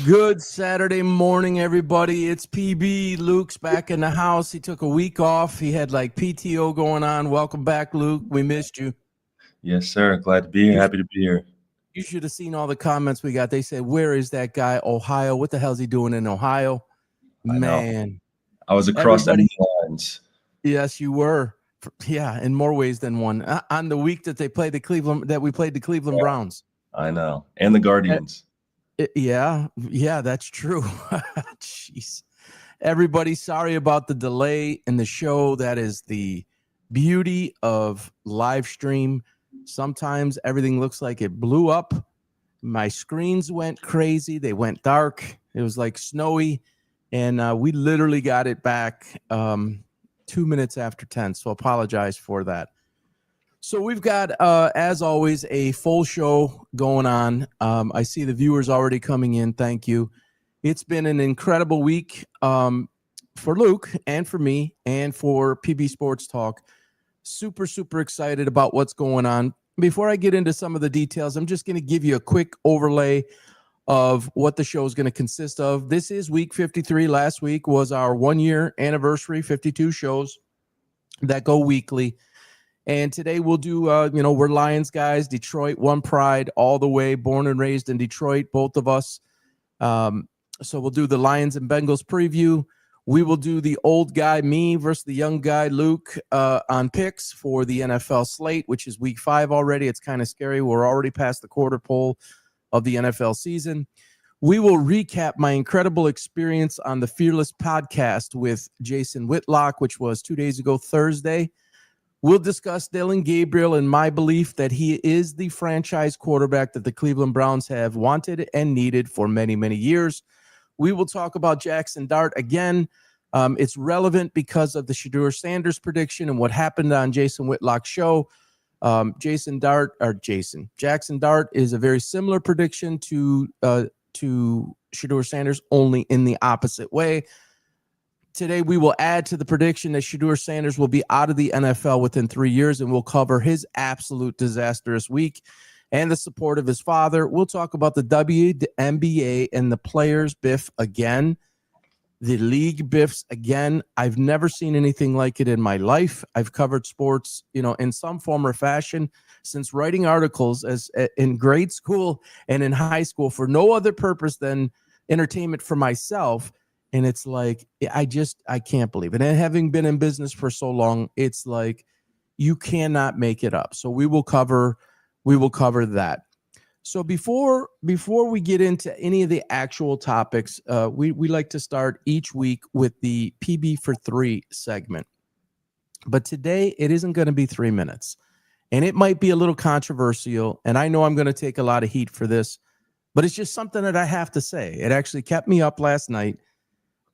Good Saturday morning, everybody. It's PB. Luke's back in the house. He took a week off. He had like PTO going on. Welcome back, Luke. We missed you. Yes, sir. Glad to be here. Happy to be here. You should have seen all the comments we got. They said, "Where is that guy? Ohio? What the hell's he doing in Ohio?" Man, I was across enemy lines. Yes, you were. Yeah, in more ways than one. On the week that we played the Cleveland Browns. I know, and the Guardians. Yeah, that's true. Jeez. Everybody, sorry about the delay in the show. That is the beauty of live stream. Sometimes everything looks like it blew up. My screens went crazy. They went dark. It was like snowy. And we literally got it back 2 minutes after 10. So apologize for that. So we've got, as always, a full show going on. I see the viewers already coming in. Thank you. It's been an incredible week for Luke and for me and for PB Sports Talk. Super, super excited about what's going on. Before I get into some of the details, I'm just going to give you a quick overlay of what the show is going to consist of. This is week 53. Last week was our 1-year anniversary, 52 shows that go weekly. And today we'll do, we're Lions guys, Detroit, one pride, all the way, born and raised in Detroit, both of us. So we'll do the Lions and Bengals preview. We will do the old guy, me, versus the young guy, Luke, on picks for the NFL slate, which is week 5 already. It's kind of scary. We're already past the quarter pole of the NFL season. We will recap my incredible experience on the Fearless podcast with Jason Whitlock, which was 2 days ago, Thursday. We'll discuss Dillon Gabriel and my belief that he is the franchise quarterback that the Cleveland Browns have wanted and needed for many, many years. We will talk about Jackson Dart again. It's relevant because of the Shedeur Sanders prediction and what happened on Jason Whitlock's show. Jackson Dart is a very similar prediction to Shedeur Sanders, only in the opposite way. Today, we will add to the prediction that Shedeur Sanders will be out of the NFL within 3 years, and we'll cover his absolute disastrous week and the support of his father. We'll talk about the WNBA and the players' biff again, the league biffs again. I've never seen anything like it in my life. I've covered sports, in some form or fashion since writing articles as in grade school and in high school for no other purpose than entertainment for myself. And it's like, I can't believe it. And having been in business for so long, it's like you cannot make it up. So we will cover that. So before we get into any of the actual topics, we like to start each week with the PB for 3 segment. But today it isn't going to be 3 minutes. And it might be a little controversial. And I know I'm going to take a lot of heat for this, but it's just something that I have to say. It actually kept me up last night.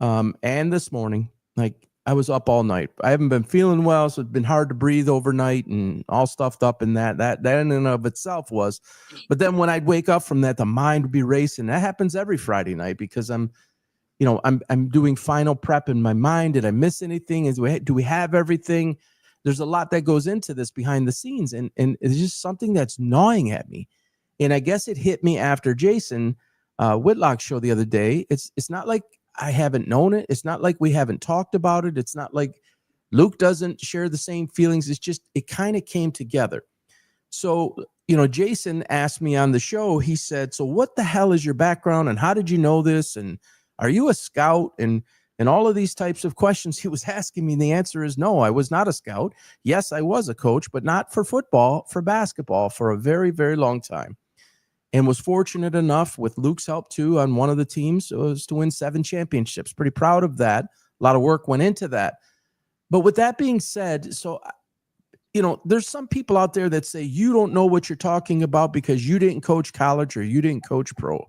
And this morning, like I was up all night. I haven't been feeling well, so it's been hard to breathe overnight and all stuffed up in that in and of itself was. But then when I'd wake up from that, the mind would be racing. That happens every Friday night because I'm doing final prep in my mind. Did I miss anything? Do we have everything? There's a lot that goes into this behind the scenes, and it's just something that's gnawing at me. And I guess it hit me after Jason Whitlock's show the other day. It's not like I haven't known it. It's not like we haven't talked about it. It's not like Luke doesn't share the same feelings. It's just, it kind of came together. So, Jason asked me on the show, he said, so what the hell is your background and how did you know this? And are you a scout? And all of these types of questions he was asking me. The answer is no, I was not a scout. Yes, I was a coach, but not for football, for basketball for a very, very long time. And was fortunate enough with Luke's help too on one of the teams was to win 7 championships. Pretty proud of that. A lot of work went into that. But with that being said, so, there's some people out there that say you don't know what you're talking about because you didn't coach college or you didn't coach pro.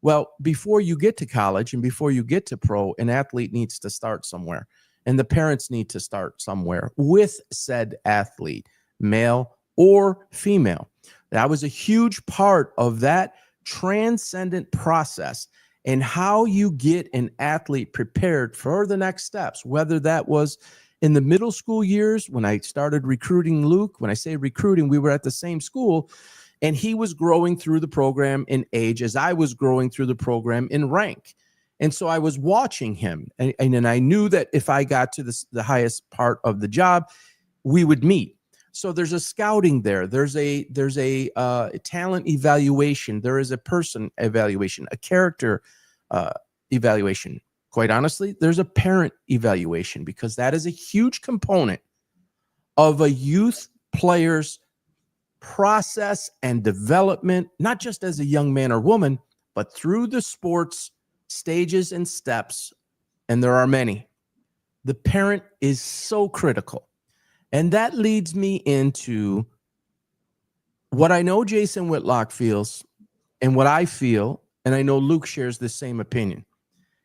Well, before you get to college and before you get to pro, an athlete needs to start somewhere. And the parents need to start somewhere with said athlete, male or female. That was a huge part of that transcendent process and how you get an athlete prepared for the next steps, whether that was in the middle school years, when I started recruiting Luke, when I say recruiting, we were at the same school, and he was growing through the program in age as I was growing through the program in rank. And so I was watching him, and I knew that if I got to the highest part of the job, we would meet. So there's a scouting there. There's a talent evaluation. There is a person evaluation, a character evaluation. Quite honestly, there's a parent evaluation, because that is a huge component of a youth player's process and development, not just as a young man or woman, but through the sports stages and steps. And there are many. The parent is so critical. And that leads me into what I know Jason Whitlock feels and what I feel. And I know Luke shares the same opinion.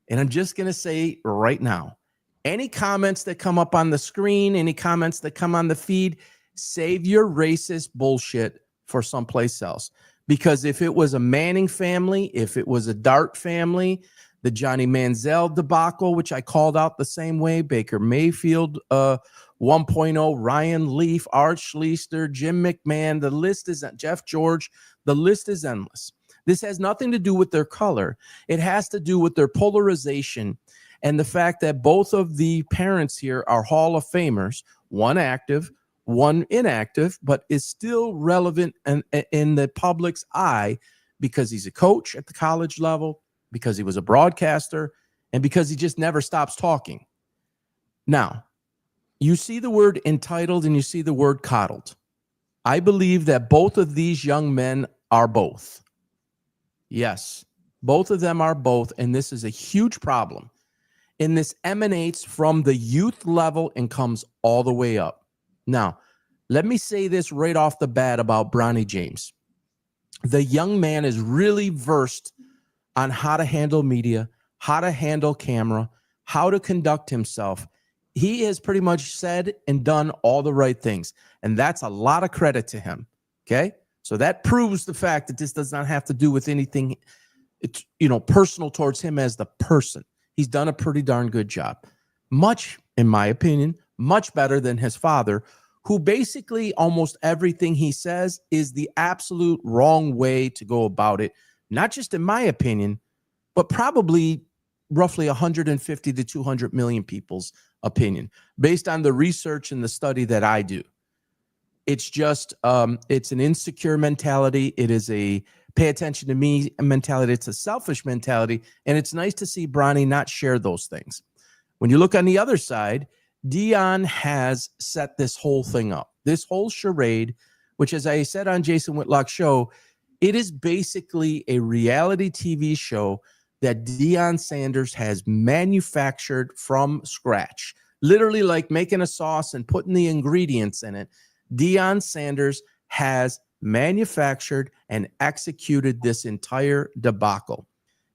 And I'm just going to say right now, any comments that come up on the screen, any comments that come on the feed, save your racist bullshit for someplace else. Because if it was a Manning family, if it was a Dart family, the Johnny Manziel debacle, which I called out the same way, Baker Mayfield 1.0, Ryan Leaf, Art Schlichter, Jim McMahon, the list is Jeff George, the list is endless. This has nothing to do with their color. It has to do with their polarization and the fact that both of the parents here are Hall of Famers, one active, one inactive, but is still relevant in the public's eye because he's a coach at the college level, because he was a broadcaster, and because he just never stops talking. Now, you see the word entitled and you see the word coddled. I believe that both of these young men are both. Yes, both of them are both, and this is a huge problem. And this emanates from the youth level and comes all the way up. Now, let me say this right off the bat about Bronny James. The young man is really versed on how to handle media, how to handle camera, how to conduct himself. He has pretty much said and done all the right things, and that's a lot of credit to him, okay? So that proves the fact that this does not have to do with anything, it's, personal towards him as the person. He's done a pretty darn good job. Much, in my opinion, much better than his father, who basically almost everything he says is the absolute wrong way to go about it. Not just in my opinion, but probably roughly 150 to 200 million people's opinion, based on the research and the study that I do. It's just, it's an insecure mentality. It is a pay attention to me mentality. It's a selfish mentality. And it's nice to see Bronny not share those things. When you look on the other side, Deion has set this whole thing up, this whole charade, which, as I said on Jason Whitlock's show, it is basically a reality TV show that Deion Sanders has manufactured from scratch, literally like making a sauce and putting the ingredients in it. Deion Sanders has manufactured and executed this entire debacle.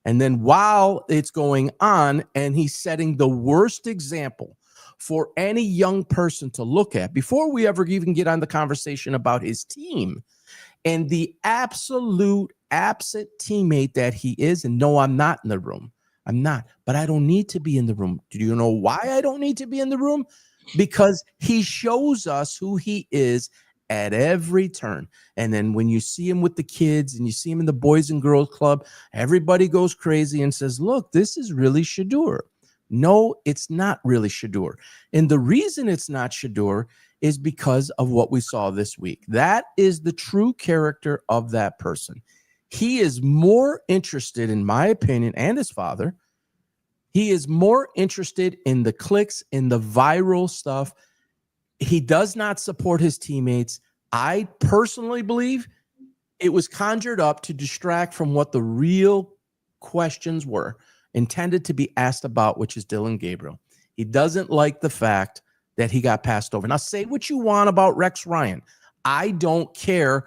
And then while it's going on, and he's setting the worst example for any young person to look at, before we ever even get on the conversation about his team and the absolute absent teammate that he is. And no, I'm not in the room. I'm not, but I don't need to be in the room. Do you know why I don't need to be in the room? Because he shows us who he is at every turn. And then when you see him with the kids and you see him in the Boys and Girls Club, everybody goes crazy and says, look, this is really Shedeur. No, it's not really Shedeur. And the reason it's not Shedeur is because of what we saw this week. That is the true character of that person. He is more interested, in my opinion, and his father, he is more interested in the clicks, in the viral stuff. He does not support his teammates. I personally believe it was conjured up to distract from what the real questions were intended to be asked about, which is Dillon Gabriel. He doesn't like the fact that he got passed over. Now, say what you want about Rex Ryan. I don't care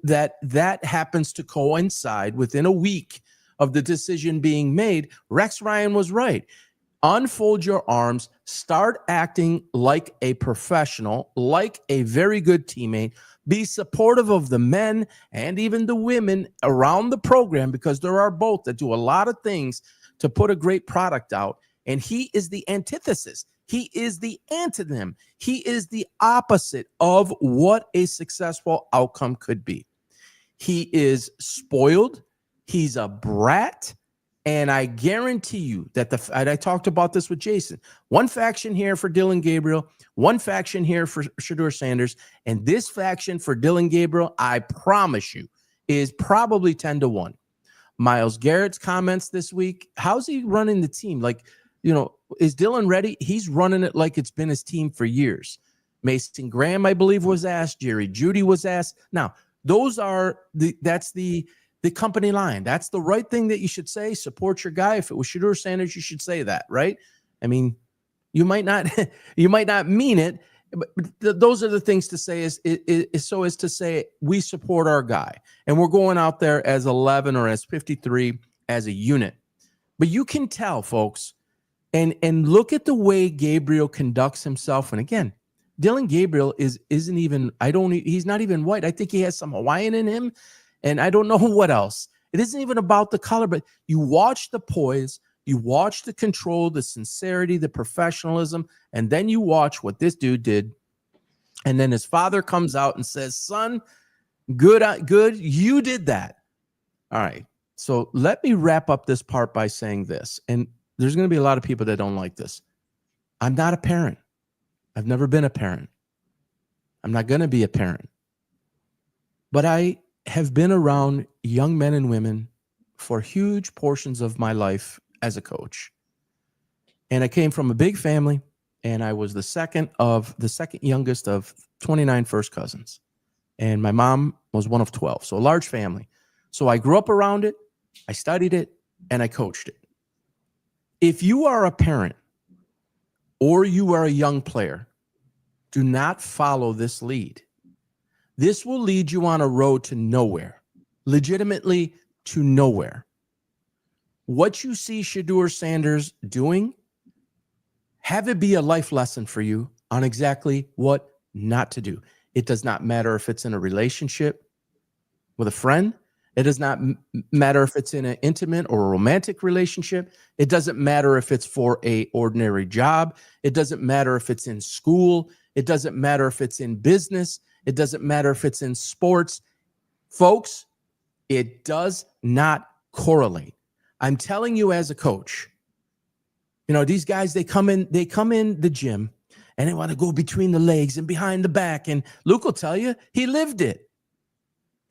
that happens to coincide within a week of the decision being made. Rex Ryan was right. Unfold your arms, start acting like a professional, like a very good teammate, be supportive of the men and even the women around the program, because there are both that do a lot of things to put a great product out. And he is the antithesis. He is the antonym. He is the opposite of what a successful outcome could be. He is spoiled. He's a brat. And I guarantee you that and I talked about this with Jason, one faction here for Dillon Gabriel, one faction here for Shedeur Sanders, and this faction for Dillon Gabriel, I promise you, is probably 10-1. Myles Garrett's comments this week, how's he running the team? Like, is Dillon ready? He's running it like it's been his team for years. Mason Graham, I believe, was asked. Jerry Jeudy was asked. Now, that's the company line. That's the right thing that you should say. Support your guy. If it was Shedeur Sanders, you should say that, right? I mean, you might not mean it, but those are the things to say is so as to say we support our guy and we're going out there as 11 or as 53 as a unit. But you can tell, folks, and look at the way Gabriel conducts himself. And again, Dillon Gabriel he's not even white. I think he has some Hawaiian in him. And I don't know what else. It isn't even about the color, but you watch the poise, you watch the control, the sincerity, the professionalism, and then you watch what this dude did. And then his father comes out and says, son, good, you did that. All right. So let me wrap up this part by saying this. And there's going to be a lot of people that don't like this. I'm not a parent. I've never been a parent. I'm not going to be a parent. But I have been around young men and women for huge portions of my life as a coach. And I came from a big family, and I was the second youngest of 29 first cousins. And my mom was one of 12, so a large family. So I grew up around it, I studied it, and I coached it. If you are a parent or you are a young player, do not follow this lead. This will lead you on a road to nowhere, legitimately to nowhere. What you see Shedeur Sanders doing, have it be a life lesson for you on exactly what not to do. It does not matter if it's in a relationship with a friend. It does not matter if it's in an intimate or a romantic relationship. It doesn't matter if it's for an ordinary job. It doesn't matter if it's in school. It doesn't matter if it's in business. It doesn't matter if it's in sports. Folks, it does not correlate. I'm telling you as a coach, these guys, they come in the gym and they want to go between the legs and behind the back. And Luke will tell you, he lived it.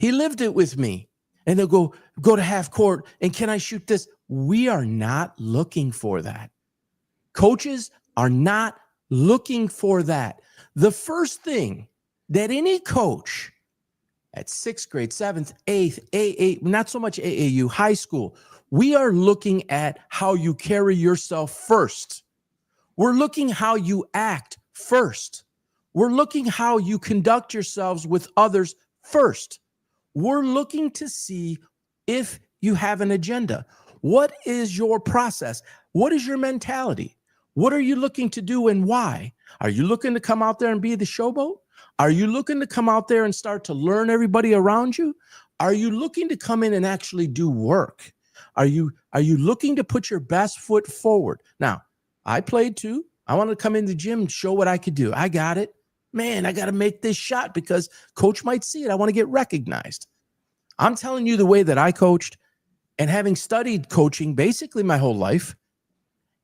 He lived it with me. And they'll go to half court and can I shoot this? We are not looking for that. Coaches are not looking for that. The first thing that any coach at 6th grade, 7th, 8th, AA, not so much AAU, high school, we are looking at how you carry yourself first. We're looking how you act first. We're looking how you conduct yourselves with others first. We're looking to see if you have an agenda. What is your process? What is your mentality? What are you looking to do and why? Are you looking to come out there and be the showboat? Are you looking to come out there and start to learn everybody around you? Are you looking to come in and actually do work? Are you looking to put your best foot forward? Now, I played too. I wanted to come in the gym and show what I could do. I got it. Man, I got to make this shot because coach might see it. I want to get recognized. I'm telling you the way that I coached, and having studied coaching basically my whole life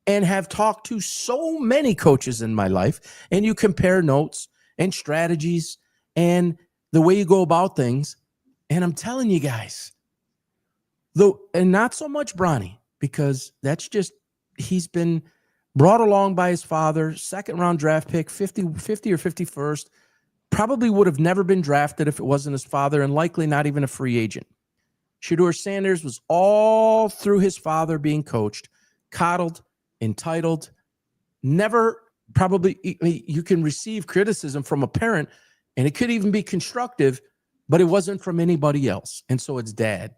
and have talked to so many coaches in my life, and you compare notes and strategies and the way you go about things. And I'm telling you guys, though, and not so much Bronny, because that's just, he's been brought along by his father, second round draft pick, 50 or 51st, probably would have never been drafted if it wasn't his father, and likely not even a free agent. Shedeur Sanders was all through his father being coached, coddled, entitled, never probably, you can receive criticism from a parent, and it could even be constructive, but it wasn't from anybody else. And so it's dad.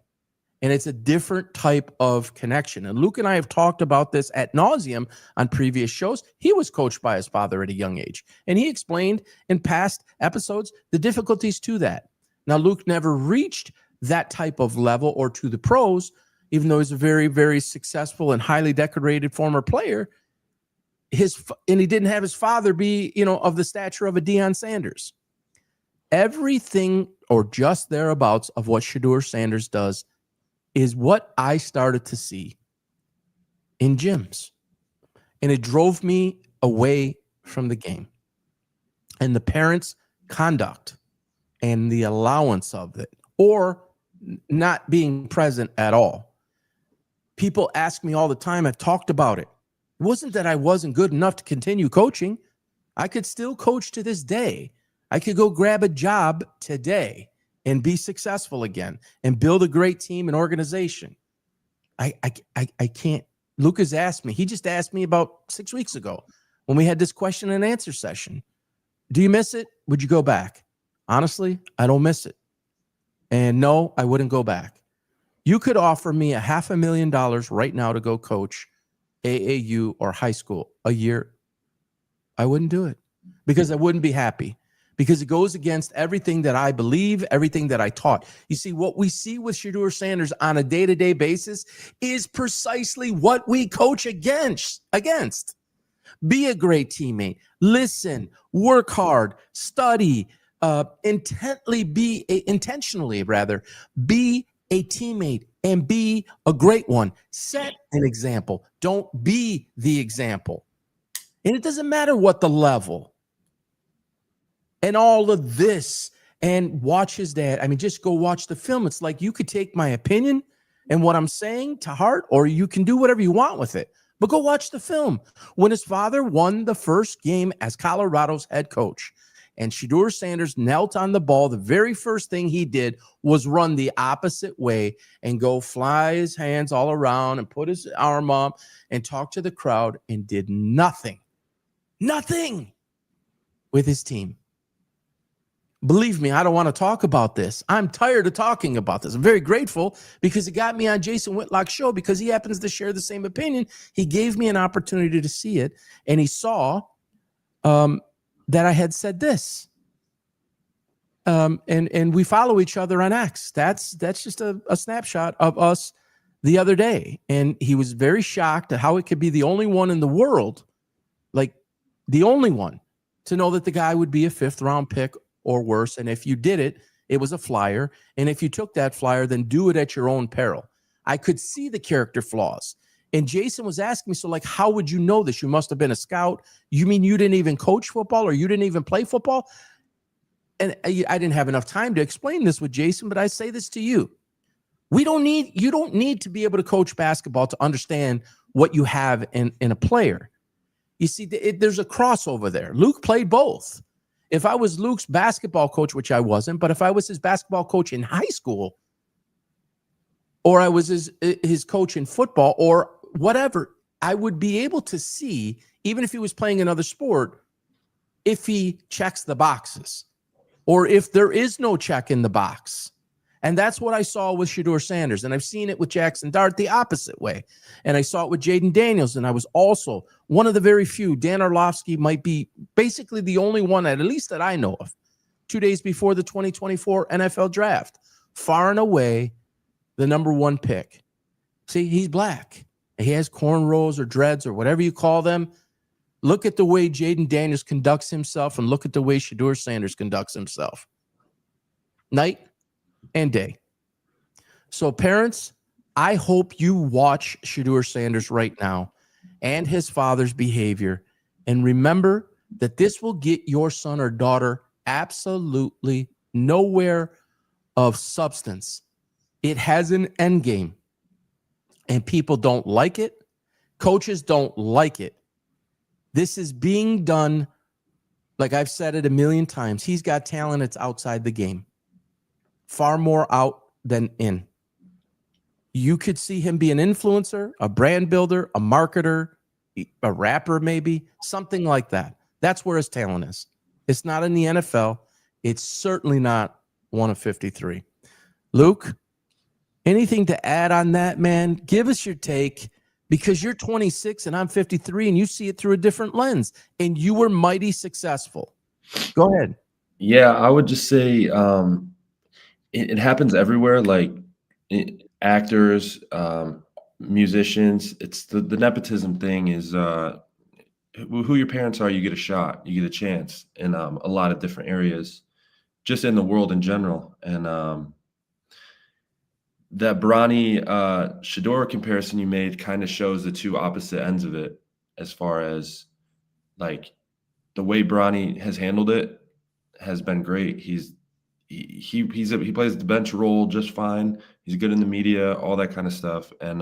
And it's a different type of connection. And Luke and I have talked about this ad nauseum on previous shows. He was coached by his father at a young age, and he explained in past episodes the difficulties to that. Now, Luke never reached that type of level or to the pros, even though he's a very, very successful and highly decorated former player. and he didn't have his father be, of the stature of a Deion Sanders. Everything or just thereabouts of what Shedeur Sanders does is what I started to see in gyms. And it drove me away from the game. And the parents' conduct and the allowance of it, or not being present at all. People ask me all the time, I've talked about it. It wasn't that I wasn't good enough to continue coaching. I could still coach to this day. I could go grab a job today and be successful again and build a great team and organization. I can't. Lucas asked me. He just asked me about 6 weeks ago when we had this question and answer session. Do you miss it? Would you go back? Honestly, I don't miss it. And no, I wouldn't go back. You could offer me $500,000 right now to go coach AAU or high school a year. I wouldn't do it because I wouldn't be happy, because it goes against everything that I believe, everything that I taught. You see, what we see with Shedeur Sanders on a day-to-day basis is precisely what we coach against. Be a great teammate. Listen, work hard, study, intentionally be a teammate and be a great one. Set an example. Don't be the example. And it doesn't matter what the level. And all of this, and watch his dad. I mean, just go watch the film. It's like you could take my opinion and what I'm saying to heart, or you can do whatever you want with it. But go watch the film. When his father won the first game as Colorado's head coach, and Shedeur Sanders knelt on the ball, the very first thing he did was run the opposite way and go fly his hands all around and put his arm up and talk to the crowd, and did nothing with his team. Believe me, I don't want to talk about this. I'm tired of talking about this. I'm very grateful because it got me on Jason Whitlock's show, because he happens to share the same opinion. He gave me an opportunity to see it, and he saw that I had said this. And we follow each other on X. That's just a snapshot of us the other day. And he was very shocked at how it could be the only one in the world, like the only one, to know that the guy would be a 5th round pick or worse. And if you did it, it was a flyer. And if you took that flyer, then do it at your own peril. I could see the character flaws. And Jason was asking me, so like, how would you know this? You must have been a scout. You mean you didn't even coach football, or you didn't even play football? And I didn't have enough time to explain this with Jason, but I say this to you. You don't need to be able to coach basketball to understand what you have in a player. You see, there's a crossover there. Luke played both. If I was Luke's basketball coach, which I wasn't, but if I was his basketball coach in high school, or I was his coach in football or whatever, I would be able to see, even if he was playing another sport, if he checks the boxes or if there is no check in the box. And that's what I saw with Shedeur Sanders. And I've seen it with Jackson Dart the opposite way. And I saw it with Jaden Daniels. And I was also one of the very few. Dan Orlovsky might be basically the only one, at least that I know of, 2 days before the 2024 NFL draft, far and away the number 1 pick. See, he's black. He has cornrows or dreads or whatever you call them. Look at the way Jaden Daniels conducts himself, and look at the way Shedeur Sanders conducts himself. Night and day. So parents, I hope you watch Shedeur Sanders right now and his father's behavior, and remember that this will get your son or daughter absolutely nowhere of substance. It has an end game, and people don't like it. Coaches don't like it. This is being done, like I've said it a million times. He's got talent that's outside the game. Far more out than in. You could see him be an influencer, a brand builder, a marketer, a rapper maybe, something like that. That's where his talent is. It's not in the NFL. It's certainly not one of 53. Luke, anything to add on that, man? Give us your take, because you're 26 and I'm 53 and you see it through a different lens, and you were mighty successful. Go ahead. Yeah, I would just say it happens everywhere, like actors, musicians. It's the nepotism thing is who your parents are, you get a shot, you get a chance in a lot of different areas, just in the world in general. And that Bronny Shedeur comparison you made kind of shows the two opposite ends of it, as far as like the way Bronny has handled it has been great. He plays the bench role just fine. He's good in the media, all that kind of stuff. And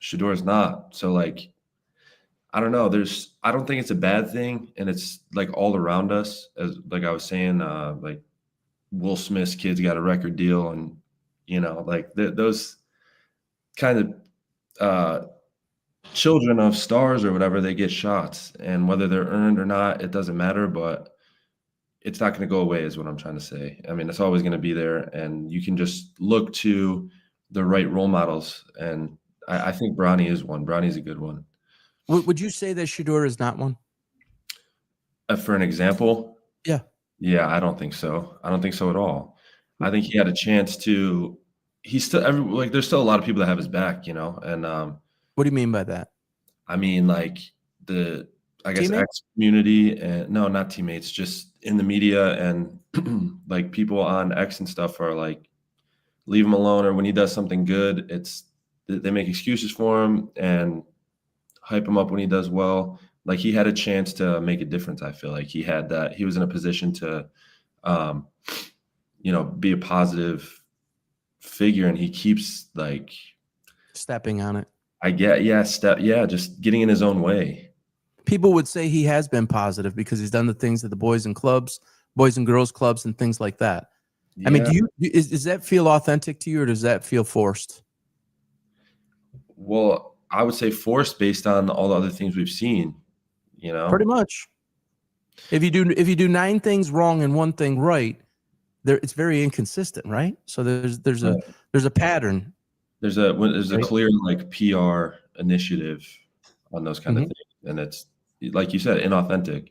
Shedeur is not. So like, I don't know. I don't think it's a bad thing, and it's like all around us. As like I was saying, like Will Smith's kids got a record deal, and like those kind of children of stars or whatever, they get shots, and whether they're earned or not, it doesn't matter. But it's not going to go away, is what I'm trying to say. I mean, it's always going to be there, and you can just look to the right role models. And I think Bronny is one. Bronny's a good one. Would you say that Shedeur is not one? For an example? Yeah. Yeah, I don't think so. I don't think so at all. I think he had a chance to. He's still there's still a lot of people that have his back, And what do you mean by that? I mean, like I guess Teammates? X community, and no, not teammates, just in the media, and like people on X and stuff are like, leave him alone, or when he does something good, they make excuses for him and hype him up when he does well. Like he had a chance to make a difference. I feel like he was in a position to, be a positive figure, and he keeps like stepping on it. Just getting in his own way. People would say he has been positive because he's done the things at the boys and girls clubs and things like that. Yeah. I mean, does that feel authentic to you, or does that feel forced? Well, I would say forced based on all the other things we've seen, Pretty much. If you do 9 things wrong and 1 thing right, it's very inconsistent, right? So there's a pattern. There's a clear like PR initiative on those kind of things, and it's like you said, inauthentic.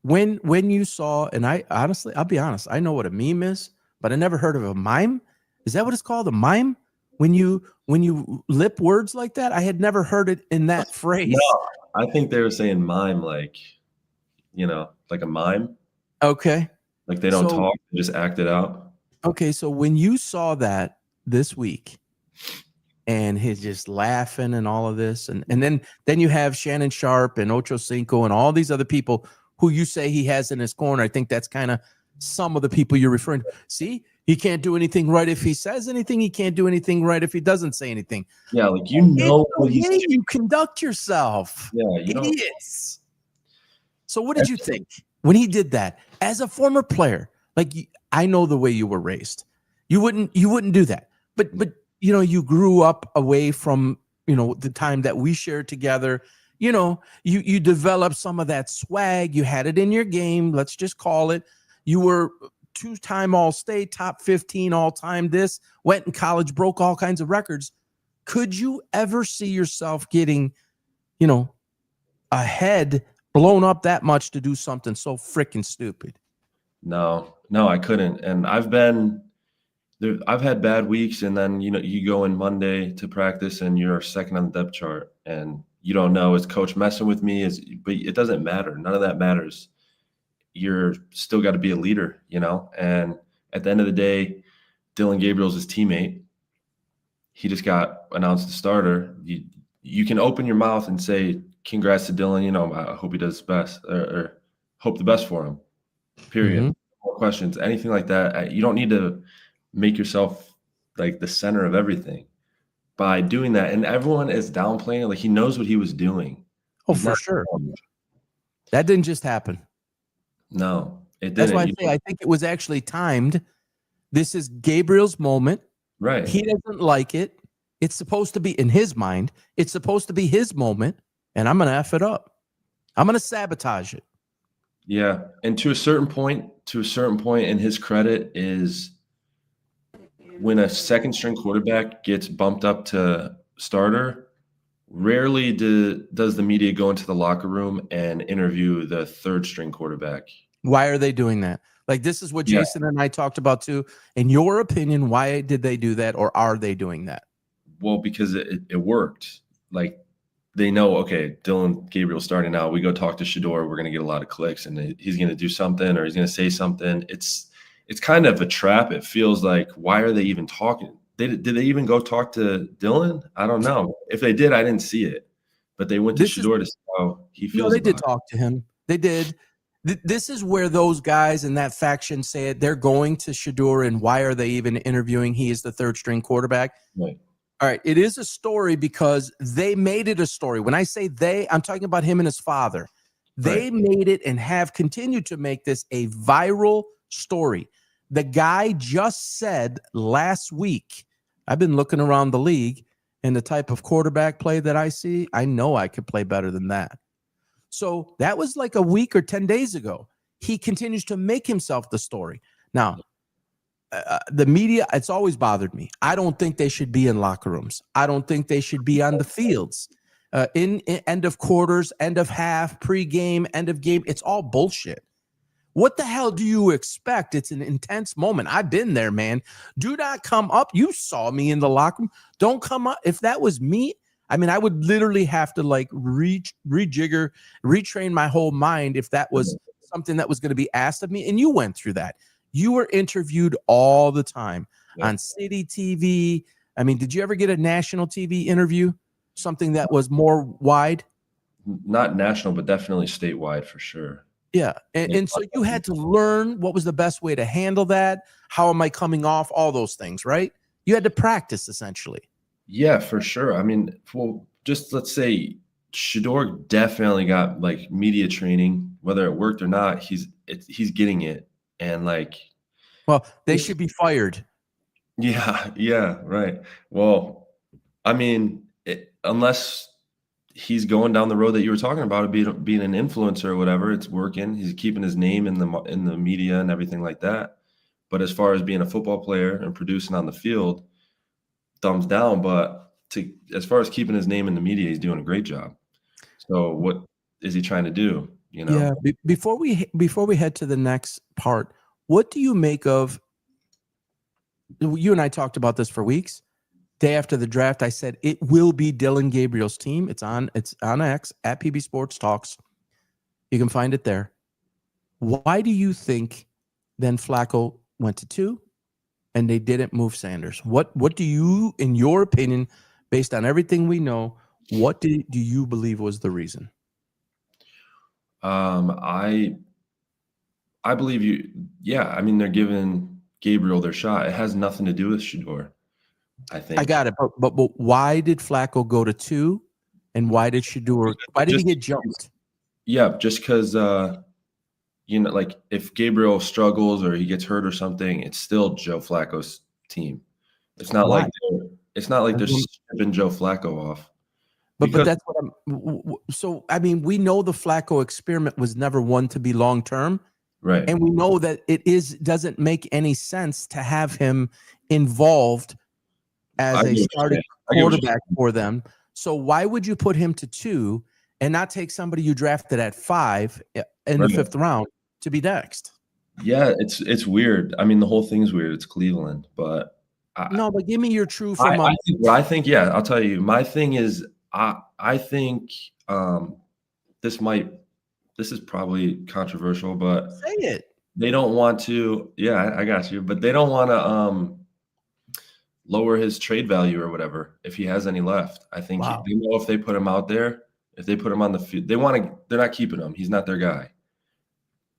When you saw, and I'll be honest, I know what a meme is, but I never heard of a mime. Is that what it's called, a mime? When you lip words like that, I had never heard it in that phrase. No, I think they were saying mime, like like a mime. Okay. Like they don't talk, they just act it out. Okay, so when you saw that this week, and he's just laughing and all of this, and then you have Shannon Sharp and Ocho Cinco and all these other people who you say he has in his corner. I think that's kind of some of the people you're referring to. See, he can't do anything right if he says anything. He can't do anything right if he doesn't say anything. Yeah, like what you conduct yourself. Yeah, idiots. So what did you think when he did that? As a former player, like I know the way you were raised. You wouldn't do that. But you grew up away from the time that we shared together. You developed some of that swag. You had it in your game. Let's just call it. You were 2-time All-State, top 15 all-time. Went in college, broke all kinds of records. Could you ever see yourself getting, a head blown up that much to do something so freaking stupid? No, I couldn't. And I've had bad weeks, and then you go in Monday to practice and you're second on the depth chart, and you don't know, is coach messing with me? But it doesn't matter. None of that matters. You're still got to be a leader, and at the end of the day, Dillon Gabriel's his teammate. He just got announced the starter. You can open your mouth and say, congrats to Dillon, I hope he does his best, or hope the best for him, period. Mm-hmm. More questions, anything like that. You don't need to make yourself like the center of everything by doing that. And everyone is downplaying it. Like he knows what he was doing. Oh, for sure. That didn't just happen. No, it didn't. That's why I think it was actually timed. This is Gabriel's moment. Right. He doesn't like it. It's supposed to be, in his mind, it's supposed to be his moment, and I'm going to F it up. I'm going to sabotage it. Yeah. And to a certain point, in his credit, is when a second string quarterback gets bumped up to starter, rarely does the media go into the locker room and interview the third string quarterback. Why are they doing that? Like, this is what Jason and I talked about too. In your opinion, why did they do that, or are they doing that? Well, because it worked. Like, they know, okay, Dylan Gabriel starting out. We go talk to Shedeur. We're going to get a lot of clicks, and he's going to do something, or he's going to say something. It's kind of a trap. It feels like, why are they even talking? Did they even go talk to Dylan? I don't know. If they did, I didn't see it. But they went to Shedeur to see how he feels. No, they did about talk to him. They did. This is where those guys in that faction say it. They're going to Shedeur, and why are they even interviewing? He is the third string quarterback. Right. All right. It is a story because they made it a story. When I say they, I'm talking about him and his father. They made it and have continued to make this a viral story. The guy just said last week, I've been looking around the league, and the type of quarterback play that I see, I know I could play better than that. So that was like a week or 10 days ago. He continues to make himself the story. Now, the media, it's always bothered me. I don't think they should be in locker rooms. I don't think they should be on the fields. In end of quarters, end of half, pregame, end of game. It's all bullshit. What the hell do you expect? It's an intense moment. I've been there, man. Do not come up. You saw me in the locker room. Don't come up. If that was me, I mean, I would literally have to like rejigger, retrain my whole mind if that was something that was going to be asked of me. And you went through that. You were interviewed all the time on city TV. I mean, did you ever get a national TV interview? Something that was more wide? Not national, but definitely statewide for sure. Yeah. And so you had to learn what was the best way to handle that. How am I coming off? All those things, right? You had to practice essentially. Yeah, for sure. I mean, well, just let's say Shedeur definitely got like media training, whether it worked or not. He's getting it. And like, well, they should be fired. Yeah, right. Well, I mean, unless he's going down the road that you were talking about, being an influencer or whatever, it's working. He's keeping his name in the media and everything like that. But as far as being a football player and producing on the field, thumbs down. But as far as keeping his name in the media, he's doing a great job. So what is he trying to do? You know? Yeah. Before we head to the next part, what do you make of? You and I talked about this for weeks. Day after the draft, I said it will be Dylan Gabriel's team. It's on X at PB Sports Talks. You can find it there. Why do you think then Flacco went to 2 and they didn't move Sanders? What do you, in your opinion, based on everything we know, what do you believe was the reason? I believe you. Yeah, I mean, they're giving Gabriel their shot. It has nothing to do with Shedeur. I think I got it, but why did Flacco go to 2, and why did Shedeur? Why did he get jumped? Yeah, just because like if Gabriel struggles or he gets hurt or something, it's still Joe Flacco's team. It's not like they're stripping Joe Flacco off. But that's what I'm. So I mean, we know the Flacco experiment was never one to be long term, right? And we know that doesn't make any sense to have him involved as a starting quarterback for them. So why would you put him to 2 and not take somebody you drafted at 5 in the 5th round to be next? Yeah, it's weird. I mean, the whole thing's weird. It's Cleveland, but but give me your true from. I think I'll tell you. My thing is, I think this is probably controversial, but say it. They don't want to. Yeah, I got you, but they don't want to lower his trade value or whatever if he has any left. I think they know if they put him out there, if they put him on the field, they're not keeping him. He's not their guy.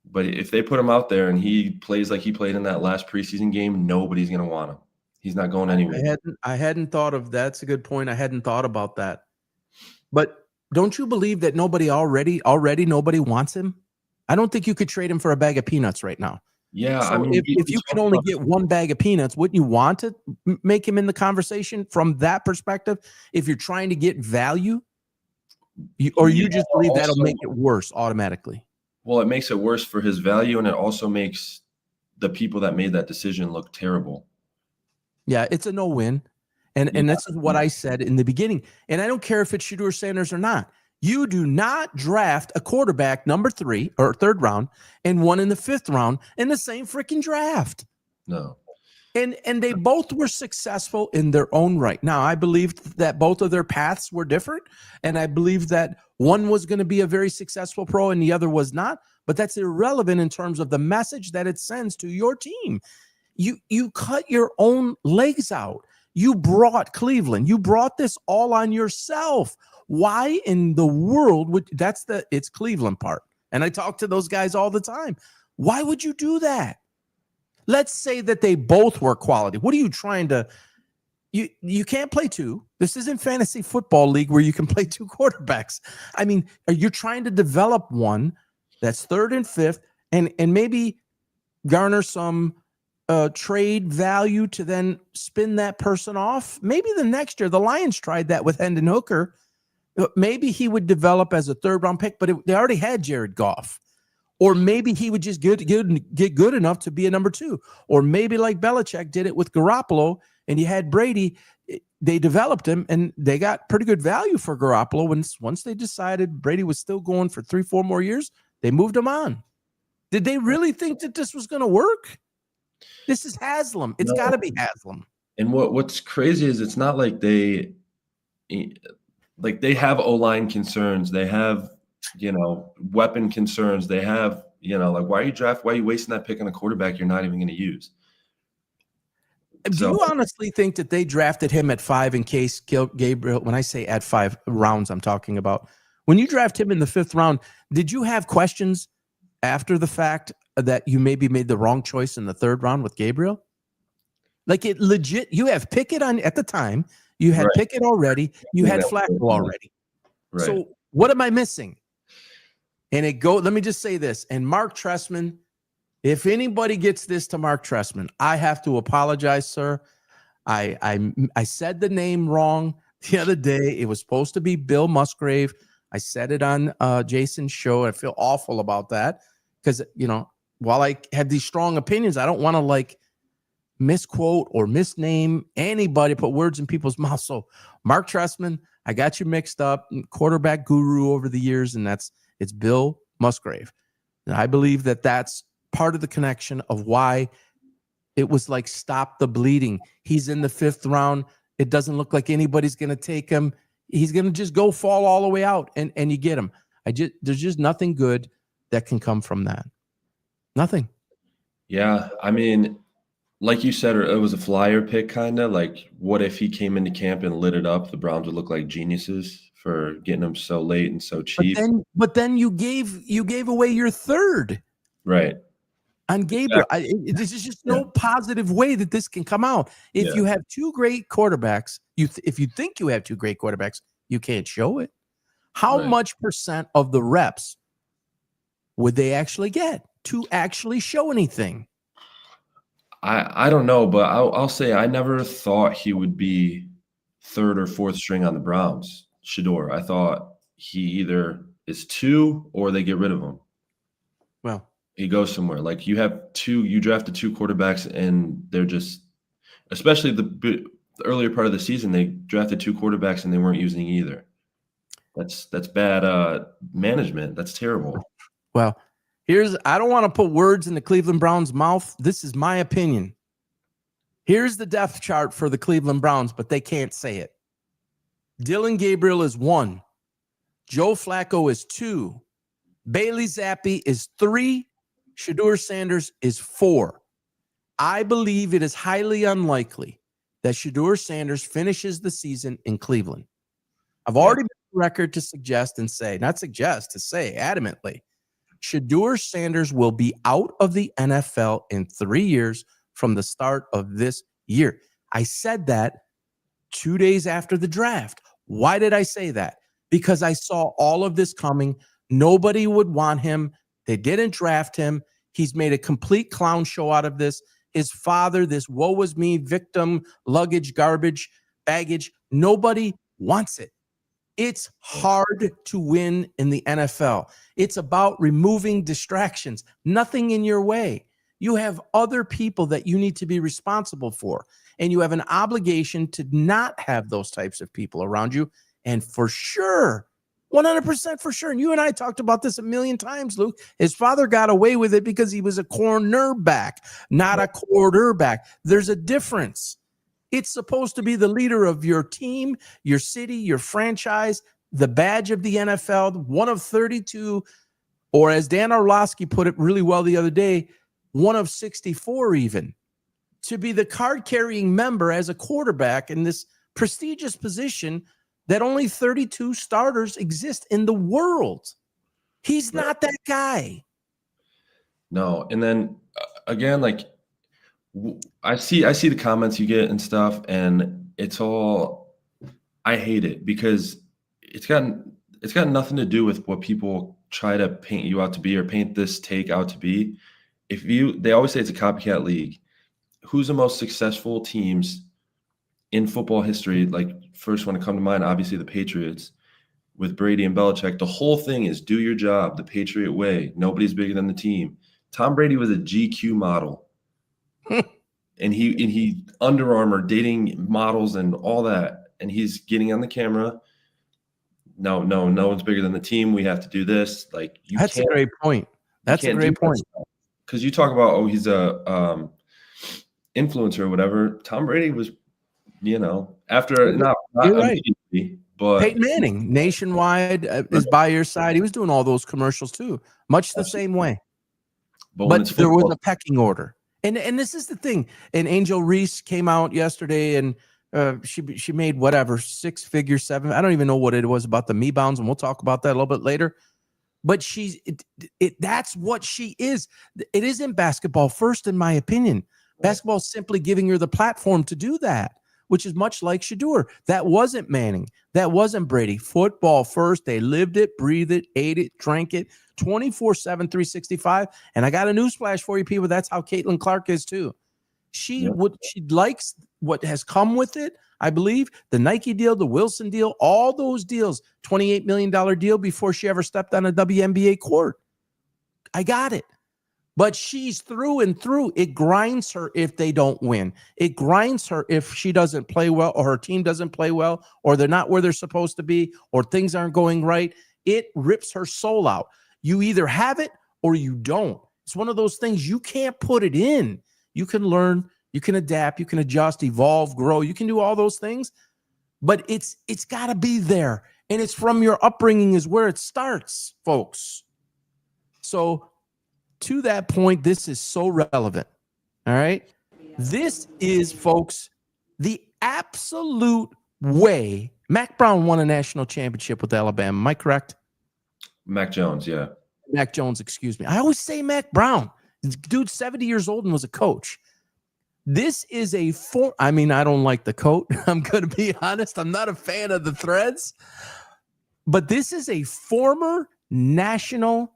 But if they put him out there and he plays like he played in that last preseason game, nobody's going to want him. He's not going anywhere. I hadn't thought of that. That's a good point. I hadn't thought about that. But don't you believe that nobody already nobody wants him? I don't think you could trade him for a bag of peanuts right now. Yeah, so I mean, if you can only get one bag of peanuts, wouldn't you want to make him in the conversation from that perspective? If you're trying to get value, you just believe that'll make it worse automatically. Well, it makes it worse for his value, and it also makes the people that made that decision look terrible. Yeah, it's a no-win, and this is what I said in the beginning. And I don't care if it's Shedeur Sanders or not. You do not draft a quarterback number 3 or 3rd round and one in the 5th round in the same freaking draft. No. And they both were successful in their own right. Now, I believed that both of their paths were different, and I believed that one was going to be a very successful pro and the other was not. But that's irrelevant in terms of the message that it sends to your team. You cut your own legs out. You brought Cleveland. You brought this all on yourself. Why in the world would it's Cleveland part? And I talk to those guys all the time. Why would you do that? Let's say that they both were quality. What are you trying to you can't play two. This isn't fantasy football league where you can play two quarterbacks. I mean, you're trying to develop one that's third and fifth and maybe garner some trade value to then spin that person off. Maybe the next year, the Lions tried that with Hendon Hooker. Maybe he would develop as a third round pick, but they already had Jared Goff. Or maybe he would just get good enough to be a number two. Or maybe like Belichick did it with Garoppolo and he had Brady. They developed him and they got pretty good value for Garoppolo. Once they decided Brady was still going for 3-4 more years, they moved him on. Did they really think that this was going to work? This is Haslam. It's got to be Haslam. And what's crazy is it's not like they have O-line concerns. They have, weapon concerns. They have, why are you wasting that pick on a quarterback you're not even going to use? Do you honestly think that they drafted him at 5 in case Gabriel, when I say at 5 rounds, I'm talking about, when you draft him in the 5th round, did you have questions after the fact that you maybe made the wrong choice in the 3rd round with Gabriel? Like it legit, you have Pickett on at the time, you had Pickett already, you had Flacco already. Right. So what am I missing? And let me just say this, and Mark Trestman, if anybody gets this to Mark Trestman, I have to apologize, sir. I said the name wrong the other day. It was supposed to be Bill Musgrave. I said it on Jason's show. I feel awful about that because, while I have these strong opinions, I don't want to misquote or misname anybody, put words in people's mouths. So Mark Trestman, I got you mixed up, quarterback guru over the years, and it's Bill Musgrave. And I believe that that's part of the connection of why it was stop the bleeding. He's in the 5th round. It doesn't look like anybody's going to take him. He's going to just go fall all the way out and you get him. There's just nothing good that can come from that. Nothing. Yeah. I mean, like you said, it was a flyer pick kind of what if he came into camp and lit it up? The Browns would look like geniuses for getting him so late and so cheap. But then you gave away your 3rd. Right. On Gabriel, this is just no positive way that this can come out. If you have 2 great quarterbacks, if you think you have 2 great quarterbacks, you can't show it. How much percent of the reps would they actually get to actually show anything? I don't know, but I'll say I never thought he would be 3rd or 4th string on the Browns. Shedeur, I thought he either is 2 or they get rid of him. Well, he goes somewhere. You drafted 2 quarterbacks and they're just, especially the earlier part of the season, they drafted 2 quarterbacks and they weren't using either. That's bad management. That's terrible. Well, I don't want to put words in the Cleveland Browns' mouth. This is my opinion. Here's the depth chart for the Cleveland Browns, but they can't say it. Dylan Gabriel is 1. Joe Flacco is 2. Bailey Zappi is 3. Shedeur Sanders is 4. I believe it is highly unlikely that Shedeur Sanders finishes the season in Cleveland. I've already made a record to say adamantly, Shedeur Sanders will be out of the NFL in 3 years from the start of this year. I said that 2 days after the draft. Why did I say that? Because I saw all of this coming. Nobody would want him. They didn't draft him. He's made a complete clown show out of this. His father, this woe was me victim, luggage, garbage, baggage. Nobody wants it. It's hard to win in the NFL. It's about removing distractions, nothing in your way. You have other people that you need to be responsible for, and you have an obligation to not have those types of people around you. And for sure, 100% for sure. And you and I talked about this a million times, Luke. His father got away with it because he was a cornerback, not a quarterback. There's a difference. It's supposed to be the leader of your team, your city, your franchise, the badge of the NFL, one of 32, or as Dan Orlovsky put it really well the other day, one of 64 even, to be the card-carrying member as a quarterback in this prestigious position that only 32 starters exist in the world. He's not that guy. No, and then again, like I see the comments you get and stuff, and it's all I hate it because it's got nothing to do with what people try to paint you out to be or paint this take out to be. They always say it's a copycat league. Who's the most successful teams in football history? Like first one to come to mind, obviously the Patriots with Brady and Belichick. The whole thing is do your job the Patriot way. Nobody's bigger than the team. Tom Brady was a GQ model. and he Under Armour dating models and all that. And he's getting on the camera. No one's bigger than the team. We have to do this. Like that's a great point. That's a great point. Because you talk about, he's a influencer or whatever. Tom Brady was, after not right. But Peyton Manning, Nationwide is by your side. He was doing all those commercials too, much the same way. But there was a pecking order. And this is the thing. And Angel Reese came out yesterday and she made whatever, 6-figure, 7. I don't even know what it was about the Me Bounds, and we'll talk about that a little bit later. But that's what she is. It isn't basketball first, in my opinion. Basketball is simply giving her the platform to do that, which is much like Shedeur. That wasn't Manning. That wasn't Brady. Football first. They lived it, breathed it, ate it, drank it, 24/7, 365. And I got a newsflash for you, people. That's how Caitlin Clark is too. She likes what has come with it. I believe the Nike deal, the Wilson deal, all those deals, $28 million deal before she ever stepped on a WNBA court. I got it. But she's through and through. It grinds her if they don't win. It grinds her if she doesn't play well or her team doesn't play well or they're not where they're supposed to be or things aren't going right. It rips her soul out. You either have it or you don't. It's one of those things you can't put it in. You can learn, you can adapt, you can adjust, evolve, grow. You can do all those things, but it's got to be there. And it's from your upbringing is where it starts, folks. So to that point, this is so relevant. All right. This is, folks, the absolute way. Mac Brown won a national championship with Alabama. Am I correct? Mac Jones, yeah. Mac Jones, excuse me. I always say Mac Brown. Dude's 70 years old and was a coach. This is I don't like the coat. I'm going to be honest. I'm not a fan of the threads. But this is a former national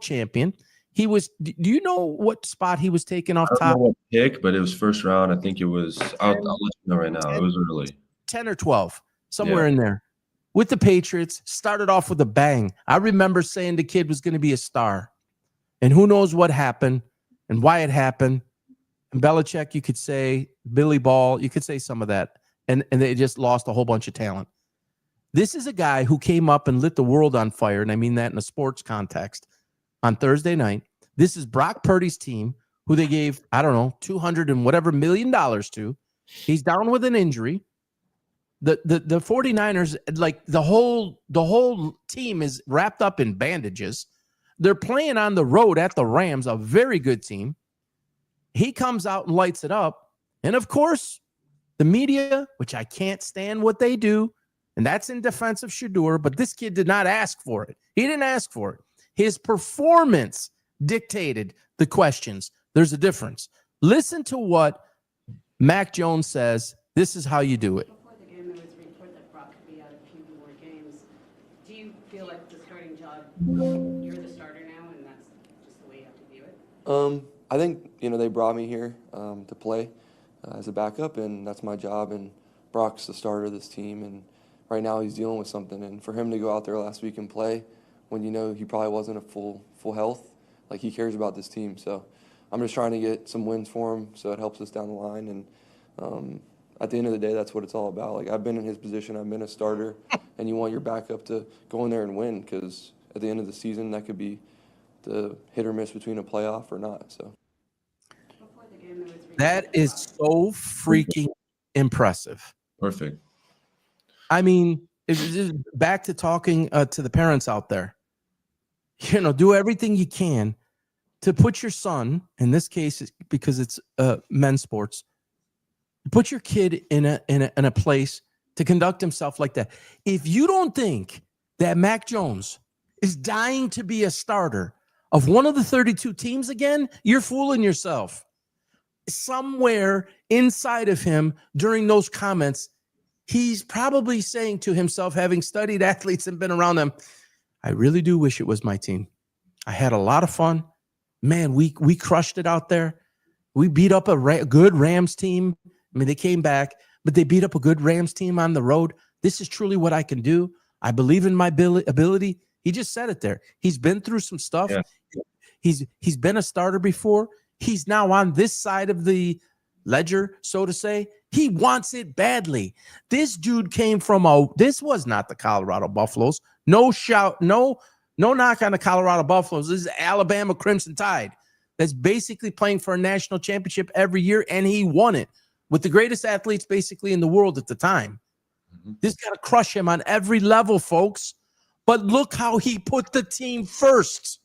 champion. He was. Do you know what spot he was taken off top? I don't know what pick, but it was first round. I think it was. I'll let you know right now. 10, it was early. 10 or 12, somewhere in there. With the Patriots, started off with a bang. I remember saying the kid was going to be a star, and who knows what happened and why it happened. And Belichick, you could say Billy Ball, you could say some of that, and they just lost a whole bunch of talent. This is a guy who came up and lit the world on fire, and I mean that in a sports context, on Thursday night. This is Brock Purdy's team, who they gave, I don't know, $200 and whatever million to. He's down with an injury. The 49ers, like the whole team is wrapped up in bandages. They're playing on the road at the Rams, a very good team. He comes out and lights it up. And of course, the media, which I can't stand what they do, and that's in defense of Shedeur, but this kid did not ask for it. He didn't ask for it. His performance dictated the questions. There's a difference. Listen to what Mac Jones says. This is how you do it. Before the game, there was a report that Brock could be out a few more games. Do you feel like the starting job, you're the starter now, and that's just the way you have to view it? I think, they brought me here to play as a backup, and that's my job, and Brock's the starter of this team, and right now he's dealing with something, and for him to go out there last week and play when he probably wasn't at full health, like he cares about this team. So I'm just trying to get some wins for him so it helps us down the line, and at the end of the day, that's what it's all about. Like, I've been in his position, I've been a starter, and you want your backup to go in there and win, because at the end of the season, that could be the hit or miss between a playoff or not. So Before the game, there was That is so freaking impressive. Perfect. I mean, back to talking to the parents out there. Do everything you can to put your son, in this case, because it's men's sports, put your kid in a place to conduct himself like that. If you don't think that Mac Jones is dying to be a starter of one of the 32 teams again, you're fooling yourself. Somewhere inside of him during those comments, he's probably saying to himself, having studied athletes and been around them, I really do wish it was my team. I had a lot of fun. Man, we crushed it out there. We beat up a good Rams team. I mean, they came back, but they beat up a good Rams team on the road. This is truly what I can do. I believe in my ability. He just said it there. He's been through some stuff. Yeah. He's been a starter before. He's now on this side of the ledger, so to say. He wants it badly. This dude came from this was not the Colorado Buffaloes. No knock on the Colorado Buffaloes. This is Alabama Crimson Tide that's basically playing for a national championship every year, and he won it with the greatest athletes basically in the world at the time. Mm-hmm. This got to crush him on every level, folks. But look how he put the team first.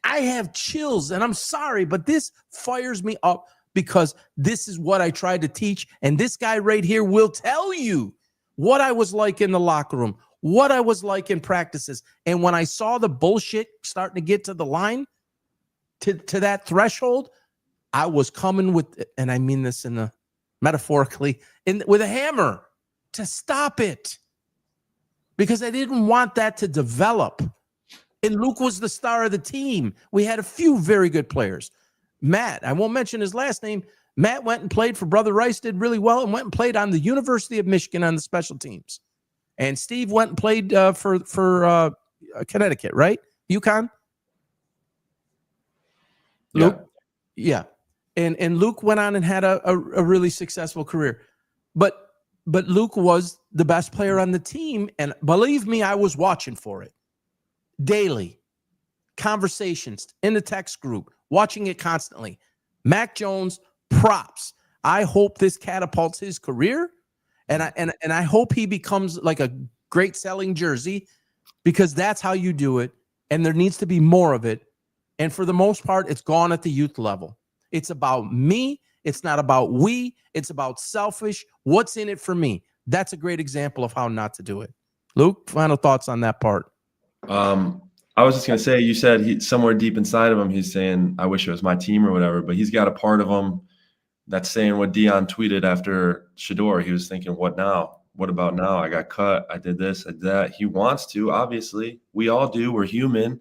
I have chills, and I'm sorry, but this fires me up because this is what I tried to teach, and this guy right here will tell you what I was like in the locker room, what I was like in practices. And when I saw the bullshit starting to get to the line, to that threshold, I was coming with, and I mean this in a metaphorically, with a hammer to stop it, because I didn't want that to develop. And Luke was the star of the team. We had a few very good players. Matt, I won't mention his last name. Matt went and played for Brother Rice, did really well, and went and played on the University of Michigan on the special teams. And Steve went and played for Connecticut, right? UConn? Yeah. Luke? Yeah. And Luke went on and had a really successful career. But Luke was the best player on the team, and believe me, I was watching for it. Daily. Conversations in the text group, watching it constantly. Mac Jones, props. I hope this catapults his career, and I hope he becomes like a great selling jersey, because that's how you do it, and there needs to be more of it. And for the most part, it's gone at the youth level. It's about me. It's not about we. It's about selfish. What's in it for me? That's a great example of how not to do it. Luke, final thoughts on that part? I was just going to say, you said somewhere deep inside of him, he's saying, I wish it was my team or whatever, but he's got a part of him that's saying what Deion tweeted after Shedeur. He was thinking, what now? What about now? I got cut. I did this, I did that. He wants to, obviously. We all do. We're human,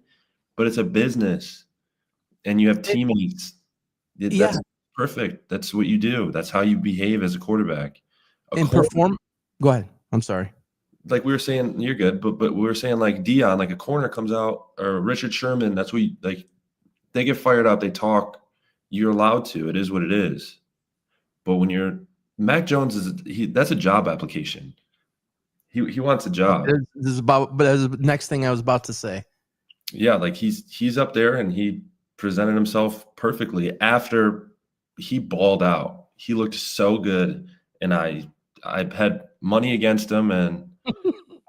but it's a business, and you have teammates. That's perfect. That's what you do. That's how you behave as a quarterback. Perform. Go ahead. I'm sorry. Like we were saying, you're good, but we were saying like Deion, like a corner comes out, or Richard Sherman, that's what like they get fired out, they talk, you're allowed to. It is what it is. But when you're Mac Jones, that's a job application. He wants a job. This is about, but that's the next thing I was about to say. Yeah, like he's up there, and he presented himself perfectly after he balled out. He looked so good, and I had money against him, and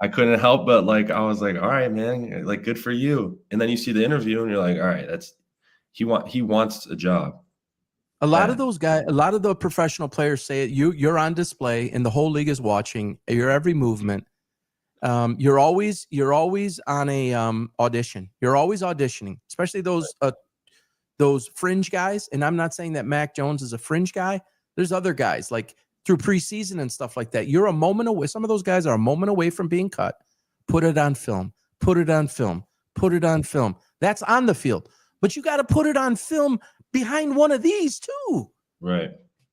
I couldn't help but I was like, all right, man, like good for you. And then you see the interview, and you're like, all right, he wants a job. A lot of those guys, a lot of the professional players say it. You're on display, and the whole league is watching your every movement. You're always on a audition. You're always auditioning, especially those fringe guys. And I'm not saying that Mac Jones is a fringe guy. There's other guys like through preseason and stuff like that. You're a moment away. Some of those guys are a moment away from being cut. Put it on film. Put it on film. Put it on film. That's on the field. But you got to put it on film behind one of these too. Right.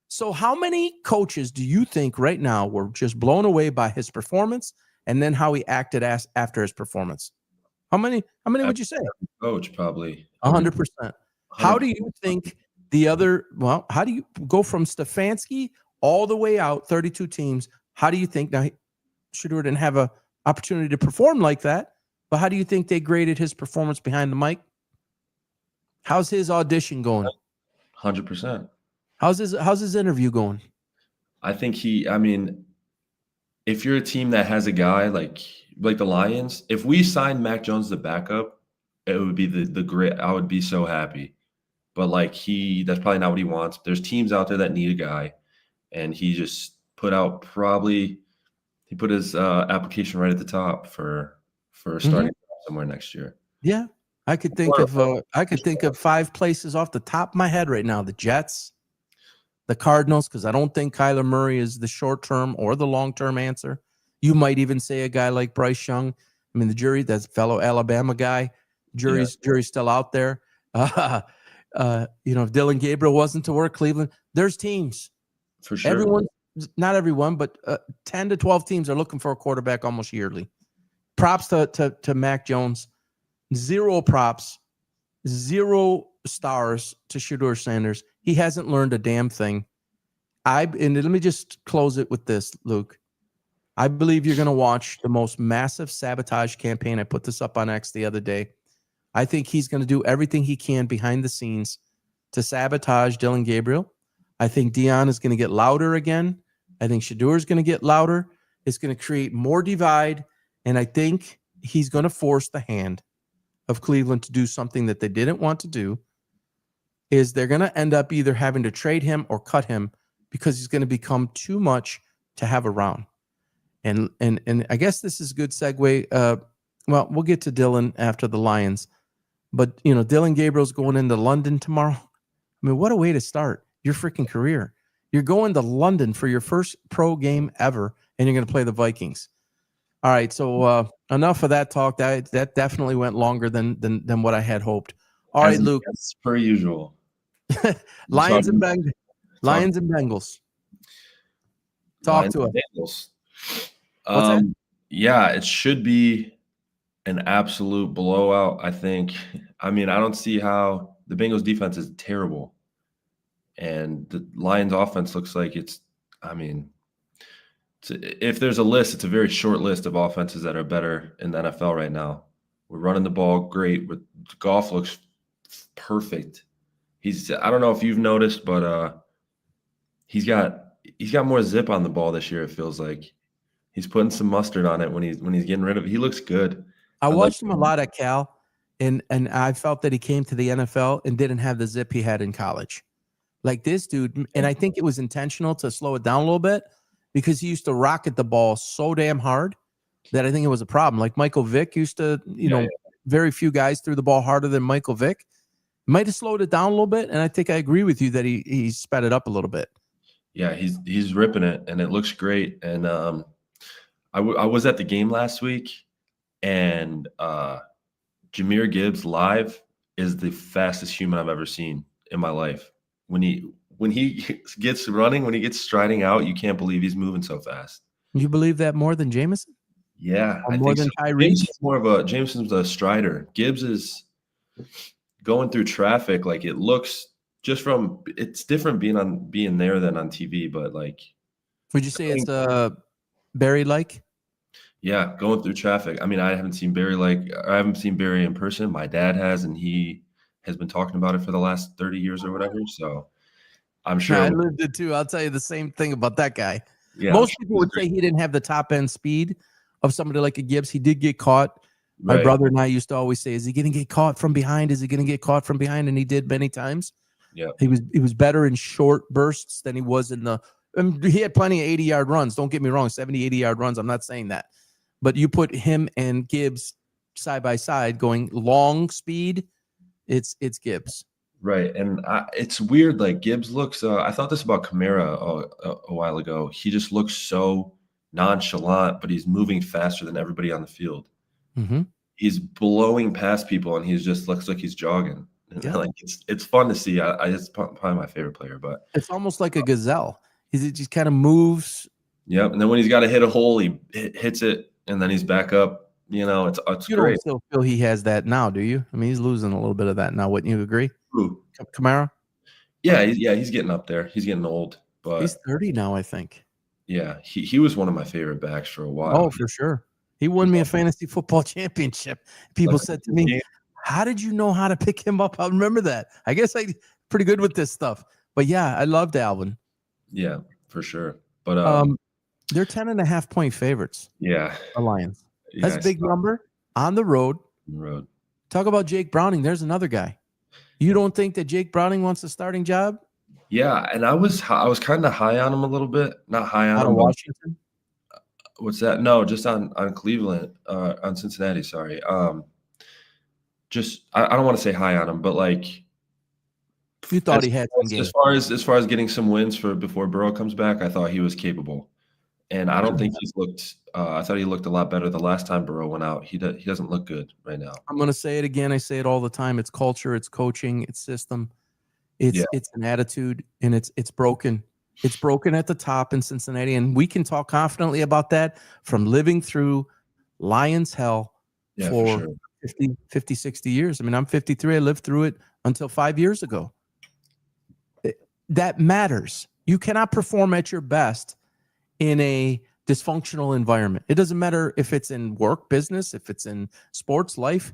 So how many coaches do you think right now were just blown away by his performance and then how he acted after his performance? How many would you say? Coach, probably 100%. How do you think how do you go from Stefanski all the way out, 32 teams. How do you think now? Shedeur didn't have an opportunity to perform like that, but how do you think they graded his performance behind the mic? How's his audition going? 100%. How's his interview going? I think if you're a team that has a guy like the Lions, if we signed Mac Jones the backup, it would be the great. I would be so happy. But that's probably not what he wants. There's teams out there that need a guy, and he just put his application right at the top for starting somewhere next year. Yeah, I could think of 5 places off the top of my head right now: the Jets, the Cardinals, because I don't think Kyler Murray is the short-term or the long-term answer. You might even say a guy like Bryce Young. I mean, the jury, that's fellow Alabama guy. Jury's still out there. If Dillon Gabriel wasn't to work Cleveland, there's teams. For sure. Not everyone, but 10 to 12 teams are looking for a quarterback almost yearly. Props to Mac Jones. 0 props, 0 stars to Shedeur Sanders. He hasn't learned a damn thing. And let me just close it with this, Luke. I believe you're going to watch the most massive sabotage campaign. I put this up on X the other day. I think he's going to do everything he can behind the scenes to sabotage Dillon Gabriel. I think Deion is going to get louder again. I think Shedeur is going to get louder. It's going to create more divide. And I think he's going to force the hand of Cleveland to do something that they didn't want to do. Is they're going to end up either having to trade him or cut him because he's going to become too much to have around. And I guess this is a good segue. Well, we'll get to Dillon after the Lions. But, Dillon Gabriel's going into London tomorrow. I mean, what a way to start your freaking career. You're going to London for your first pro game ever, and you're going to play the Vikings. All right, so enough of that talk. That definitely went longer than what I had hoped. All right, Luke. As per usual. Lions and Bengals. Talk to us. Bengals. What's that? Yeah, it should be an absolute blowout, I think. I don't see how the Bengals defense is terrible. And the Lions offense looks like if there's a list, it's a very short list of offenses that are better in the NFL right now. We're running the ball great. Goff looks perfect. I don't know if you've noticed, but he's got more zip on the ball this year. It feels like he's putting some mustard on it when he's getting rid of it. He looks good. I watched him a lot at Cal, and I felt that he came to the NFL and didn't have the zip he had in college. Like this dude, and I think it was intentional to slow it down a little bit because he used to rocket the ball so damn hard that I think it was a problem. Like Michael Vick used to, very few guys threw the ball harder than Michael Vick. Might have slowed it down a little bit, and I think I agree with you that he sped it up a little bit. Yeah, he's ripping it, and it looks great. And I was at the game last week, and Jahmyr Gibbs live is the fastest human I've ever seen in my life. When he gets running, when he gets striding out, you can't believe he's moving so fast. You believe that more than Jameson? Yeah, or more than Tyree? Jameson's a strider. Gibbs is going through traffic. Like it looks it's different being there than on TV, but like. Would you say it's Barry-like? Yeah, going through traffic. I haven't seen Barry in person. My dad has, and he has been talking about it for the last 30 years or whatever. So I'm sure. I lived it too. I'll tell you the same thing about that guy. Yeah, most people would say he didn't have the top end speed of somebody like a Gibbs. He did get caught. My brother and I used to always say, is he going to get caught from behind? Is he going to get caught from behind? And he did many times. Yeah. He was better in short bursts than he was in he had plenty of 80-yard runs. Don't get me wrong, 70, 80-yard runs. I'm not saying that. But you put him and Gibbs side by side going long speed, it's Gibbs. Right. And it's weird. Like Gibbs looks, I thought this about Kamara a while ago. He just looks so nonchalant, but he's moving faster than everybody on the field. Mm-hmm. He's blowing past people, and he just looks like he's jogging. Yeah. Like it's fun to see. It's probably my favorite player, but it's almost like a gazelle. He just kind of moves. Yep. And then when he's got to hit a hole, he hits it, and then he's back up. It's you great. Don't still feel he has that now, do you? I mean, he's losing a little bit of that now. Wouldn't you agree? Who? Kamara? Yeah, he's getting up there. He's getting old, But He's 30 now, I think. yeah, he was one of my favorite backs for a while. Oh, for sure. He won me a fantasy football championship. People Like, said to me, how did you know how to pick him up? I remember that. I guess I'm pretty good with this stuff. But yeah, I loved Alvin. Yeah, for sure. But they're 10.5-point favorites, yeah, the Lions. yeah, That's a big number on the road. road. Talk about Jake Browning. There's another guy. You don't think that Jake Browning wants a starting job Yeah, and I was kind of high on him a little bit. Not high on out him, of but Washington? what's that? No, just on Cleveland, on Cincinnati. Sorry. Just I don't want to say high on him, but like You thought he had some as games. far as getting some wins for before Burrow comes back, I thought he was capable, and I don't think he's looked. I thought he looked a lot better the last time Burrow went out. He doesn't look good right now. I'm going to say it again. I say it all the time. It's culture, it's coaching, it's system. It's an attitude, and it's broken. It's broken at the top in Cincinnati, and we can talk confidently about that from living through Lions hell Yeah, for sure. 50, 60 years. I mean, I'm 53. I lived through it until 5 years ago. That matters. You cannot perform at your best in a dysfunctional environment. It doesn't matter if it's in work, business, if it's in sports, life.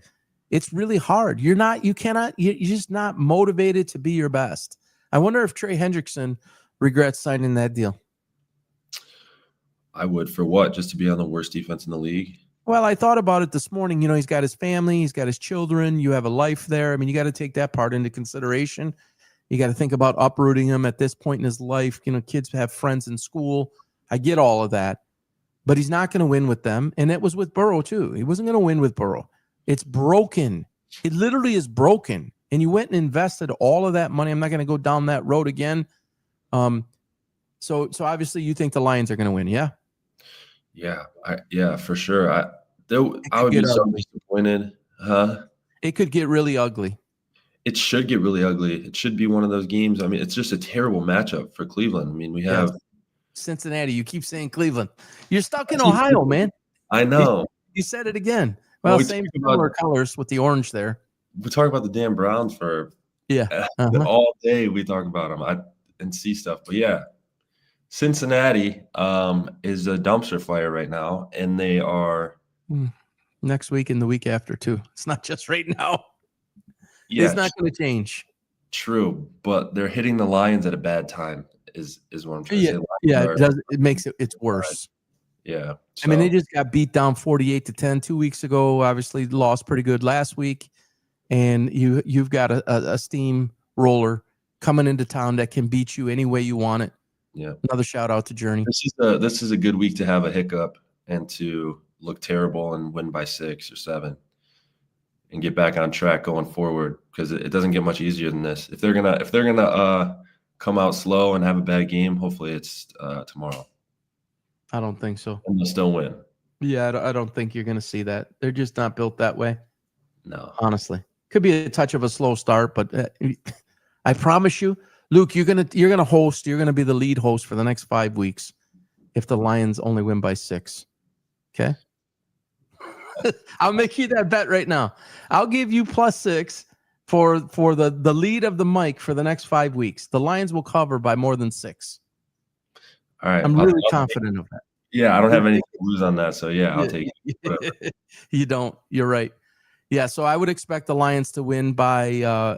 It's really hard. You're just not motivated to be your best. I wonder if Trey Hendrickson regrets signing that deal. I would. For what? Just to be on the worst defense in the league? Well, I thought about it this morning. You know, he's got his family, he's got his children. You have a life there. I mean, you got to take that part into consideration. You got to think about uprooting him at this point in his life. You know, kids have friends in school. I get all of that, but he's not going to win with them. And it was with Burrow too. He wasn't going to win with Burrow. It's broken. It literally is broken. And you went and invested all of that money. I'm not going to go down that road again. So obviously you think the Lions are going to win. Yeah. Yeah, for sure. I would be so disappointed. Huh? It could get really ugly. It should get really ugly. It should be one of those games. I mean, it's just a terrible matchup for Cleveland. I mean, we have Cincinnati. You keep saying Cleveland. You're stuck in Ohio, man. I know. You said it again. Well, we same similar colors with the orange there. We talk about the damn Browns for all day. We talk about them and see stuff. But yeah, Cincinnati is a dumpster fire right now, and they are next week and the week after too. It's not just right now. Yeah, it's not going to change. True, but they're hitting the Lions at a bad time. Is what I'm trying to say. Yeah, it does. It makes it's worse. Yeah, I mean, they just got beat down 48-10 2 weeks ago. Obviously, lost pretty good last week, and you've got a steamroller coming into town that can beat you any way you want it. Yeah. Another shout out to Journey. This is a good week to have a hiccup and to look terrible and win by 6 or 7 and get back on track going forward, because it doesn't get much easier than this. If they're gonna come out slow and have a bad game, hopefully it's tomorrow. I don't think so. And they'll still win. Yeah, I don't think you're going to see that. They're just not built that way. No. Honestly. Could be a touch of a slow start, but I promise you, Luke, you're going to host, you're going to be the lead host for the next 5 weeks if the Lions only win by 6. Okay? I'll make you that bet right now. I'll give you +6 for the lead of the mic for the next 5 weeks. The Lions will cover by more than 6. All right. I'm really confident of that. Yeah, I don't have anything to lose on that. So yeah, I'll take it. You don't. You're right. Yeah, so I would expect the Lions to win by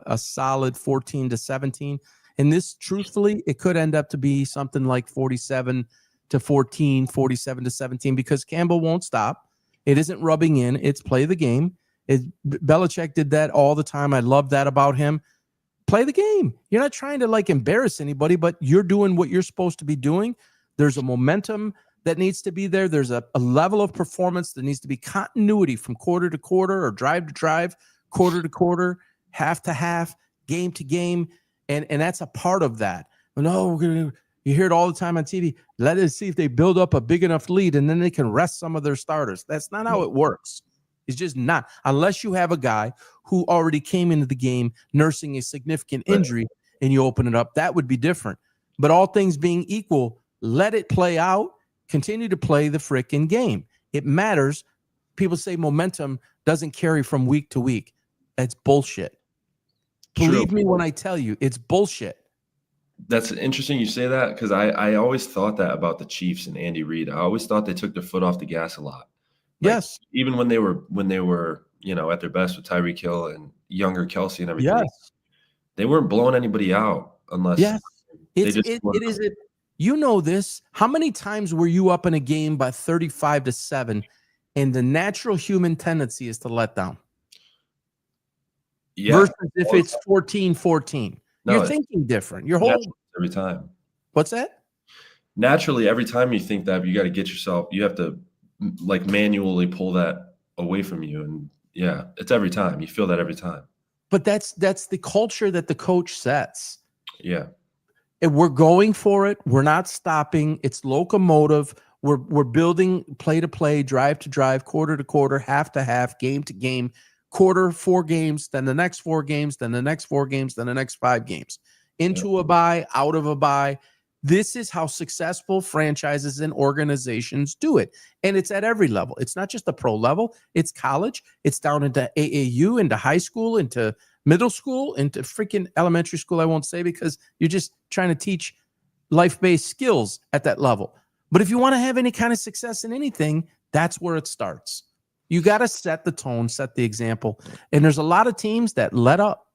a solid 14-17. And this, truthfully, it could end up to be something like 47-14, 47-17, because Campbell won't stop. It isn't rubbing in. It's play the game. Belichick did that all the time. I love that about him. Play the game. You're not trying to embarrass anybody, but you're doing what you're supposed to be doing. There's a momentum that needs to be there. There's a level of performance that needs to be continuity from quarter to quarter or drive to drive, quarter to quarter, half to half, game to game. And that's a part of that. No, you hear it all the time on TV. Let us see if they build up a big enough lead and then they can rest some of their starters. That's not how it works. It's just not. Unless you have a guy who already came into the game nursing a significant injury and you open it up, that would be different. But all things being equal, let it play out. Continue to play the frickin' game. It matters. People say momentum doesn't carry from week to week. That's bullshit. Believe me when I tell you, it's bullshit. That's interesting you say that, because I always thought that about the Chiefs and Andy Reid. I always thought they took their foot off the gas a lot. Like, Yes. even when they were, at their best with Tyreek Hill and younger Kelsey and everything, Yes. they weren't blowing anybody out unless Yes. they It just weren't. is it. You know this. How many times were you up in a game by 35-7, and the natural human tendency is to let down? Yeah. Versus if it's 14-14. No, You're it's thinking different. Your whole naturally every time. what's that? Naturally, every time you think that, you got to get yourself. You have to like manually pull that away from you, and yeah, it's every time. You feel that every time. But that's the culture that the coach sets. Yeah. And we're going for it. We're not stopping. It's locomotive. We're building play to play, drive to drive, quarter to quarter, half to half, game to game, quarter, 4 games, then the next 4 games, then the next 4 games, then the next 5 games. Into a bye, out of a bye. This is how successful franchises and organizations do it. And it's at every level. It's not just the pro level. It's college. It's down into AAU, into high school, into middle school, into freaking elementary school. I won't say, because you're just trying to teach life-based skills at that level. But if you want to have any kind of success in anything, that's where it starts. You got to set the tone, set the example. And there's a lot of teams that let up,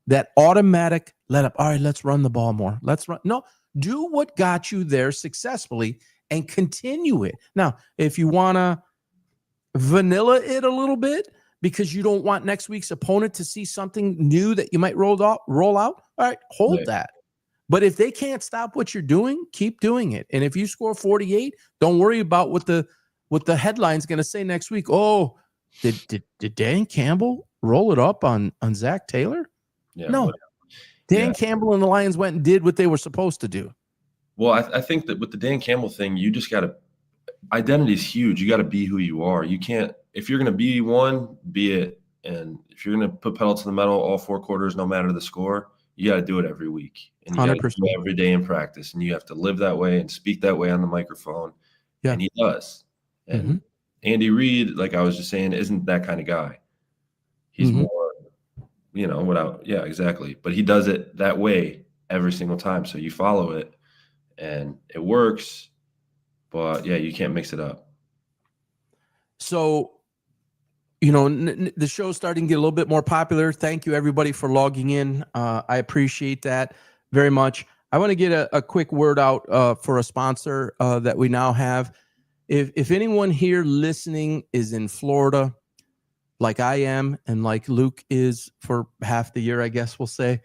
that automatic let up. All right, let's run the ball more. Let's run. No, do what got you there successfully and continue it. Now, if you want to vanilla it a little bit because you don't want next week's opponent to see something new that you might roll out, all right, hold that. But if they can't stop what you're doing, keep doing it. And if you score 48, don't worry about what the headline's going to say next week. Oh, did Dan Campbell roll it up on Zach Taylor? Yeah. No. Dan Campbell and the Lions went and did what they were supposed to do. Well, I think that with the Dan Campbell thing, you just got to – identity is huge. You got to be who you are. You can't – if you're going to be one, be it. And if you're going to put pedal to the metal all 4 quarters, no matter the score, you got to do it every week. And you got to do it every day in practice. And you have to live that way and speak that way on the microphone. Yeah. And he does. And Andy Reid, like I was just saying, isn't that kind of guy. He's more – exactly. But he does it that way every single time. So you follow it and it works, but you can't mix it up. So, the show's starting to get a little bit more popular. Thank you everybody for logging in. I appreciate that very much. I want to get a quick word out for a sponsor that we now have. If anyone here listening is in Florida, like I am, and like Luke is for half the year, I guess we'll say,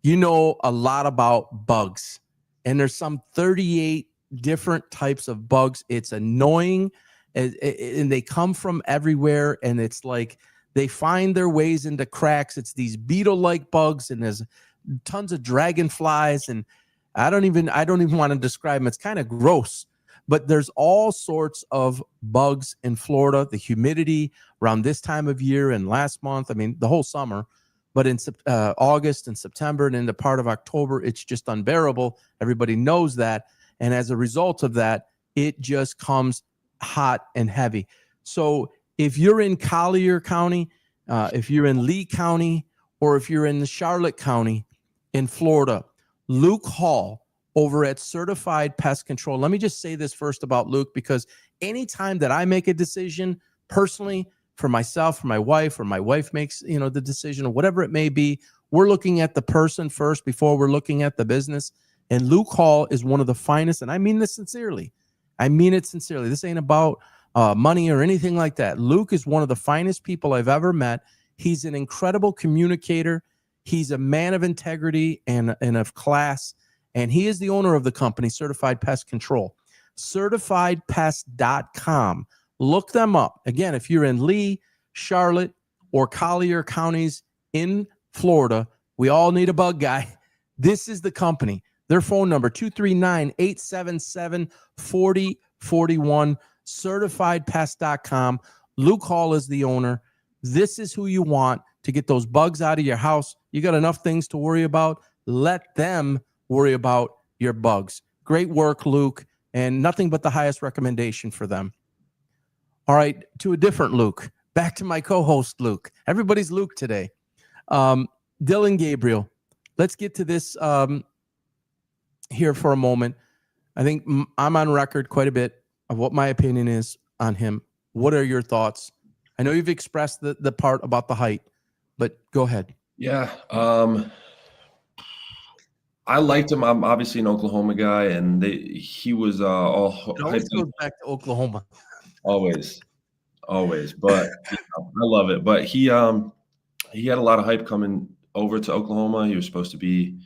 a lot about bugs. And there's some 38 different types of bugs. It's annoying, and they come from everywhere, and it's like they find their ways into cracks. It's these beetle-like bugs, and there's tons of dragonflies, and I don't even want to describe them. It's kind of gross. But there's all sorts of bugs in Florida, the humidity around this time of year and last month. I mean, the whole summer. But in August and September and into part of October, it's just unbearable. Everybody knows that. And as a result of that, it just comes hot and heavy. So if you're in Collier County, if you're in Lee County, or if you're in the Charlotte County in Florida, Luke Hall over at Certified Pest Control. Let me just say this first about Luke, because anytime that I make a decision personally for myself, for my wife, or my wife makes, the decision, or whatever it may be, we're looking at the person first before we're looking at the business. And Luke Hall is one of the finest, and I mean this sincerely. I mean it sincerely. This ain't about money or anything like that. Luke is one of the finest people I've ever met. He's an incredible communicator. He's a man of integrity and of class. And he is the owner of the company, Certified Pest Control. CertifiedPest.com. Look them up. Again, if you're in Lee, Charlotte, or Collier counties in Florida, we all need a bug guy. This is the company. Their phone number, 239-877-4041, CertifiedPest.com. Luke Hall is the owner. This is who you want to get those bugs out of your house. You got enough things to worry about. Let them worry about your bugs. Great work, Luke, and nothing but the highest recommendation for them. All right, to a different Luke. Back to my co-host, Luke. Everybody's Luke today. Dylan Gabriel. Let's get to this here for a moment. I think I'm on record quite a bit of what my opinion is on him. What are your thoughts? I know you've expressed the part about the height, but go ahead. Yeah. I liked him. I'm obviously an Oklahoma guy, and he was all It always hyped goes up. back to Oklahoma. Always. But I love it. But he had a lot of hype coming over to Oklahoma. He was supposed to be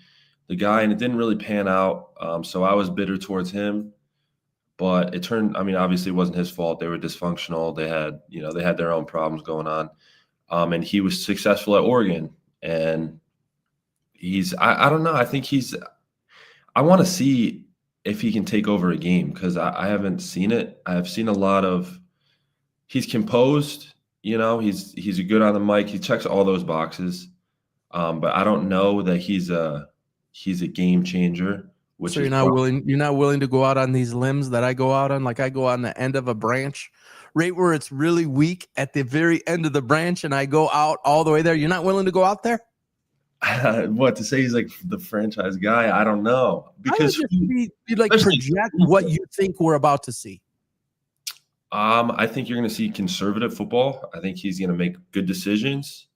the guy, and it didn't really pan out. So I was bitter towards him. But it turned. I mean, obviously, it wasn't his fault. They were dysfunctional. They had their own problems going on. And he was successful at Oregon, and I don't know. I think I want to see if he can take over a game, because I haven't seen it. I've seen a lot of, he's composed, he's good on the mic. He checks all those boxes. But I don't know that he's a game changer. So you're not willing to go out on these limbs that I go out on, like I go on the end of a branch, right where it's really weak at the very end of the branch, and I go out all the way there. You're not willing to go out there? What to say? He's like the franchise guy? I don't know, because you'd like project what you think we're about to see. I think you're going to see conservative football. I think he's going to make good decisions.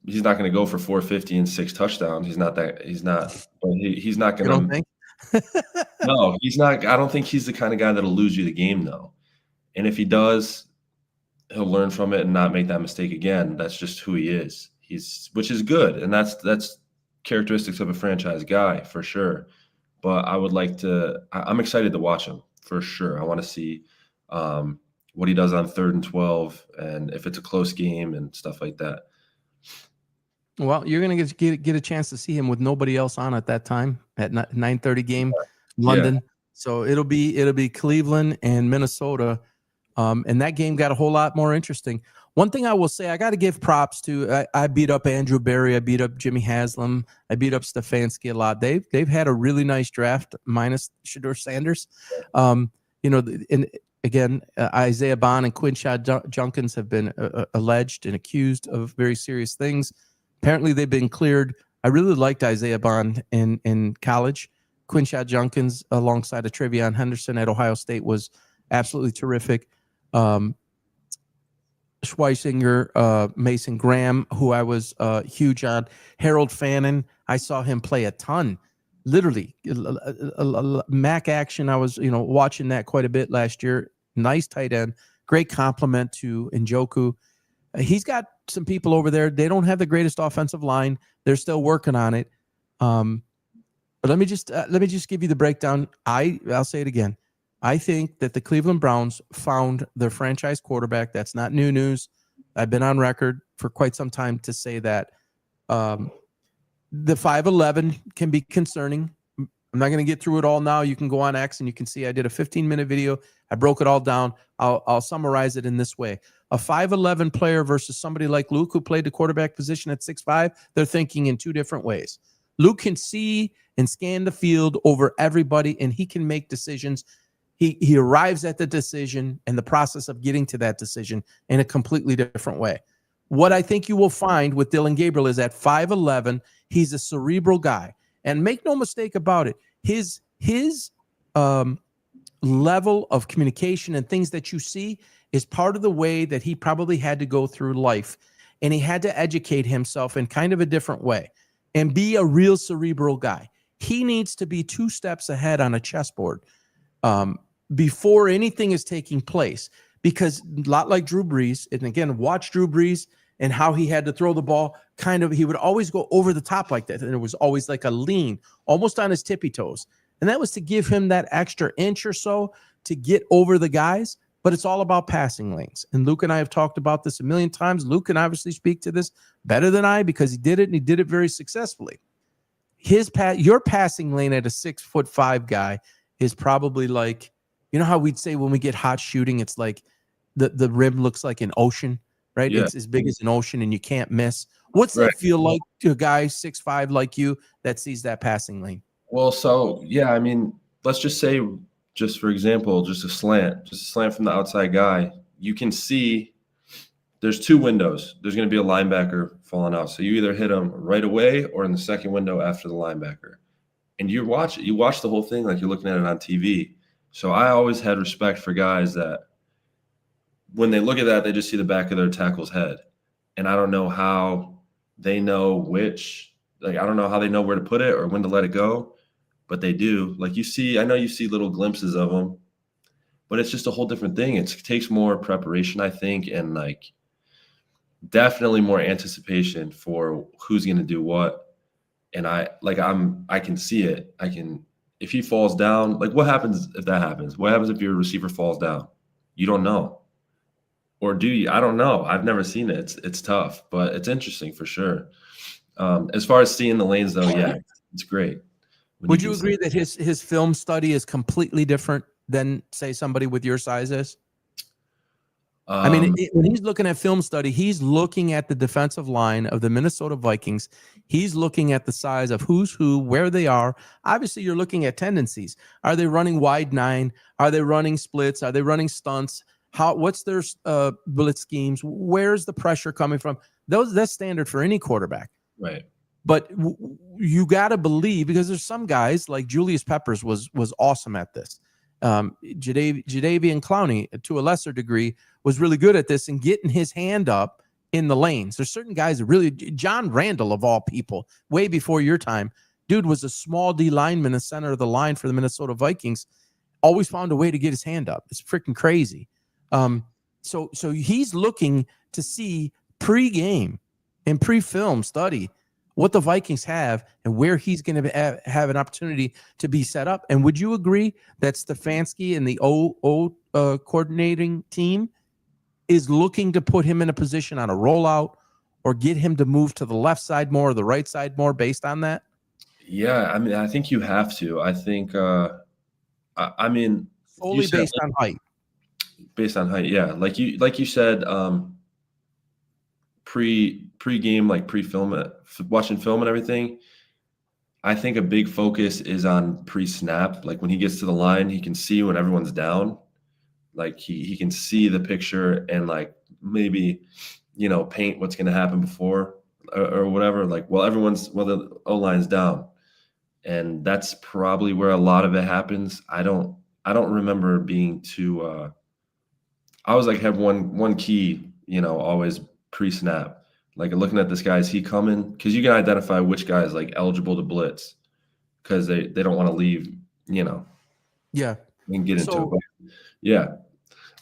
He's not going to go for 450 and 6 touchdowns. He's not. But he's not going to. You don't think? No, he's not. I don't think he's the kind of guy that'll lose you the game, though. And if he does, he'll learn from it and not make that mistake again. That's just who he is. Which is good, and that's characteristics of a franchise guy for sure. But I'm excited to watch him for sure. I want to see what he does on 3rd and 12, and if it's a close game and stuff like that. Well, you're going to get a chance to see him with nobody else on at that time at 9:30 game, London. Yeah. So it'll be Cleveland and Minnesota, and that game got a whole lot more interesting. One thing I will say, I got to give props to. I beat up Andrew Berry. I beat up Jimmy Haslam. I beat up Stefanski a lot. They've had a really nice draft, minus Shedeur Sanders. And again, Isaiah Bond and Quinshad Junkins have been alleged and accused of very serious things. Apparently, they've been cleared. I really liked Isaiah Bond in college. Quinshad Junkins, alongside of Trevion Henderson at Ohio State, was absolutely terrific. Schweisinger, Mason Graham, who I was huge on. Harold Fannin, I saw him play a ton. Literally, MAC action. I was watching that quite a bit last year. Nice tight end. Great compliment to Njoku. He's got some people over there. They don't have the greatest offensive line. They're still working on it. But let me just give you the breakdown. I'll say it again. I think that the Cleveland Browns found their franchise quarterback. That's not new news. I've been on record for quite some time to say that the 5'11" can be concerning. I'm not going to get through it all now. You can go on X and you can see I did a 15-minute video. I broke it all down. I'll summarize it in this way. A 5'11" player versus somebody like Luke, who played the quarterback position at 6'5", they're thinking in two different ways. Luke can see and scan the field over everybody, and he can make decisions. He arrives at the decision and the process of getting to that decision in a completely different way. What I think you will find with Dillon Gabriel is at 5'11", he's a cerebral guy. And make no mistake about it, his level of communication and things that you see is part of the way that he probably had to go through life. And he had to educate himself in kind of a different way and be a real cerebral guy. He needs to be 2 steps ahead on a chessboard before anything is taking place, because a lot like Drew Brees, and again, watch Drew Brees and how he had to throw the ball. He would always go over the top like that. And it was always like a lean, almost on his tippy toes. And that was to give him that extra inch or so to get over the guys. But it's all about passing lanes. And Luke and I have talked about this a million times. Luke can obviously speak to this better than I, because he did it, and he did it very successfully. Your passing lane at a 6'5" guy is probably like, how we'd say when we get hot shooting, it's like the rim looks like an ocean, right? Yeah. It's as big as an ocean and you can't miss. What's that feel like to a guy 6'5" like you that sees that passing lane? Well, so, yeah, I mean, let's just say, just for example, just a slant from the outside guy. You can see there's 2 windows. There's going to be a linebacker falling out. So you either hit him right away or in the second window after the linebacker. and you watch the whole thing like you're looking at it on TV. So I always had respect for guys that when they look at that, they just see the back of their tackle's head. And I don't know how they know I don't know how they know where to put it or when to let it go, but they do. Like I know you see little glimpses of them, but it's just a whole different thing. It takes more preparation, I think, and like definitely more anticipation for who's going to do what. And I can see it. If he falls down, like what happens if that happens? What happens if your receiver falls down? You don't know. Or do you? I don't know. I've never seen it. It's tough, but it's interesting for sure. As far as seeing the lanes though, yeah, it's great. Would you agree that his film study is completely different than, say, somebody with your size is? I mean, when he's looking at film study, he's looking at the defensive line of the Minnesota Vikings. He's looking at the size of who's who, where they are. Obviously, you're looking at tendencies. Are they running wide 9? Are they running splits? Are they running stunts? What's their blitz schemes? Where's the pressure coming from? That's standard for any quarterback. Right. But you got to believe, because there's some guys like Julius Peppers was awesome at this. Jadeveon Clowney, to a lesser degree, was really good at this and getting his hand up in the lanes. There's certain guys that really, John Randall of all people, way before your time, dude was a small D lineman in the center of the line for the Minnesota Vikings, always found a way to get his hand up. It's freaking crazy. So he's looking to see pre-game and pre-film study what the Vikings have and where he's going to have an opportunity to be set up. And would you agree that Stefanski and the coordinating team is looking to put him in a position on a rollout or get him to move to the left side more or the right side more based on that? Yeah, I mean, I think you have to. I think, I mean, solely based on height. Based on height, yeah. Like you said, pre-game, like pre-film, watching film and everything. I think a big focus is on pre-snap. Like when he gets to the line, he can see when everyone's down. Like he can see the picture and like maybe, paint what's going to happen before or whatever. Like the O-line's down, and that's probably where a lot of it happens. I don't remember being too. I always like have one key, always pre-snap. Like looking at this guy, is he coming? Because you can identify which guy is like eligible to blitz because they don't want to leave, Yeah. And get into it. But yeah.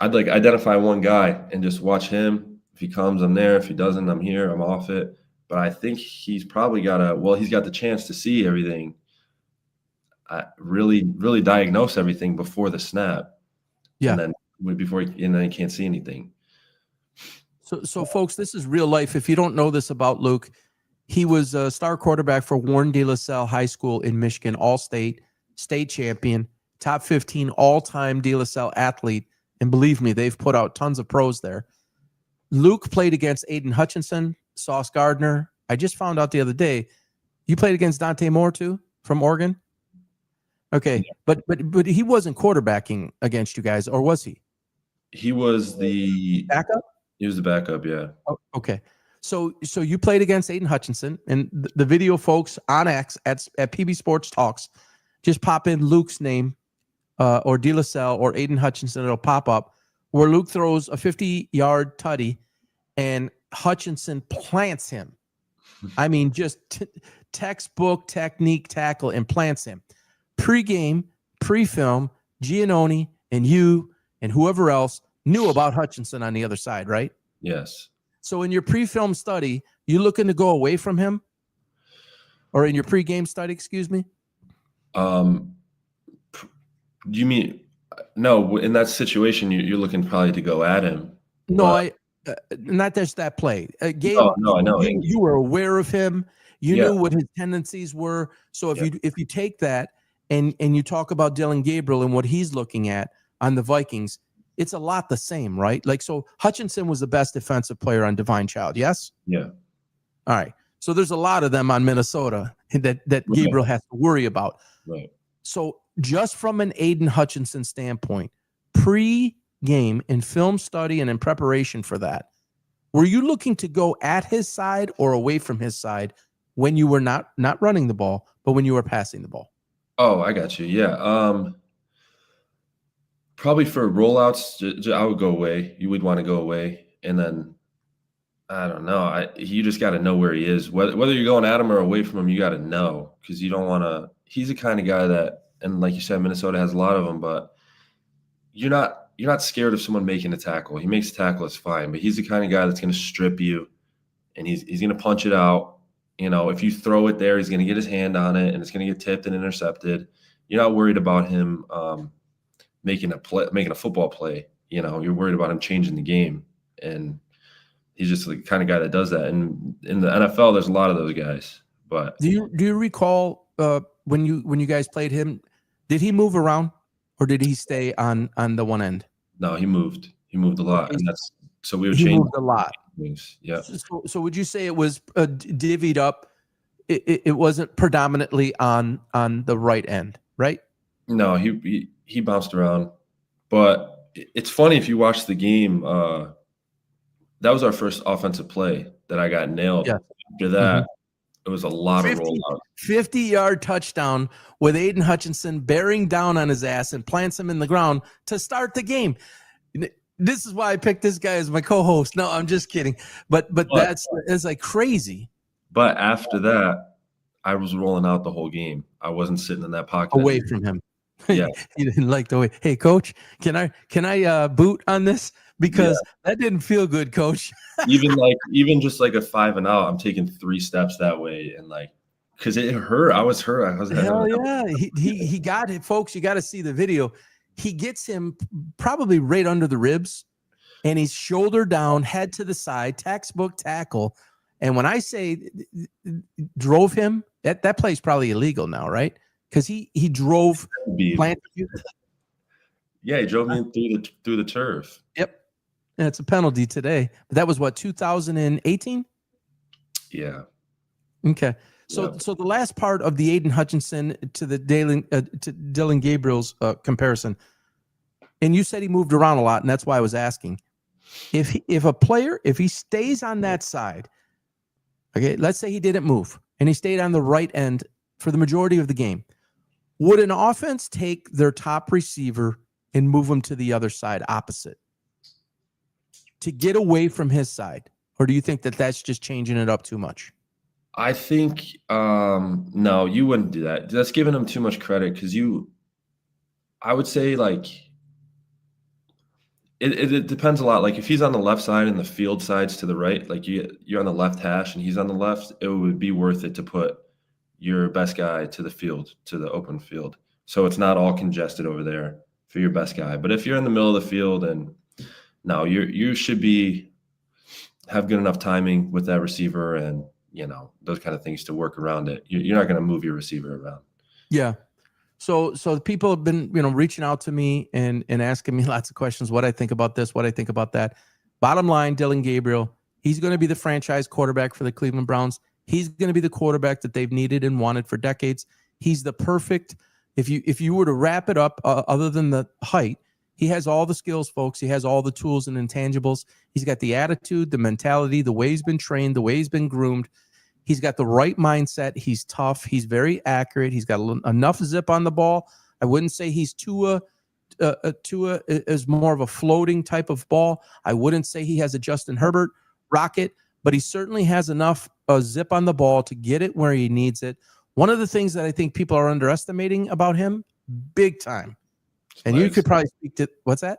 I'd like identify one guy and just watch him. If he comes, I'm there. If he doesn't, I'm here. I'm off it. But I think he's probably he's got the chance to see everything. Really, really diagnose everything before the snap. Yeah. And then he can't see anything. So folks, this is real life. If you don't know this about Luke, he was a star quarterback for Warren De La Salle High School in Michigan, all-state, state champion, top 15 all-time De La Salle athlete. And believe me, they've put out tons of pros there. Luke played against Aiden Hutchinson, Sauce Gardner. I just found out the other day, you played against Dante Moore too, from Oregon? Okay, but he wasn't quarterbacking against you guys, or was he? He was the backup? He was the backup, yeah. Oh, okay. So you played against Aiden Hutchinson, and the video folks on X at PB Sports Talks, just pop in Luke's name or De La Salle or Aiden Hutchinson. It'll pop up where Luke throws a 50-yard tutty and Hutchinson plants him. I mean, just textbook technique tackle and plants him. Pre-game, pre-film, Giannone and you and whoever else knew about Hutchinson on the other side, right? Yes. So in your pre-film study, you looking to go away from him? Or in your pre-game study, excuse me? You mean no? In that situation, you're looking probably to go at him. No, not just that play. Gabe, no, I know. You were aware of him. You knew what his tendencies were. So if you take that and you talk about Dylan Gabriel and what he's looking at on the Vikings, it's a lot the same, right? Like, so Hutchinson was the best defensive player on Divine Child, yes? Yeah. All right. So there's a lot of them on Minnesota that Gabriel has to worry about. Right. So just from an Aiden Hutchinson standpoint, pre-game in film study and in preparation for that, were you looking to go at his side or away from his side when you were not running the ball, but when you were passing the ball? Oh, I got you. Yeah. Probably for rollouts, I would go away. You would want to go away, and then I don't know. You just got to know where he is. Whether you're going at him or away from him, you got to know because you don't want to. He's the kind of guy that, and like you said, Minnesota has a lot of them, but you're not scared of someone making a tackle. He makes a tackle, it's fine, but he's the kind of guy that's going to strip you, and he's going to punch it out. If you throw it there, he's going to get his hand on it, and it's going to get tipped and intercepted. You're not worried about him making a football play. You're worried about him changing the game, and he's just the kind of guy that does that. And in the NFL, there's a lot of those guys. But Do you recall when you guys played him? Did he move around, or did he stay on the one end? no, he moved. He moved a lot, and so we were He changing moved a lot. things. Yeah. So would you say it was divvied up? It wasn't predominantly on the right end, right? No, he bounced around, but it's funny if you watch the game. That was our first offensive play that I got nailed. Yeah. After that, it was a lot of rollout. 50-yard touchdown with Aiden Hutchinson bearing down on his ass and plants him in the ground to start the game. This is why I picked this guy as my co-host. No, I'm just kidding. But that's like crazy. But after that, I was rolling out the whole game. I wasn't sitting in that pocket Away from him. Yeah. He didn't like the way. Hey, coach, can I boot on this? Because that didn't feel good, coach. even just like a 5 and out, I'm taking 3 steps that way, and because it hurt. I was hurt. Hell yeah. He got it, folks. You got to see the video. He gets him probably right under the ribs, and he's shoulder down, head to the side, textbook tackle. And when I say drove him, that play's probably illegal now, right? Because he drove. Yeah, he drove me through the turf. Yep. And it's a penalty today. But that was what, 2018? Yeah. Okay. So the last part of the Aiden Hutchinson to the Dillon Gabriel's comparison, and you said he moved around a lot, and that's why I was asking. If a player, if he stays on that side, okay, let's say he didn't move and he stayed on the right end for the majority of the game, would an offense take their top receiver and move him to the other side opposite to get away from his side? Or do you think that that's just changing it up too much? I think no, you wouldn't do that. That's giving him too much credit because I would say it depends a lot. Like if he's on the left side and the field side's to the right, like you're on the left hash and he's on the left, it would be worth it to put your best guy to the field, to the open field. So it's not all congested over there for your best guy. But if you're in the middle of the field and no, you should have good enough timing with that receiver and those kind of things to work around it. You're not going to move your receiver around. Yeah. So people have been, reaching out to me and asking me lots of questions, what I think about this, what I think about that. Bottom line, Dillon Gabriel, he's going to be the franchise quarterback for the Cleveland Browns. He's going to be the quarterback that they've needed and wanted for decades. He's the perfect, if you were to wrap it up, other than the height, he has all the skills, folks. He has all the tools and intangibles. He's got the attitude, the mentality, the way he's been trained, the way he's been groomed. He's got the right mindset. He's tough. He's very accurate. He's got enough zip on the ball. I wouldn't say he's Tua is more of a floating type of ball. I wouldn't say he has a Justin Herbert rocket, but he certainly has enough zip on the ball to get it where he needs it. One of the things that I think people are underestimating about him, big time, and you could probably speak to, what's that?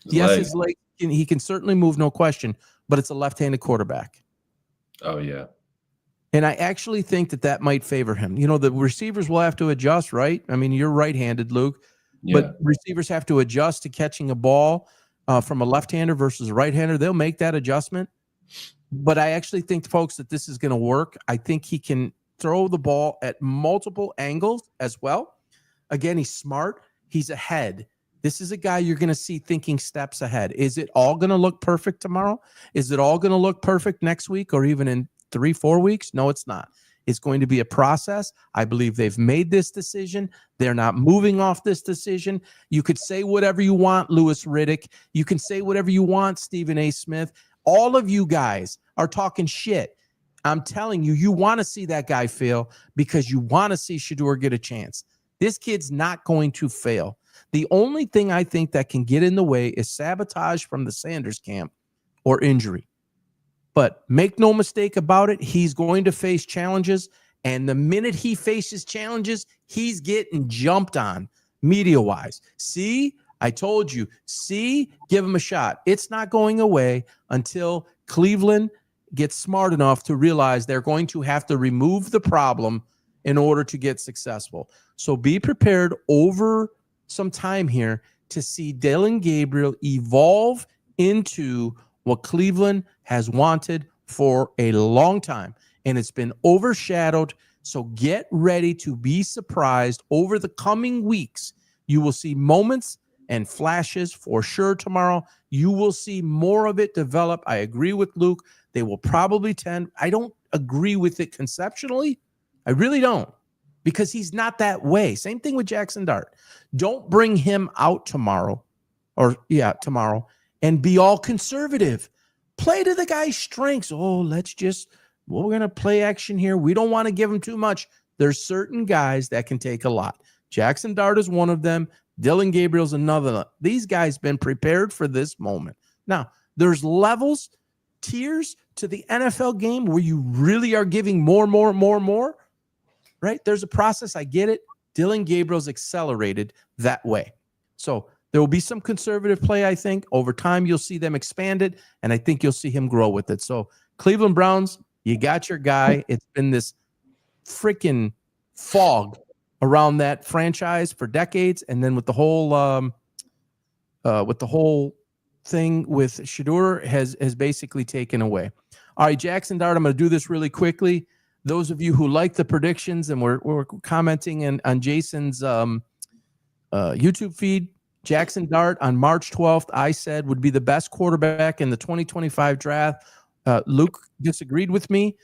Yes, his leg. He can certainly move, no question, but it's a left-handed quarterback. Oh, yeah. And I actually think that might favor him. The receivers will have to adjust, right? I mean, you're right-handed, Luke, but receivers have to adjust to catching a ball from a left-hander versus a right-hander. They'll make that adjustment. But I actually think, folks, that this is going to work. I think he can throw the ball at multiple angles as well. Again, he's smart. He's ahead. This is a guy you're going to see thinking steps ahead. Is it all going to look perfect tomorrow? Is it all going to look perfect next week or even in 3-4 weeks? No, it's not. It's going to be a process. I believe they've made this decision. They're not moving off this decision. You could say whatever you want, Louis Riddick. You can say whatever you want, Stephen A. Smith. All of you guys are talking shit. I'm telling you, you want to see that guy fail because you want to see Shedeur get a chance. This kid's not going to fail. The only thing I think that can get in the way is sabotage from the Sanders camp or injury. But make no mistake about it, he's going to face challenges. And the minute he faces challenges, he's getting jumped on media-wise. See, I told you. See, give him a shot. It's not going away until Cleveland gets smart enough to realize they're going to have to remove the problem in order to get successful. So be prepared over some time here to see Dillon Gabriel evolve into what Cleveland has wanted for a long time. And it's been overshadowed. So get ready to be surprised over the coming weeks. You will see moments and flashes for sure tomorrow. You will see more of it develop. I agree with Luke. They will probably tend. I don't agree with it conceptually. I really don't, because he's not that way. Same thing with Jackson Dart. Don't bring him out tomorrow and be all conservative. Play to the guy's strengths. Oh, we're going to play action here. We don't want to give him too much. There's certain guys that can take a lot. Jackson Dart is one of them. Dillon Gabriel's another. These guys been prepared for this moment. Now, there's levels, tiers to the NFL game where you really are giving more, right? There's a process. I get it. Dillon Gabriel's accelerated that way. So there will be some conservative play, I think. Over time, you'll see them expand it, and I think you'll see him grow with it. So Cleveland Browns, you got your guy. It's been this freaking fog around that franchise for decades, and then with the whole thing with Shedeur has basically taken away. All right, Jackson Dart, I'm going to do this really quickly. Those of you who like the predictions and we're commenting on Jason's YouTube feed, Jackson Dart on March 12th, I said would be the best quarterback in the 2025 draft. Luke disagreed with me.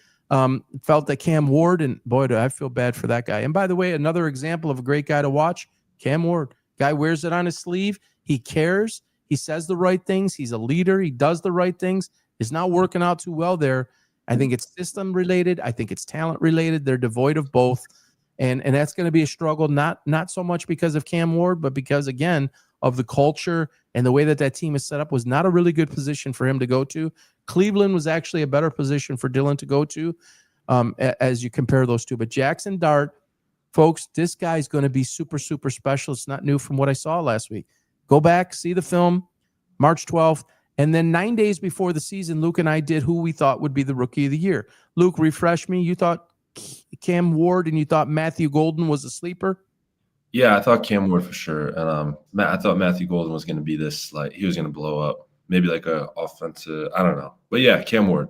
Felt that Cam Ward, and boy, do I feel bad for that guy. And by the way, another example of a great guy to watch, Cam Ward. Guy wears it on his sleeve. He cares. He says the right things. He's a leader. He does the right things. Is not working out too well there. I think it's system related. I think it's talent related. They're devoid of both. And that's going to be a struggle, not so much because of Cam Ward, but because, again, of the culture and the way that team is set up was not a really good position for him to go to. Cleveland was actually a better position for Dillon to go to as you compare those two. But Jackson Dart, folks, this guy's going to be super, super special. It's not new from what I saw last week. Go back, see the film, March 12th. And then 9 days before the season, Luke and I did who we thought would be the rookie of the year. Luke, refresh me. You thought Cam Ward and you thought Matthew Golden was a sleeper? Yeah, I thought Cam Ward for sure. And I thought Matthew Golden was going to be this, like, he was going to blow up. Maybe like a offensive, I don't know. But yeah, Cam Ward.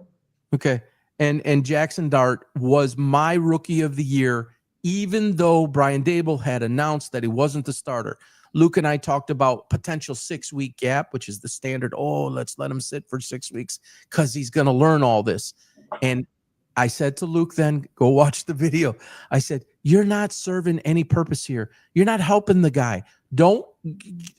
Okay. And Jackson Dart was my rookie of the year, even though Brian Daboll had announced that he wasn't the starter. Luke and I talked about potential 6-week gap, which is the standard. Oh, let's let him sit for 6 weeks because he's going to learn all this. And I said to Luke then, go watch the video. I said, you're not serving any purpose here. You're not helping the guy. Don't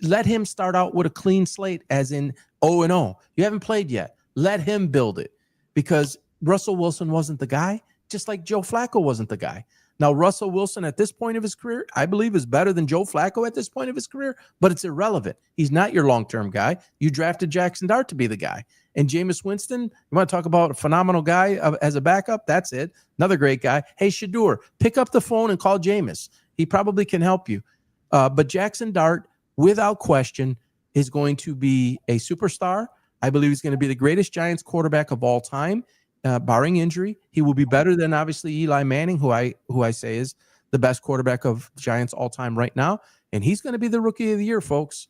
let him start out with a clean slate as in 0-0. You haven't played yet. Let him build it, because Russell Wilson wasn't the guy, just like Joe Flacco wasn't the guy. Now, Russell Wilson at this point of his career, I believe, is better than Joe Flacco at this point of his career, but it's irrelevant. He's not your long-term guy. You drafted Jackson Dart to be the guy. And Jameis Winston, you want to talk about a phenomenal guy as a backup? That's it. Another great guy. Hey, Shedeur, pick up the phone and call Jameis. He probably can help you. But Jackson Dart, without question, is going to be a superstar. I believe he's going to be the greatest Giants quarterback of all time, barring injury. He will be better than, obviously, Eli Manning, who I say is the best quarterback of Giants all time right now. And he's going to be the rookie of the year, folks.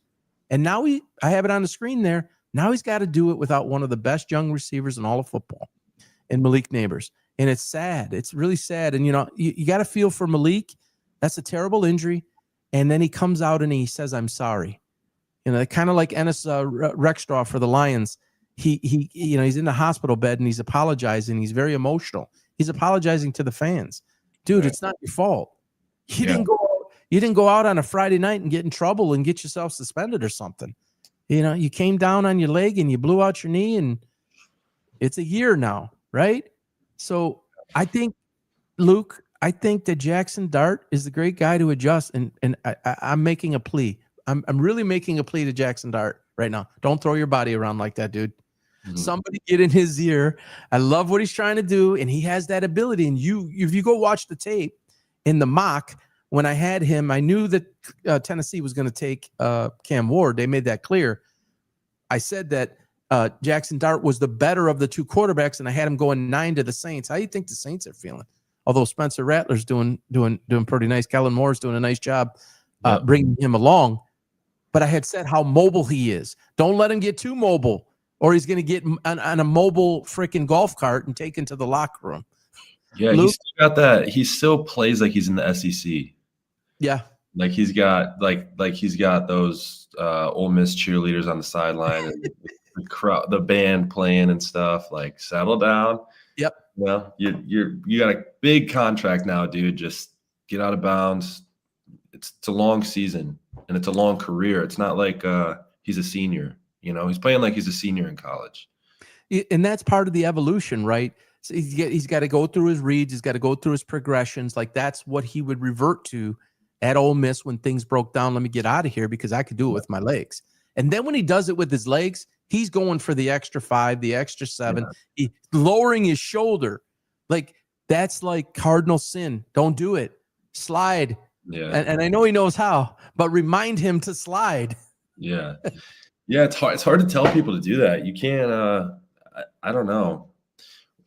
And now I have it on the screen there. Now he's got to do it without one of the best young receivers in all of football, and Malik Neighbors. And it's sad. It's really sad. And, you got to feel for Malik. That's a terrible injury. And then he comes out and he says, I'm sorry. Kind of like Ennis Rexstraw for the Lions. He's in the hospital bed and he's apologizing. He's very emotional. He's apologizing to the fans. Dude, It's not your fault. You didn't go out on a Friday night and get in trouble and get yourself suspended or something. You came down on your leg and you blew out your knee, and it's a year now, right? So I think, Luke, I think that Jackson Dart is the great guy to adjust, and I'm making a plea. I'm really making a plea to Jackson Dart right now. Don't throw your body around like that, dude. Mhm. Somebody get in his ear. I love what he's trying to do, and he has that ability. And if you go watch the tape in the mock, when I had him, I knew that Tennessee was going to take Cam Ward. They made that clear. I said that Jackson Dart was the better of the two quarterbacks, and I had him going 9 to the Saints. How do you think the Saints are feeling? Although Spencer Rattler's doing pretty nice. Kellen Moore's doing a nice job bringing him along. But I had said how mobile he is. Don't let him get too mobile, or he's going to get on a mobile freaking golf cart and taken to the locker room. Yeah, Luke? he's still got that. He still plays like he's in the SEC. Yeah. Like he's got he's got those Ole Miss cheerleaders on the sideline and the crowd, the band playing and stuff. Like, settle down. Yep. Well, you got a big contract now, dude. Just get out of bounds. It's a long season and it's a long career. It's not like he's a senior. You know, he's playing like he's a senior in college. And that's part of the evolution, right? So he's got to go through his reads. He's got to go through his progressions. Like, that's what he would revert to at Ole Miss when things broke down. Let me get out of here because I could do it with my legs. And then when he does it with his legs, he's going for the extra 5, the extra 7, He's lowering his shoulder. Like, that's like cardinal sin. Don't do it. Slide. Yeah. And I know he knows how, but remind him to slide. Yeah. Yeah, it's hard to tell people to do that. You can't I don't know.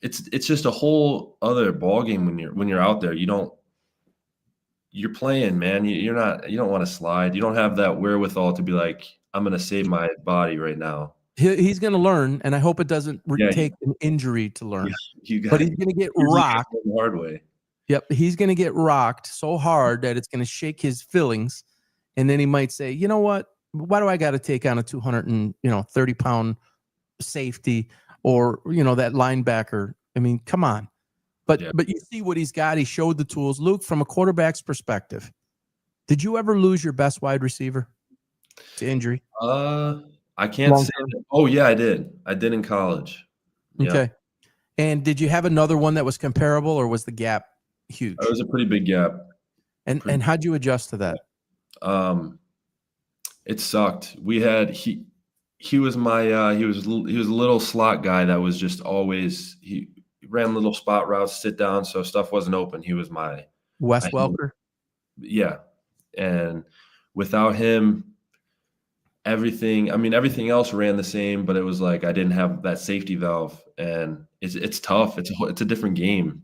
It's just a whole other ballgame when you're out there. You're playing, man. You don't want to slide. You don't have that wherewithal to be like, I'm going to save my body right now. He's going to learn, and I hope it doesn't take an injury to learn. But he's going to get rocked the hard way. Yep, he's going to get rocked so hard that it's going to shake his feelings, and then he might say, "You know what? Why do I got to take on a 230-pound safety or that linebacker? I mean, come on." But you see what he's got. He showed the tools. Luke, from a quarterback's perspective, did you ever lose your best wide receiver to injury? I can't say that. Oh, yeah, I did. I did in college. Yeah. Okay. And did you have another one that was comparable, or was the gap huge? It was a pretty big gap. And how'd you adjust to that? It sucked. We had he was my he was a little slot guy that was just always he ran little spot routes, sit down, so stuff wasn't open. He was my Wes Welker. Yeah, and without him, everything else ran the same, but it was like I didn't have that safety valve, and it's tough. It's a different game.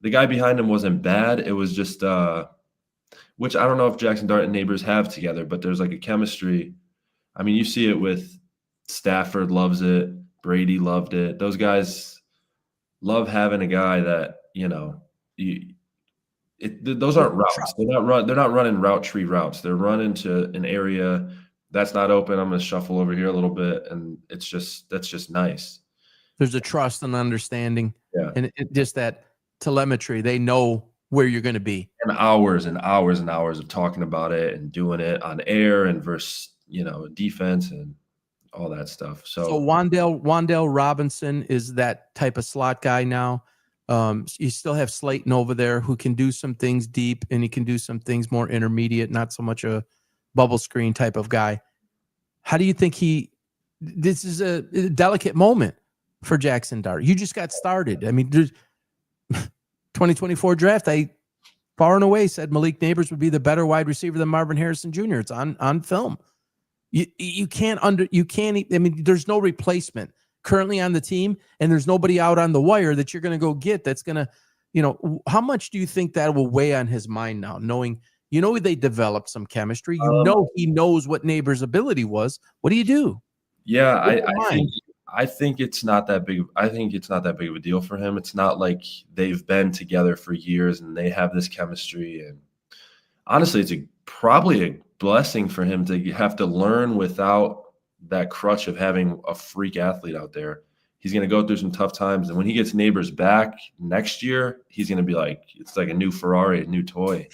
The guy behind him wasn't bad. It was just which I don't know if Jackson Dart and Neighbors have together, but there's like a chemistry. I mean, you see it with Stafford loves it. Brady loved it. Those guys love having a guy that, those aren't routes. They're not running route tree routes. They're running to an area that's not open. I'm going to shuffle over here a little bit. And that's just nice. There's a trust and understanding. Yeah. And just that telemetry. They know where you're going to be. And hours and hours and hours of talking about it and doing it on air and versus, defense and all that stuff. So Wan'Dale Robinson is that type of slot guy now. You still have Slayton over there who can do some things deep, and he can do some things more intermediate, not so much a bubble screen type of guy. How do you think this is a delicate moment for Jackson Dart? You just got started. I mean, there's 2024 draft, I far and away said Malik Neighbors would be the better wide receiver than Marvin Harrison Jr. It's on film. You can't. I mean, there's no replacement currently on the team, and there's nobody out on the wire that you're going to go get. That's going to, how much do you think that will weigh on his mind now, knowing, they developed some chemistry. He knows what Neighbors' ability was. What do you do? Yeah, I think it's not that big. I think it's not that big of a deal for him. It's not like they've been together for years and they have this chemistry. And honestly, it's probably a blessing for him to have to learn without that crutch of having a freak athlete out there. He's going to go through some tough times. And when he gets Neighbors back next year, he's going to be like, it's like a new Ferrari, a new toy.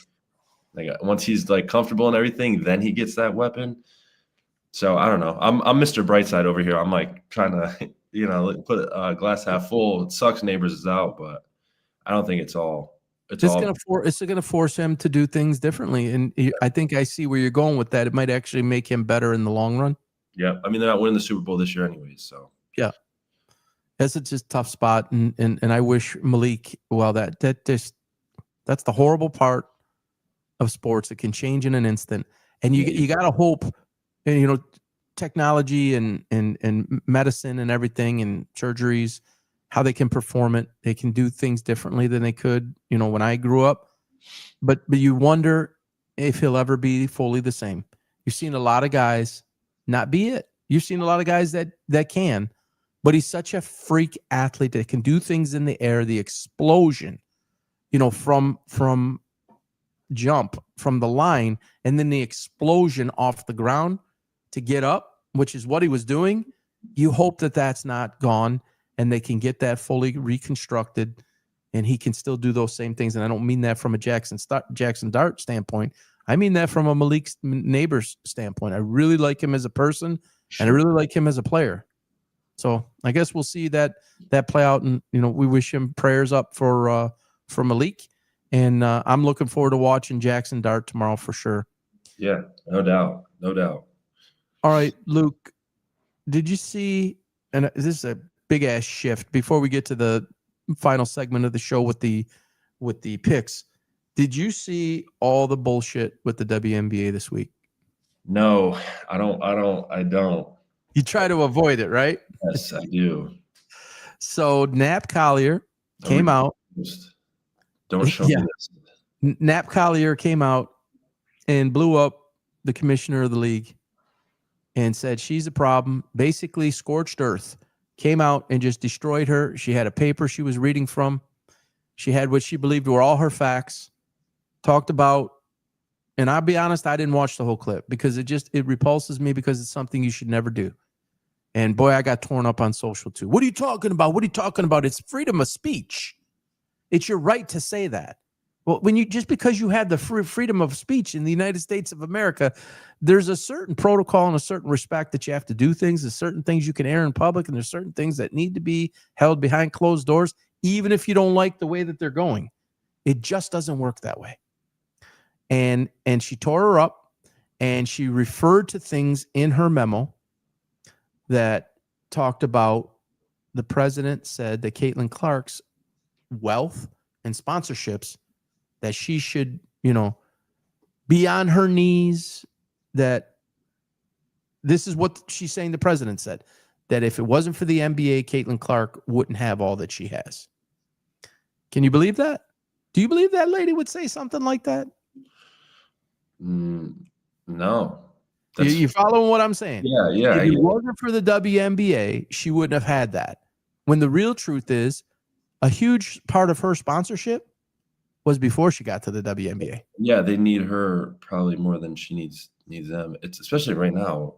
Like once he's like comfortable and everything, then he gets that weapon. So I don't know. I'm Mr. Brightside over here. I'm like trying to, put a glass half full. It sucks Neighbors is out, but I don't think it's all It's It's all gonna force him to do things differently, and I think I see where you're going with that. It might actually make him better in the long run. yeah. I mean, they're not winning the Super Bowl this year anyways, so Yeah, that's just a tough spot, and I wish Malik. Well, that's the horrible part of sports. It can change in an instant, and you got to hope, and technology and medicine and everything and surgeries, how they can perform it. They can do things differently than they could, when I grew up. But you wonder if he'll ever be fully the same. You've seen a lot of guys not be it. You've seen a lot of guys that can, but he's such a freak athlete that can do things in the air, the explosion, from jump from the line, and then the explosion off the ground to get up, which is what he was doing. You hope that that's not gone and they can get that fully reconstructed and he can still do those same things. And I don't mean that from a Jackson Dart standpoint. I mean that from a Malik Neighbors standpoint. I really like him as a person and I really like him as a player. So I guess we'll see that play out, and we wish him prayers up for Malik. And I'm looking forward to watching Jackson Dart tomorrow for sure. yeah, no doubt. All right, Luke, did you see, and this is a big ass shift before we get to the final segment of the show with the picks. Did you see all the bullshit with the WNBA this week? No, I don't. You try to avoid it, right? Yes, I do. So Nap Collier came out. Don't show me this. Nap Collier came out and blew up the commissioner of the league and said she's a problem. Basically, scorched earth. Came out and just destroyed her. She had a paper she was reading from. She had what she believed were all her facts. Talked about, and I'll be honest, I didn't watch the whole clip because it repulses me because it's something you should never do. And boy, I got torn up on social too. What are you talking about? What are you talking about? It's freedom of speech. It's your right to say that. Well, just because you have the freedom of speech in the United States of America, there's a certain protocol and a certain respect that you have to do things. There's certain things you can air in public, and there's certain things that need to be held behind closed doors, even if you don't like the way that they're going. It just doesn't work that way. And she tore her up, and she referred to things in her memo that talked about the president said that Caitlin Clark's wealth and sponsorships, that she should, be on her knees, that this is what she's saying the president said, that if it wasn't for the NBA, Caitlin Clark wouldn't have all that she has. Can you believe that? Do you believe that lady would say something like that? No. You following what I'm saying? Yeah. If it wasn't for the WNBA, she wouldn't have had that. When the real truth is, a huge part of her sponsorship was before she got to the WNBA. Yeah, they need her probably more than she needs them. It's especially right now.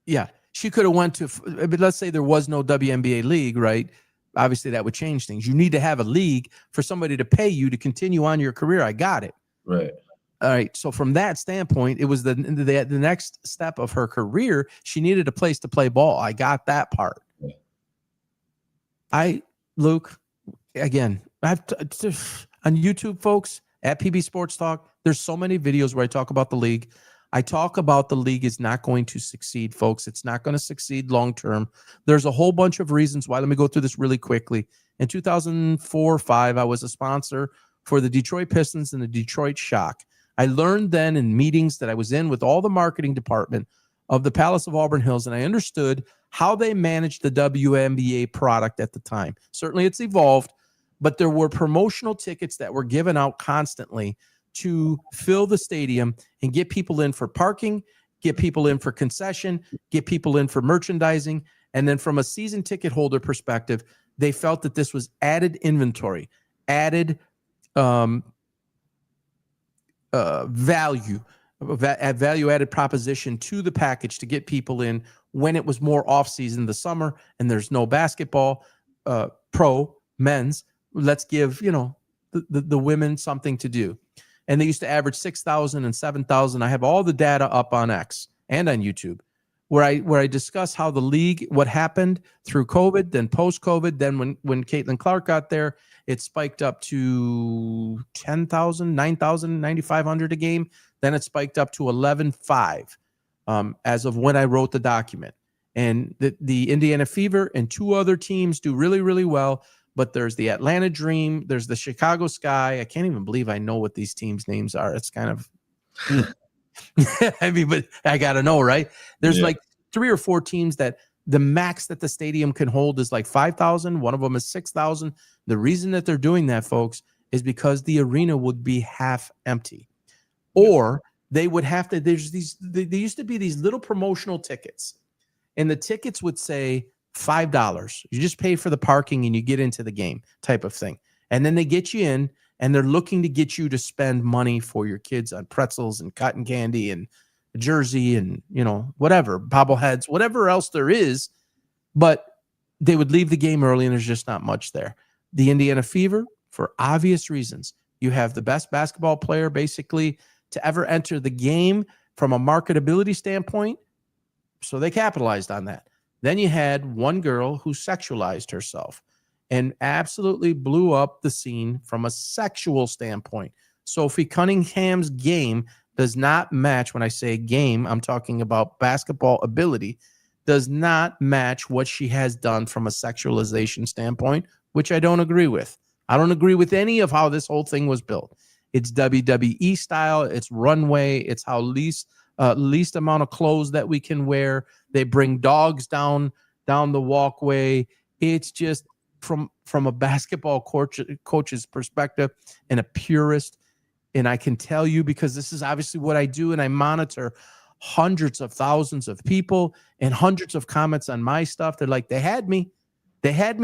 Yeah, she could have went to, but let's say there was no WNBA league, right? Obviously, that would change things. You need to have a league for somebody to pay you to continue on your career. I got it. Right. All right. So from that standpoint, it was the next step of her career. She needed a place to play ball. I got that part. Yeah. Luke, again, on YouTube, folks, at PB Sports Talk, there's so many videos where I talk about the league. I talk about the league is not going to succeed, folks. It's not going to succeed long term. There's a whole bunch of reasons why. Let me go through this really quickly. In 2004-05, I was a sponsor for the Detroit Pistons and the Detroit Shock. I learned then in meetings that I was in with all the marketing department of the Palace of Auburn Hills, and I understood how they managed the WNBA product at the time. Certainly it's evolved, but there were promotional tickets that were given out constantly to fill the stadium and get people in for parking, get people in for concession, get people in for merchandising. And then from a season ticket holder perspective, they felt that this was added inventory, added value added proposition to the package to get people in when it was more off season, the summer, and there's no basketball, pro, men's. Let's give, the women something to do. And they used to average 6,000 and 7,000. I have all the data up on X and on YouTube where I discuss how the league, what happened through COVID, then post-COVID, then when Caitlin Clark got there, it spiked up to 10,000, 9,000, 9,500 a game. Then it spiked up to 11,500 as of when I wrote the document. And the Indiana Fever and two other teams do really, really well. But there's the Atlanta Dream. There's the Chicago Sky. I can't even believe I know what these teams' names are. It's kind of, I mean, but I got to know, right? There's like 3 or 4 teams that the max that the stadium can hold is like 5,000. One of them is 6,000. The reason that they're doing that, folks, is because the arena would be half empty. Or they would have to, there used to be these little promotional tickets. And the tickets would say $5. You just pay for the parking and you get into the game type of thing. And then they get you in and they're looking to get you to spend money for your kids on pretzels and cotton candy and a jersey and, you know, whatever, bobbleheads, whatever else there is. But they would leave the game early and there's just not much there. The Indiana Fever, for obvious reasons, you have the best basketball player basically to ever enter the game from a marketability standpoint. So they capitalized on that. Then you had one girl who sexualized herself and absolutely blew up the scene from a sexual standpoint. Sophie Cunningham's game does not match. When I say game, I'm talking about basketball ability, does not match what she has done from a sexualization standpoint, which I don't agree with. I don't agree with any of how this whole thing was built. It's WWE style. It's runway. It's how least amount of clothes that we can wear. They bring dogs down the walkway. It's just from a basketball coach's perspective and a purist. And I can tell you, because this is obviously what I do, and I monitor hundreds of thousands of people and hundreds of comments on my stuff. They're like, they had me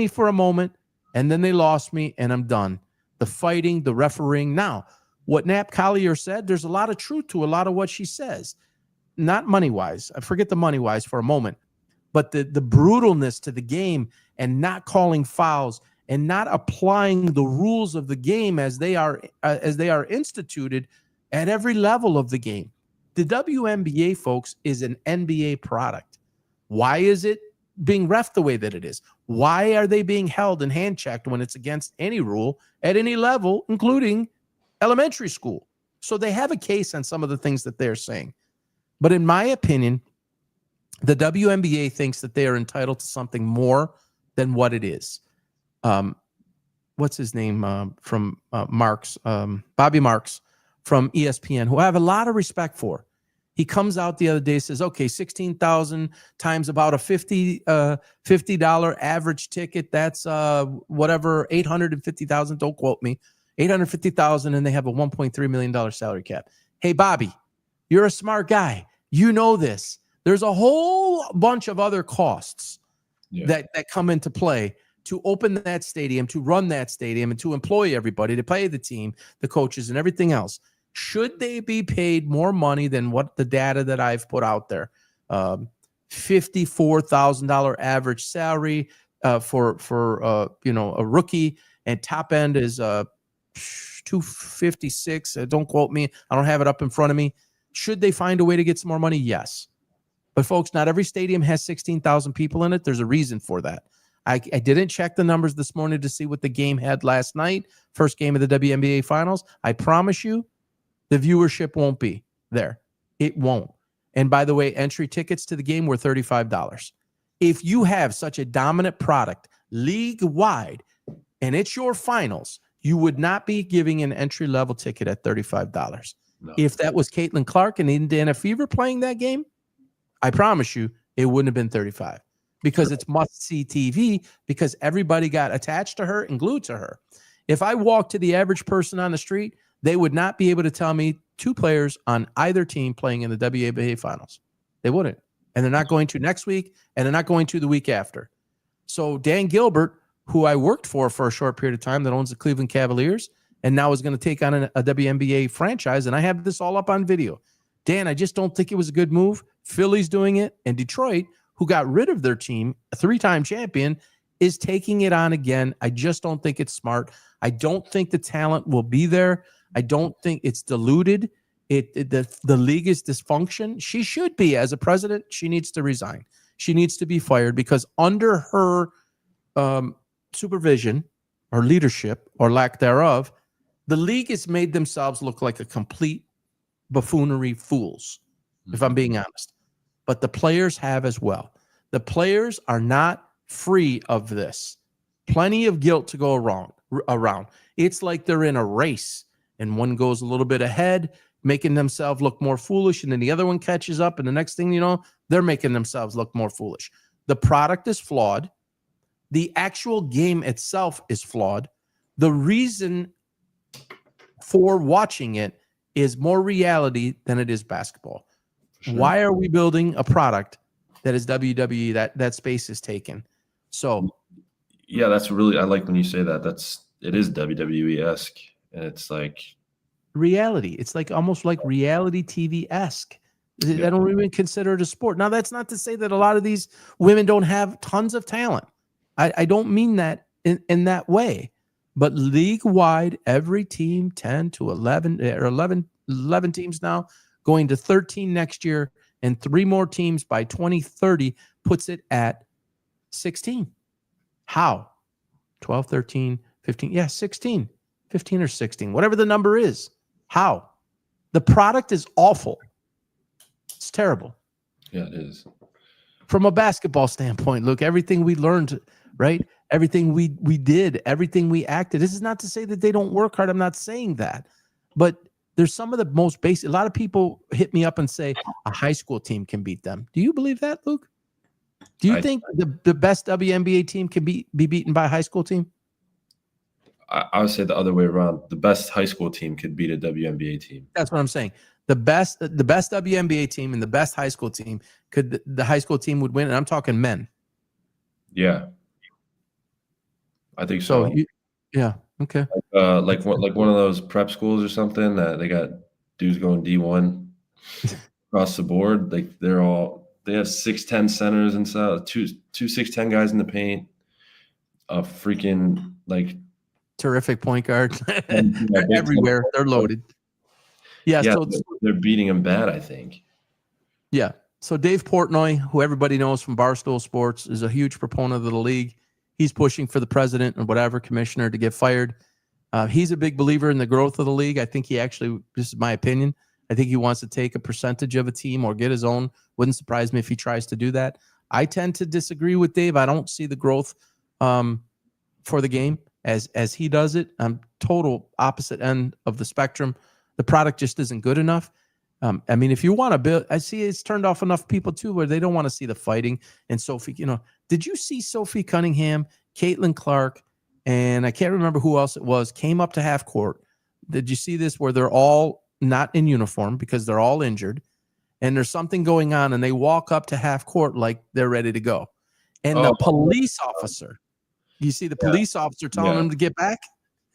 for a moment, and then they lost me, and I'm done. The fighting, the refereeing. Now, what Nap Collier said, there's a lot of truth to a lot of what she says. Not money-wise. I forget the money-wise for a moment. But the brutalness to the game and not calling fouls and not applying the rules of the game as they are instituted at every level of the game. The WNBA, folks, is an NBA product. Why is it being ref the way that it is? Why are they being held and hand-checked when it's against any rule at any level, including elementary school? So they have a case on some of the things that they're saying. But in my opinion, the WNBA thinks that they are entitled to something more than what it is. What's his name from Marks? Bobby Marks from ESPN, who I have a lot of respect for. He comes out the other day, says, okay, 16,000 times about a $50 average ticket. That's whatever, 850,000. Don't quote me. 850,000, and they have a $1.3 million salary cap. Hey, Bobby, you're a smart guy. You know this. There's a whole bunch of other costs that come into play to open that stadium, to run that stadium, and to employ everybody, to pay the team, the coaches, and everything else. Should they be paid more money than what the data that I've put out there? $54,000 average salary for a rookie, and top end is $256. Don't quote me. I don't have it up in front of me. Should they find a way to get some more money? Yes. But folks, not every stadium has 16,000 people in it. There's a reason for that. I didn't check the numbers this morning to see what the game had last night, first game of the WNBA Finals. I promise you, the viewership won't be there. It won't. And by the way, entry tickets to the game were $35. If you have such a dominant product league-wide and it's your finals, you would not be giving an entry-level ticket at $35. No. If that was Caitlin Clark and Indiana Fever playing that game, I promise you it wouldn't have been $35, because it's must-see TV, because everybody got attached to her and glued to her. If I walked to the average person on the street, they would not be able to tell me 2 players on either team playing in the WNBA Finals. They wouldn't. And they're not going to next week, and they're not going to the week after. So Dan Gilbert, who I worked for a short period of time, that owns the Cleveland Cavaliers, and now is going to take on a WNBA franchise, and I have this all up on video. Dan, I just don't think it was a good move. Philly's doing it, and Detroit, who got rid of their team, a 3-time champion, is taking it on again. I just don't think it's smart. I don't think the talent will be there. I don't think it's diluted. The league is dysfunction. She should be, as a president, she needs to resign. She needs to be fired, because under her supervision or leadership or lack thereof, the league has made themselves look like a complete buffoonery fools, if I'm being honest. But the players have as well. The players are not free of this. Plenty of guilt to go around. It's like they're in a race, and one goes a little bit ahead, making themselves look more foolish, and then the other one catches up, and the next thing you know, they're making themselves look more foolish. The product is flawed. The actual game itself is flawed. The reason for watching it is more reality than it is basketball. Sure. Why are we building a product that is WWE, that space is taken? So yeah, that's really, I like when you say that. It is WWE-esque, and it's like reality. It's like almost like reality TV-esque. I don't even consider it a sport. Now, that's not to say that a lot of these women don't have tons of talent. I don't mean that in that way. But league-wide, every team, 10 to 11, or 11 teams now, going to 13 next year, and 3 more teams by 2030, puts it at 16. How? 12, 13, 15. Yeah, 16. 15 or 16. Whatever the number is. How? The product is awful. It's terrible. Yeah, it is. From a basketball standpoint, look, everything we learned, right? Everything we did, everything we acted. This is not to say that they don't work hard. I'm not saying that. But there's some of the most basic. A lot of people hit me up and say a high school team can beat them. Do you believe that, Luke? Do you think the best WNBA team can be beaten by a high school team? I would say the other way around. The best high school team could beat a WNBA team. That's what I'm saying. The best WNBA team and the best high school team, the high school team would win, and I'm talking men. Yeah, I think so. Yeah, okay. Like one of those prep schools or something that they got dudes going D1 across the board. Like they have 6'10" centers inside, two 6'10" guys in the paint, a freaking like terrific point guard. They're everywhere. They're loaded. Yeah, so they're beating them bad, I think. Yeah. So Dave Portnoy, who everybody knows from Barstool Sports, is a huge proponent of the league. He's pushing for the president or whatever commissioner to get fired. He's a big believer in the growth of the league. I think he actually, this is my opinion, I think he wants to take a percentage of a team or get his own. Wouldn't surprise me if he tries to do that. I tend to disagree with Dave. I don't see the growth for the game as he does it. I'm total opposite end of the spectrum. The product just isn't good enough. I mean, if you want to build, I see it's turned off enough people too where they don't want to see the fighting. And Sophie, did you see Sophie Cunningham, Caitlin Clark, and I can't remember who else it was, came up to half court? Did you see this where they're all not in uniform because they're all injured and there's something going on and they walk up to half court like they're ready to go? And the police officer, you see the police officer telling them to get back?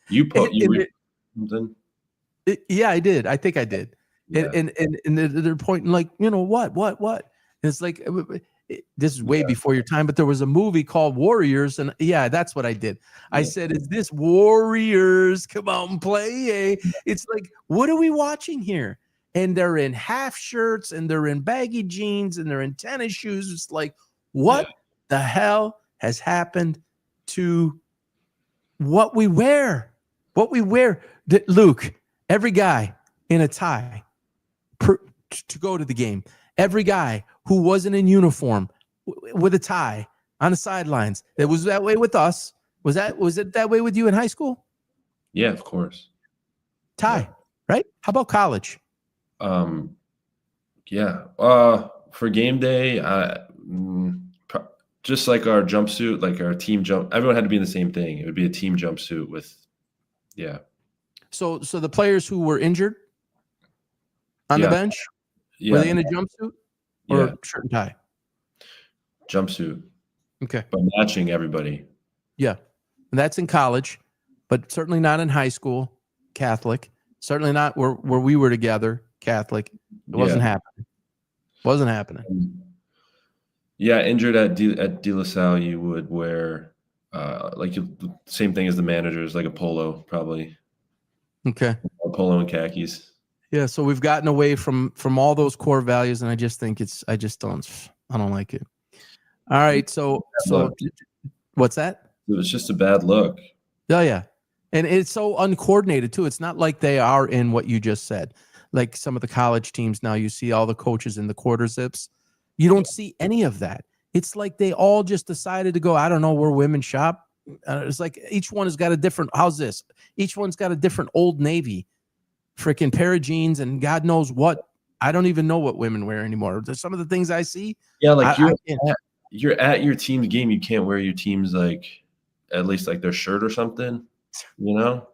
Something? Yeah, I did. I think I did. Yeah. And they're pointing like, what? And it's like, this is way before your time, but there was a movie called Warriors. And yeah, that's what I did. I said, is this Warriors? Come on, play. It's like, what are we watching here? And they're in half shirts and they're in baggy jeans and they're in tennis shoes. It's like, what the hell has happened to what we wear? Luke, every guy in a tie to go to the game. Every guy who wasn't in uniform with a tie on the sidelines. It was that way with us. Was it that way with you in high school? Yeah, of course. Tie, right? How about college? Yeah. For game day, just like our jumpsuit, like our team jump, everyone had to be in the same thing. It would be a team jumpsuit with, So the players who were injured on the bench, were they in a jumpsuit or shirt and tie? Jumpsuit. Okay. But matching everybody. Yeah. And that's in college, but certainly not in high school, Catholic. Certainly not where we were together, Catholic. It wasn't happening. Wasn't happening. Yeah, injured at De La Salle, you would wear same thing as the managers, like a polo, probably. Okay. A polo and khakis. Yeah, so we've gotten away from all those core values, and I just think I don't like it. All right, so Look, what's that? it was just a bad look. Oh yeah, and it's so uncoordinated too. It's not like they are in what you just said. Like some of the college teams now, you see all the coaches in the quarter zips. You don't see any of that. It's like they all just decided to go. I don't know where women shop. It's like each one has got a different. How's this? Each one's got a different Old Navy freaking pair of jeans and God knows what. I don't even know what women wear anymore. There's some of the things I see. Yeah, like I can't. you're at your team's game. You can't wear your team's like at least like their shirt or something. You know?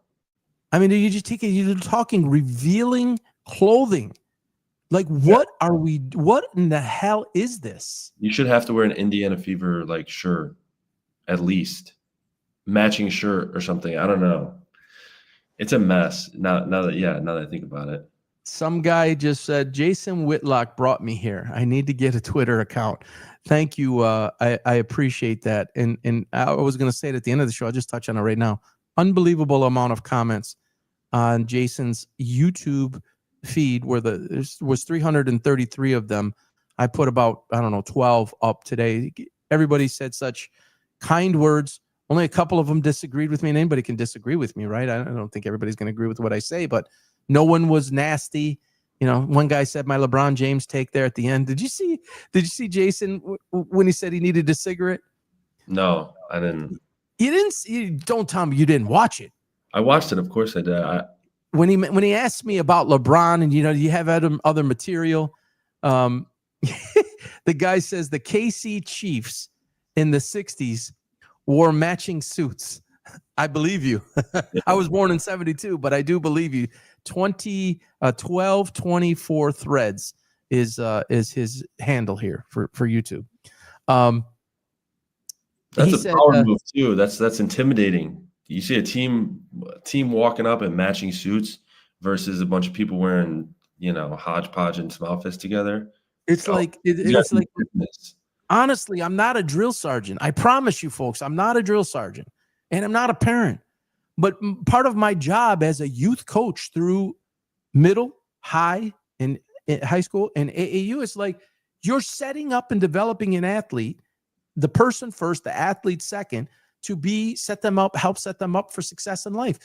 I mean, you just take it. You're talking revealing clothing. Like, what are we? What in the hell is this? You should have to wear an Indiana Fever like shirt, at least matching shirt or something. I don't know. It's a mess. Now that I think about it. Some guy just said, Jason Whitlock brought me here. I need to get a Twitter account. Thank you. I appreciate that. And I was going to say it at the end of the show. I'll just touch on it right now. Unbelievable amount of comments on Jason's YouTube feed where there was 333 of them. I put about, 12 up today. Everybody said such kind words. Only a couple of them disagreed with me, and anybody can disagree with me, right? I don't think everybody's going to agree with what I say, but no one was nasty. One guy said my LeBron James take there at the end. Did you see Jason when he said he needed a cigarette? No, I didn't. You didn't. Don't tell me you didn't watch it. I watched it. Of course I did. When he asked me about LeBron and, you have other material, the guy says the KC Chiefs in the 60s wore matching suits. I believe you. I was born in 72, but I do believe you. 1224 threads is his handle here for YouTube. That's a power move too. That's intimidating. You see a team walking up in matching suits versus a bunch of people wearing, hodgepodge and small fist together. It's like honestly, I'm not a drill sergeant. I promise you folks, I'm not a drill sergeant and I'm not a parent. But part of my job as a youth coach through middle, high, and high school and AAU is like you're setting up and developing an athlete, the person first, the athlete second, to help set them up for success in life.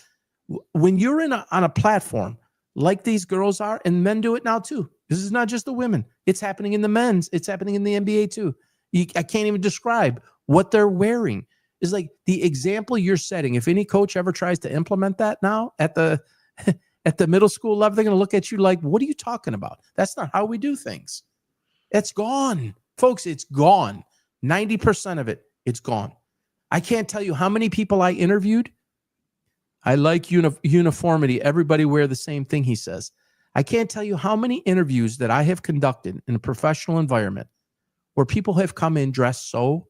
When you're on a platform like these girls are, and men do it now too. This is not just the women. It's happening in the men's. It's happening in the NBA too. I can't even describe what they're wearing. Is like the example you're setting. If any coach ever tries to implement that now at the middle school level, they're going to look at you like, what are you talking about? That's not how we do things. It's gone. Folks, it's gone. 90% of it, it's gone. I can't tell you how many people I interviewed. I like uniformity. Everybody wear the same thing, he says. I can't tell you how many interviews that I have conducted in a professional environment where people have come in dressed so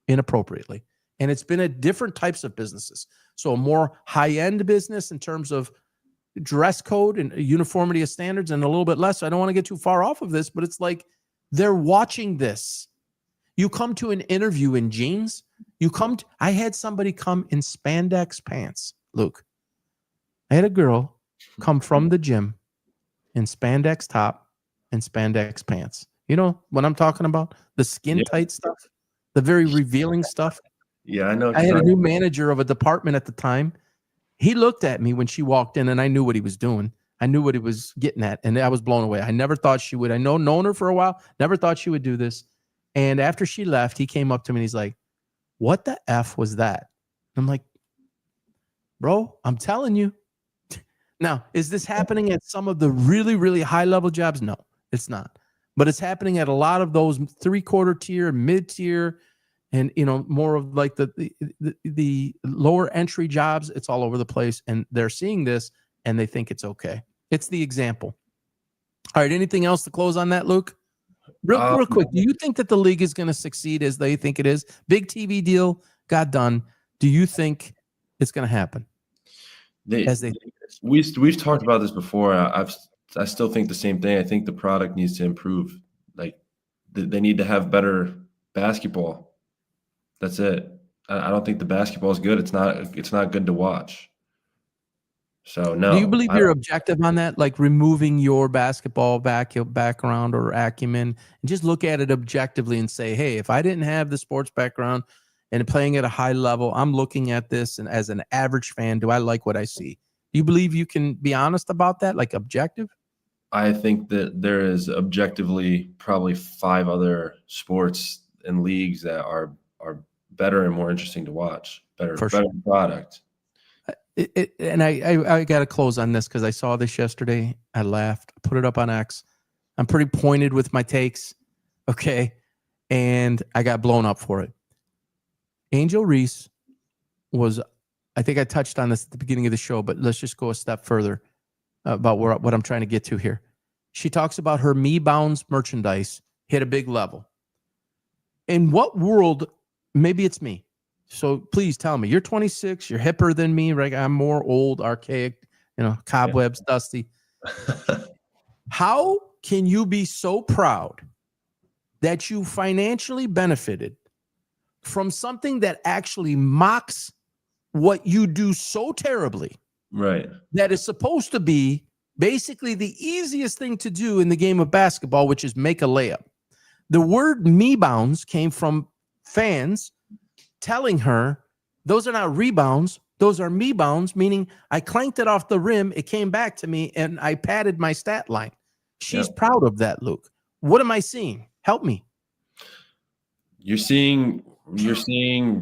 inappropriately. And it's been at different types of businesses. So a more high-end business in terms of dress code and uniformity of standards, and a little bit less. So I don't want to get too far off of this, but it's like they're watching this. You come to an interview in jeans. I had somebody come in spandex pants, Luke. I had a girl come from the gym in spandex top and spandex pants. You know what I'm talking about? The skin tight stuff, the very revealing stuff. Yeah, I know. I had a new manager of a department at the time. He looked at me when she walked in, and I knew what he was doing. I knew what he was getting at, and I was blown away. I never thought she would. Known her for a while, never thought she would do this. And after she left, he came up to me and he's like, what the F was that? I'm like, bro, I'm telling you. Now, is this happening at some of the really, really high-level jobs? No, it's not. But it's happening at a lot of those three-quarter tier, mid-tier, and more of like the lower entry jobs. It's all over the place, and they're seeing this and they think it's okay. It's the example. All right, anything else to close on that, Luke? Real quick, do you think that the league is going to succeed as they think it is? Big TV deal got done. Do you think it's going to happen? We've talked about this before. I still think the same thing. I think the product needs to improve. Like they need to have better basketball. That's it. I don't think the basketball is good. It's not good to watch. So no. Do you believe I you're don't- objective on that? Like removing your basketball background or acumen and just look at it objectively and say, hey, if I didn't have the sports background and playing at a high level, I'm looking at this and as an average fan, do I like what I see? Do you believe you can be honest about that, like objective? I think that there is objectively probably 5 other sports and leagues that are better and more interesting to watch. Better product. And I got to close on this because I saw this yesterday. I laughed. I put it up on X. I'm pretty pointed with my takes. Okay. And I got blown up for it. Angel Reese was, I think I touched on this at the beginning of the show, but let's just go a step further about what I'm trying to get to here. She talks about her Me Bounds merchandise hit a big level. In what world, maybe it's me. So please tell me, you're 26, you're hipper than me, right? I'm more old, archaic, cobwebs, dusty. How can you be so proud that you financially benefited from something that actually mocks what you do so terribly? Right. That is supposed to be basically the easiest thing to do in the game of basketball, which is make a layup. The word Me Bounds came from fans telling her those are not rebounds, those are Me Bounds, meaning I clanked it off the rim, it came back to me, and I padded my stat line. She's proud of that, Luke. What am I seeing? Help me. You're seeing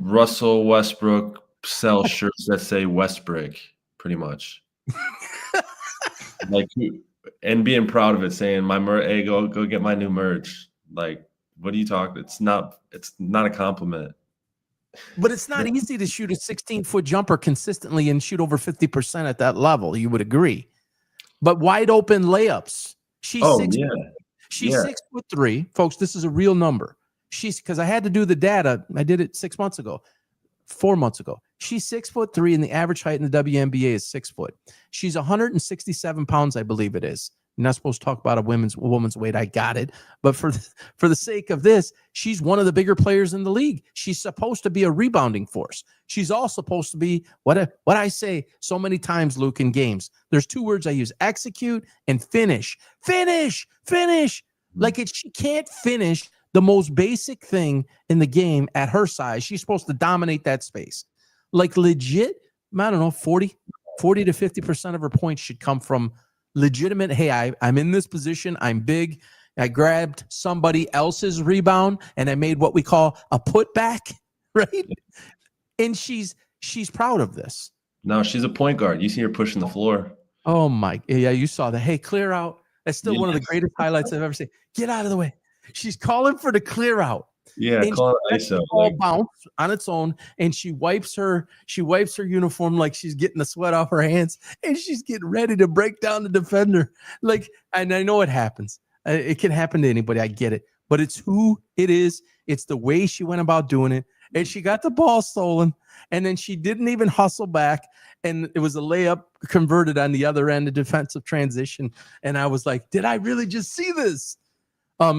Russell Westbrook sell shirts that say Westbrick, pretty much. Like, and being proud of it, saying hey, go get my new merch. Like, what are you talking? It's not a compliment. But it's not easy to shoot a 16-foot jumper consistently and shoot over 50% at that level. You would agree. But wide open layups. She's 6'3", folks. This is a real number. Because I had to do the data. I did it 4 months ago. She's 6'3", and the average height in the WNBA is 6 foot. She's 167 pounds, I believe it is. You're not supposed to talk about a woman's weight. I got it. But for the sake of this, she's one of the bigger players in the league. She's supposed to be a rebounding force. She's all supposed to be what I say so many times, Luke, in games. There's 2 words I use: execute and finish. Finish. Like she can't finish the most basic thing in the game at her size. She's supposed to dominate that space. Like legit, I don't know, 40 to 50% of her points should come from legitimate, hey, I'm in this position, I'm big, I grabbed somebody else's rebound, and I made what we call a putback, right? And she's proud of this. No, she's a point guard. You see her pushing the floor. Oh, my. Yeah, you saw that. Hey, clear out. That's still one of the greatest highlights I've ever seen. Get out of the way. She's calling for the clear out. Yeah, and call it ISO. Ball bounce on its own, and she wipes her uniform like she's getting the sweat off her hands, and she's getting ready to break down the defender. Like, and I know it happens. It can happen to anybody. I get it, but it's who it is. It's the way she went about doing it, and she got the ball stolen, and then she didn't even hustle back, and it was a layup converted on the other end, a defensive transition, and I was like, did I really just see this?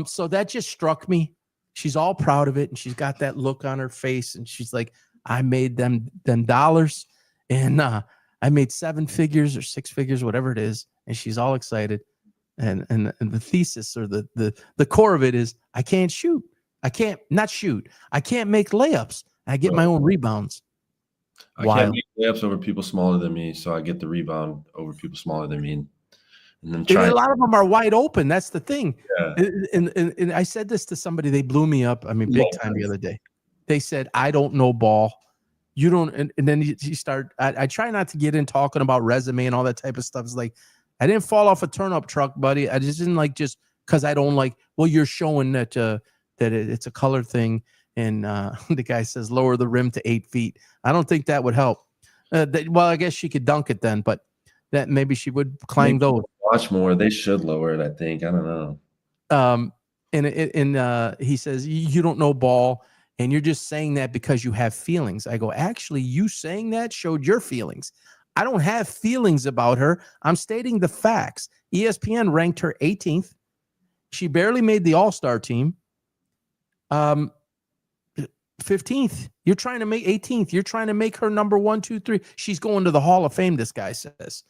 So that just struck me. She's all proud of it, and she's got that look on her face, and she's like, I made them dollars, and I made 7 figures or 6 figures, whatever it is, and she's all excited. And the thesis or the core of it is, I can't shoot. I can't make layups. I get my own rebounds. I can't make layups over people smaller than me, so I get the rebound over people smaller than me. And then a lot of them are wide open. That's the thing. Yeah. And I said this to somebody. They blew me up. I mean, big time the other day. They said, I don't know ball. You don't. And then you start. I try not to get in talking about resume and all that type of stuff. It's like, I didn't fall off a turnip truck, buddy. I just didn't like just because I don't like. Well, you're showing that it's a color thing. And the guy says, lower the rim to 8 feet. I don't think that would help. Well, I guess she could dunk it then, but that maybe she would climb those. Watch more. They should lower it, I think. I don't know. And he says, you don't know ball, and you're just saying that because you have feelings. I go, actually, you saying that showed your feelings. I don't have feelings about her. I'm stating the facts. ESPN ranked her 18th. She barely made the All-Star team. 15th. You're trying to make 18th. You're trying to make her number 1, 2, 3. She's going to the Hall of Fame, this guy says.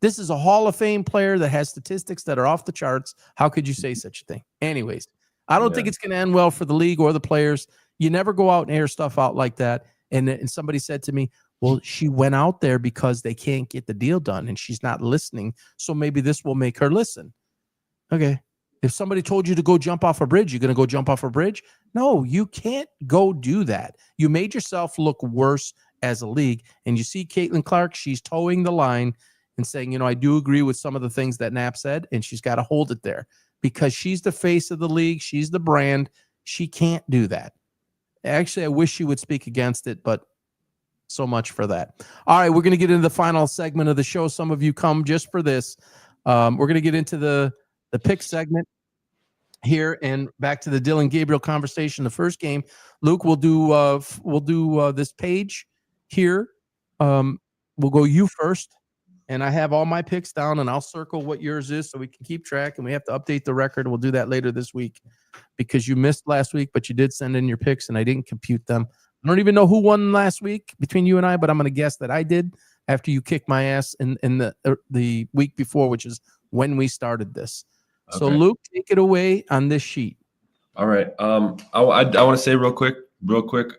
This is a Hall of Fame player that has statistics that are off the charts. How could you say such a thing? Anyways, I don't think it's going to end well for the league or the players. You never go out and air stuff out like that. And somebody said to me, well, she went out there because they can't get the deal done and she's not listening. So maybe this will make her listen. Okay. If somebody told you to go jump off a bridge, you're going to go jump off a bridge? No, you can't go do that. You made yourself look worse as a league. And you see Caitlin Clark, she's towing the line and saying, I do agree with some of the things that Knapp said, and she's got to hold it there because she's the face of the league. She's the brand. She can't do that. Actually, I wish she would speak against it, but so much for that. All right, we're going to get into the final segment of the show. Some of you come just for this. We're going to get into the pick segment here and back to the Dillon Gabriel conversation. The first game, Luke, we'll do this page here. We'll go you first. And I have all my picks down, and I'll circle what yours is so we can keep track, and we have to update the record. We'll do that later this week because you missed last week, but you did send in your picks, and I didn't compute them. I don't even know who won last week between you and I, but I'm going to guess that I did after you kicked my ass in the week before, which is when we started this. Okay. So, Luke, take it away on this sheet. All right. I want to say real quick.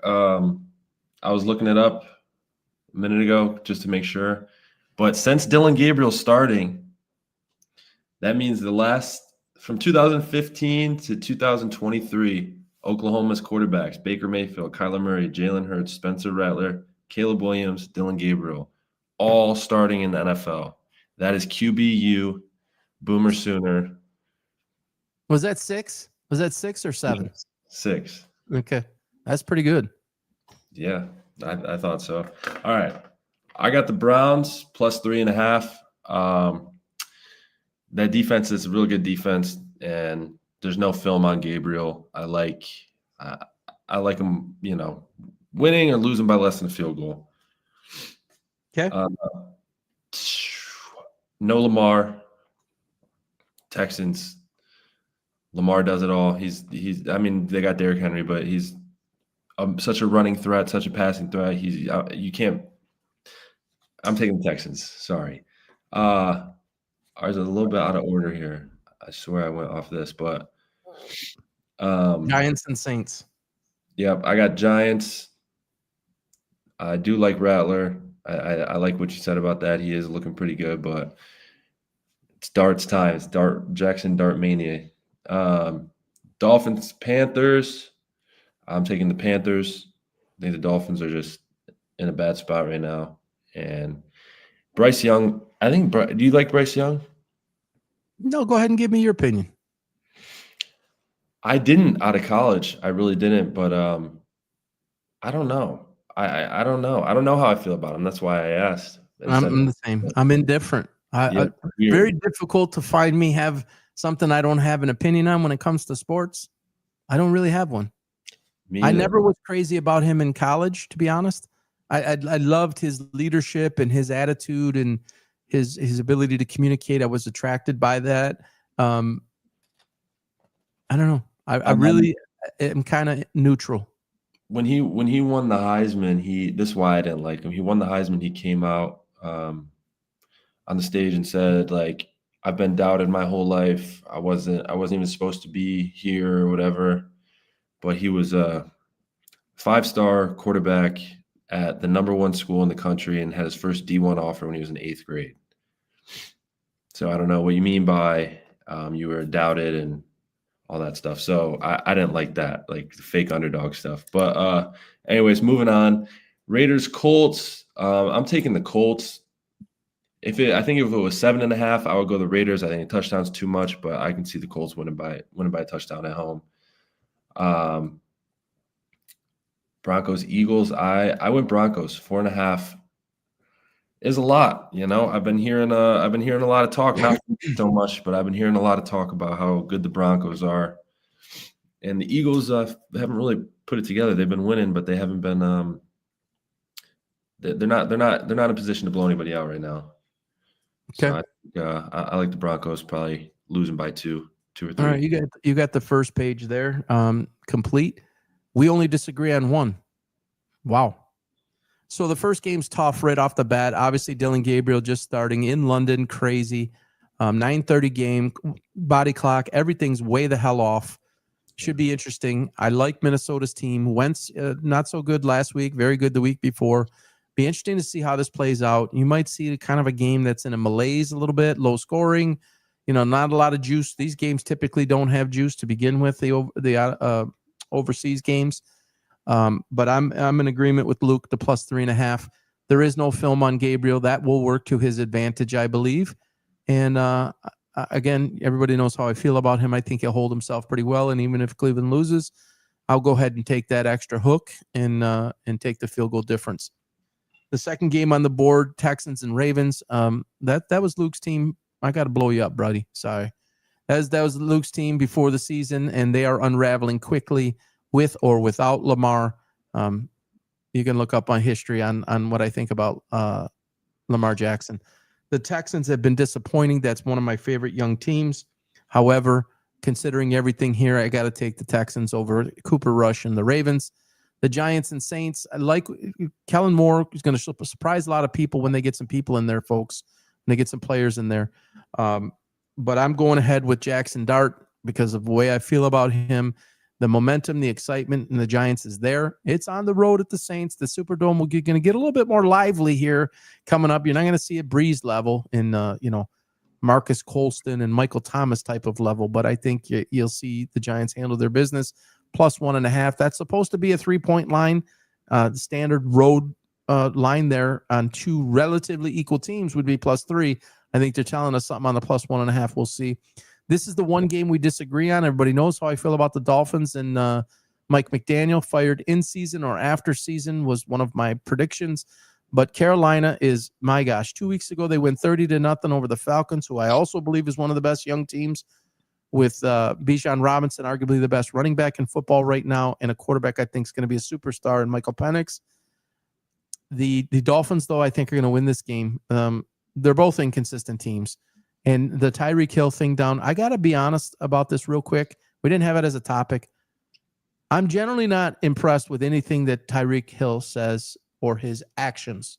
I was looking it up a minute ago just to make sure. But since Dillon Gabriel's starting, that means from 2015 to 2023, Oklahoma's quarterbacks, Baker Mayfield, Kyler Murray, Jalen Hurts, Spencer Rattler, Caleb Williams, Dillon Gabriel, all starting in the NFL. That is QBU, Boomer Sooner. Was that 6? Was that 6 or 7? 6. Okay. That's pretty good. Yeah, I thought so. All right. I got the Browns plus 3.5. That defense is a really good defense, and there's no film on Gabriel. I like him, winning or losing by less than a field goal. Okay. No Lamar. Texans. Lamar does it all. They got Derrick Henry, but he's such a running threat, such a passing threat. You can't. I'm taking the Texans. Sorry. Ours is a little bit out of order here. I swear I went off this, but Giants and Saints. Yep, I got Giants. I do like Rattler. I like what you said about that. He is looking pretty good, but it's darts time. It's Jackson Dart Mania. Dolphins, Panthers. I'm taking the Panthers. I think the Dolphins are just in a bad spot right now. And Bryce Young, do you like Bryce Young? No, go ahead and give me your opinion. I didn't out of college. I really didn't, but I don't know. I don't know. I don't know how I feel about him. That's why I asked. I'm the same. I'm indifferent. Very difficult to find me have something I don't have an opinion on when it comes to sports. I don't really have one. I never was crazy about him in college, to be honest. I loved his leadership and his attitude and his ability to communicate. I was attracted by that. I don't know. I really am kind of neutral. When he won the Heisman, this is why I didn't like him. He won the Heisman. He came out on the stage and said, like, I've been doubted my whole life. I wasn't even supposed to be here or whatever. But he was a 5-star quarterback at the #1 school in the country and had his first D1 offer when he was in 8th grade. So I don't know what you mean by you were doubted and all that stuff. So I didn't like that, like the fake underdog stuff. But anyways, moving on. Raiders, Colts. I'm taking the Colts. I think if it was 7.5, I would go the Raiders. I think a touchdown's too much, but I can see the Colts winning by a touchdown at home. Broncos, Eagles. I went Broncos. 4.5 is a lot. I've been hearing a lot of talk, not so much, but I've been hearing a lot of talk about how good the Broncos are. And the Eagles haven't really put it together. They've been winning, but they haven't been. They're not in a position to blow anybody out right now. Okay. So I like the Broncos probably losing by 2 or 3. All right, you got the first page there complete. We only disagree on one. Wow. So the first game's tough right off the bat. Obviously, Dylan Gabriel just starting in London, crazy. 9:30 game, body clock, everything's way the hell off. Should be interesting. I like Minnesota's team. Wentz, not so good last week, very good the week before. Be interesting to see how this plays out. You might see kind of a game that's in a malaise a little bit, low scoring, not a lot of juice. These games typically don't have juice to begin with, the overseas games. But I'm in agreement with Luke, the plus 3.5. There is no film on Gabriel. That will work to his advantage, I believe. And again, everybody knows how I feel about him. I think he'll hold himself pretty well. And even if Cleveland loses, I'll go ahead and take that extra hook and take the field goal difference. The second game on the board, Texans and Ravens. That was Luke's team. I got to blow you up, buddy. Sorry. That was Luke's team before the season, and they are unraveling quickly with or without Lamar. You can look up on history on what I think about Lamar Jackson. The Texans have been disappointing. That's one of my favorite young teams. However, considering everything here, I got to take the Texans over Cooper Rush and the Ravens. The Giants and Saints, I like Kellen Moore is going to surprise a lot of people when they get some people in there, folks. When they get some players in there. But I'm going ahead with Jackson Dart because of the way I feel about him. The momentum, the excitement, and the Giants is there. It's on the road at the Saints. The Superdome will going to get a little bit more lively here coming up. You're not going to see a Breeze level in, Marcus Colston and Michael Thomas type of level, but I think you'll see the Giants handle their business. Plus 1.5. That's supposed to be a 3-point line. The standard road line there on two relatively equal teams would be plus 3. I think they're telling us something on the plus 1.5. We'll see. This is the one game we disagree on. Everybody knows how I feel about the Dolphins, and Mike McDaniel, fired in season or after season, was one of my predictions. But Carolina is, my gosh, 2 weeks ago they went 30-0 over the Falcons, who I also believe is one of the best young teams, with Bijan Robinson, arguably the best running back in football right now, and a quarterback I think is going to be a superstar in Michael Penix. The Dolphins, though, I think are going to win this game. They're both inconsistent teams. And the Tyreek Hill thing down, I got to be honest about this real quick. We didn't have it as a topic. I'm generally not impressed with anything that Tyreek Hill says or his actions.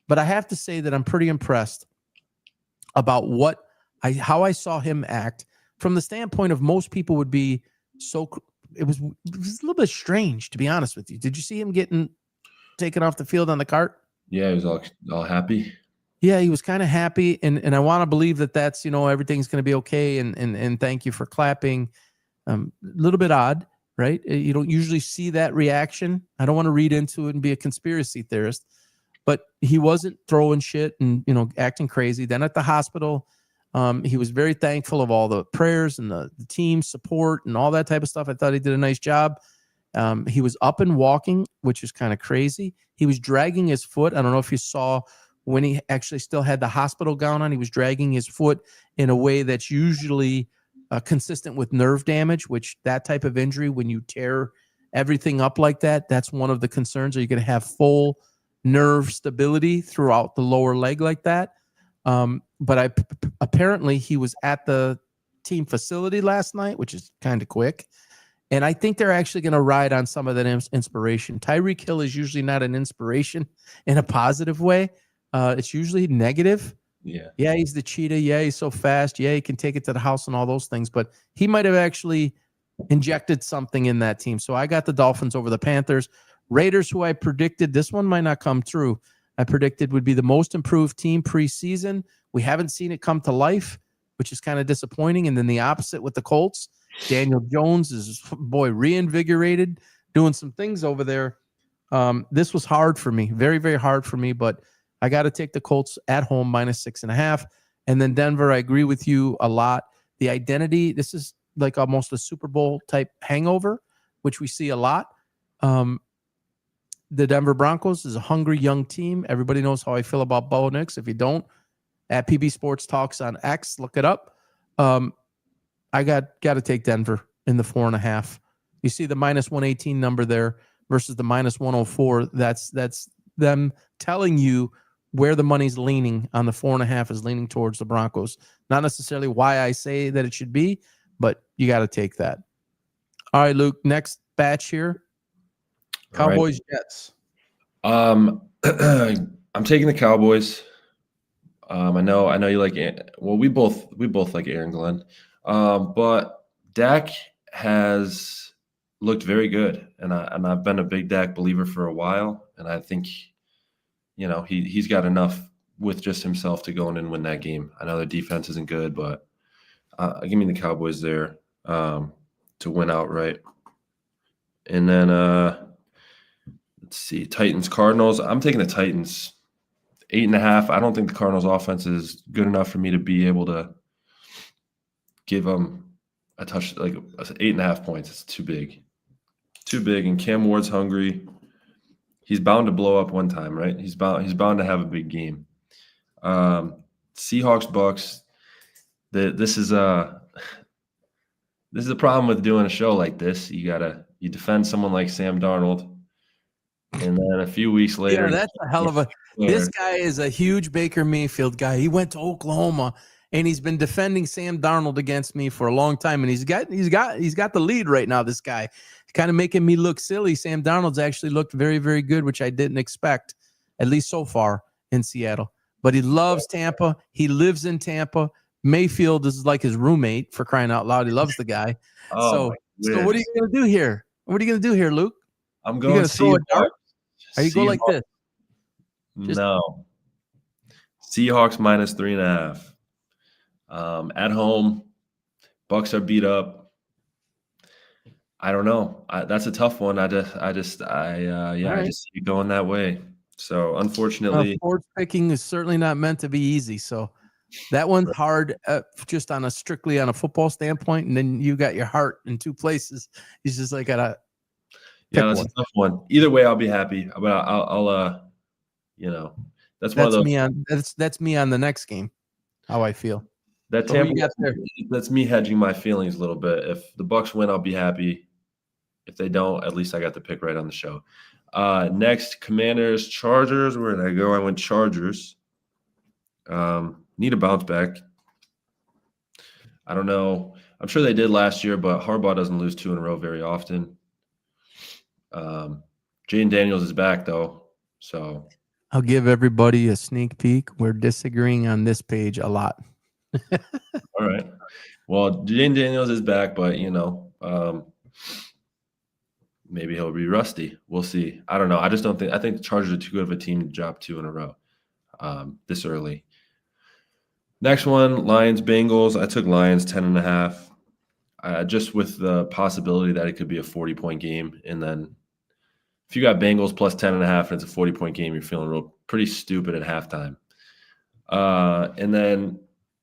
But I have to say that I'm pretty impressed about how I saw him act from the standpoint of most people would be it was a little bit strange, to be honest with you. Did you see him getting taken off the field on the cart? Yeah, he was all happy. Yeah, he was kind of happy, and I want to believe that that's, everything's going to be okay, and thank you for clapping. A little bit odd, right? You don't usually see that reaction. I don't want to read into it and be a conspiracy theorist, but he wasn't throwing shit and, acting crazy. Then at the hospital, he was very thankful of all the prayers and the team support and all that type of stuff. I thought he did a nice job. He was up and walking, which is kind of crazy. He was dragging his foot. I don't know if you saw when he actually still had the hospital gown on, he was dragging his foot in a way that's usually consistent with nerve damage, which that type of injury, when you tear everything up like that, that's one of the concerns. Are you going to have full nerve stability throughout the lower leg like that? But apparently he was at the team facility last night, which is kind of quick. And I think they're actually going to ride on some of that inspiration. Tyreek Hill is usually not an inspiration in a positive way. It's usually negative. Yeah. Yeah, he's the cheetah. Yeah, he's so fast. Yeah, he can take it to the house and all those things. But he might have actually injected something in that team. So I got the Dolphins over the Panthers. Raiders, who I predicted, this one might not come true. I predicted would be the most improved team preseason. We haven't seen it come to life, which is kind of disappointing. And then the opposite with the Colts. Daniel Jones is, reinvigorated, doing some things over there. This was hard for me, very, very hard for me, but I got to take the Colts at home minus 6.5. And then Denver, I agree with you a lot. The identity, this is like almost a Super Bowl type hangover, which we see a lot. The Denver Broncos is a hungry young team. Everybody knows how I feel about Bo Nix. If you don't, at PB Sports Talks on X, look it up. I got to take Denver in the 4.5. You see the minus 118 number there versus the minus 104. That's them telling you where the money's leaning on the 4.5 is leaning towards the Broncos. Not necessarily why I say that it should be, but you got to take that. All right, Luke, next batch here. All right. Cowboys, Jets. I'm taking the Cowboys. I know you like. Well, we both like Aaron Glenn, but Dak has looked very good, and I've been a big Dak believer for a while, and I think, he's got enough with just himself to go in and win that game. I know their defense isn't good, but give me the Cowboys there to win outright. And then let's see, Titans, Cardinals. I'm taking the Titans. 8.5. I don't think the Cardinals offense is good enough for me to be able to give them a touch, like 8.5 points. It's too big. And Cam Ward's hungry. He's bound to blow up one time, right? He's bound to have a big game. Seahawks, Bucks. This is a problem with doing a show like this. You defend someone like Sam Darnold, and then a few weeks later, Yeah, that's a hell of a. This guy is a huge Baker Mayfield guy. He went to Oklahoma, and he's been defending Sam Darnold against me for a long time. And he's got the lead right now. This guy, kind of making me look silly. Sam Darnold's actually looked very, very good, which I didn't expect, at least so far in Seattle. But he loves Tampa. He lives in Tampa. Mayfield is like his roommate, for crying out loud. He loves the guy. So what are you going to do here? What are you going to do here, Luke? I'm going to throw a dart? Are you go like this? No. Seahawks minus 3.5. At home, Bucks are beat up. I don't know. That's a tough one. I just see it going that way. So unfortunately, sports picking is certainly not meant to be easy. So that one's hard, just strictly on a football standpoint. And then you got your heart in two places. He's just like gotta. Yeah, that's a tough one. Either way, I'll be happy. But I'll that's one of those. That's me on the next game. How I feel. That's me hedging my feelings a little bit. If the Bucks win, I'll be happy. If they don't, at least I got the pick right on the show. Next, Commanders, Chargers. Where did I go? I went Chargers. Need a bounce back. I don't know. I'm sure they did last year, but Harbaugh doesn't lose 2 in a row very often. Jaden Daniels is back though, so I'll give everybody a sneak peek. We're disagreeing on this page a lot. All right. Well, Jaden Daniels is back, but maybe he'll be rusty. We'll see. I don't know. I think the Chargers are too good of a team to drop 2 in a row this early. Next one, Lions, Bengals. I took Lions 10.5. Just with the possibility that it could be a 40-point game. And then if you got Bengals plus 10.5 and it's a 40-point game, you're feeling pretty stupid at halftime. And then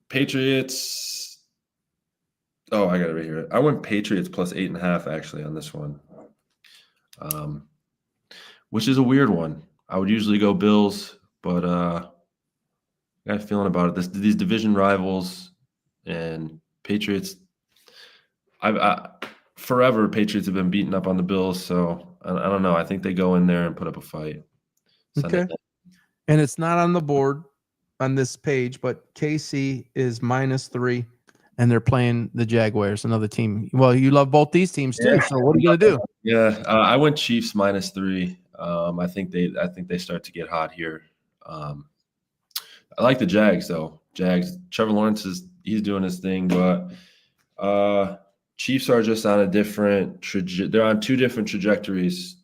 Patriots. Oh, I got it right here. I went Patriots plus 8.5 actually on this one, which is a weird one. I would usually go Bills, but I got a feeling about it. These division rivals and Patriots. Forever Patriots have been beaten up on the Bills, so I don't know. I think they go in there and put up a fight. Okay. And it's not on the board on this page, but KC is -3, and they're playing the Jaguars, another team. Well, you love both these teams too. So what are you gonna do? Yeah, I went Chiefs -3. I think they start to get hot here. I like the Jags though. Trevor Lawrence he's doing his thing, but Chiefs are just on a different they're on 2 different trajectories.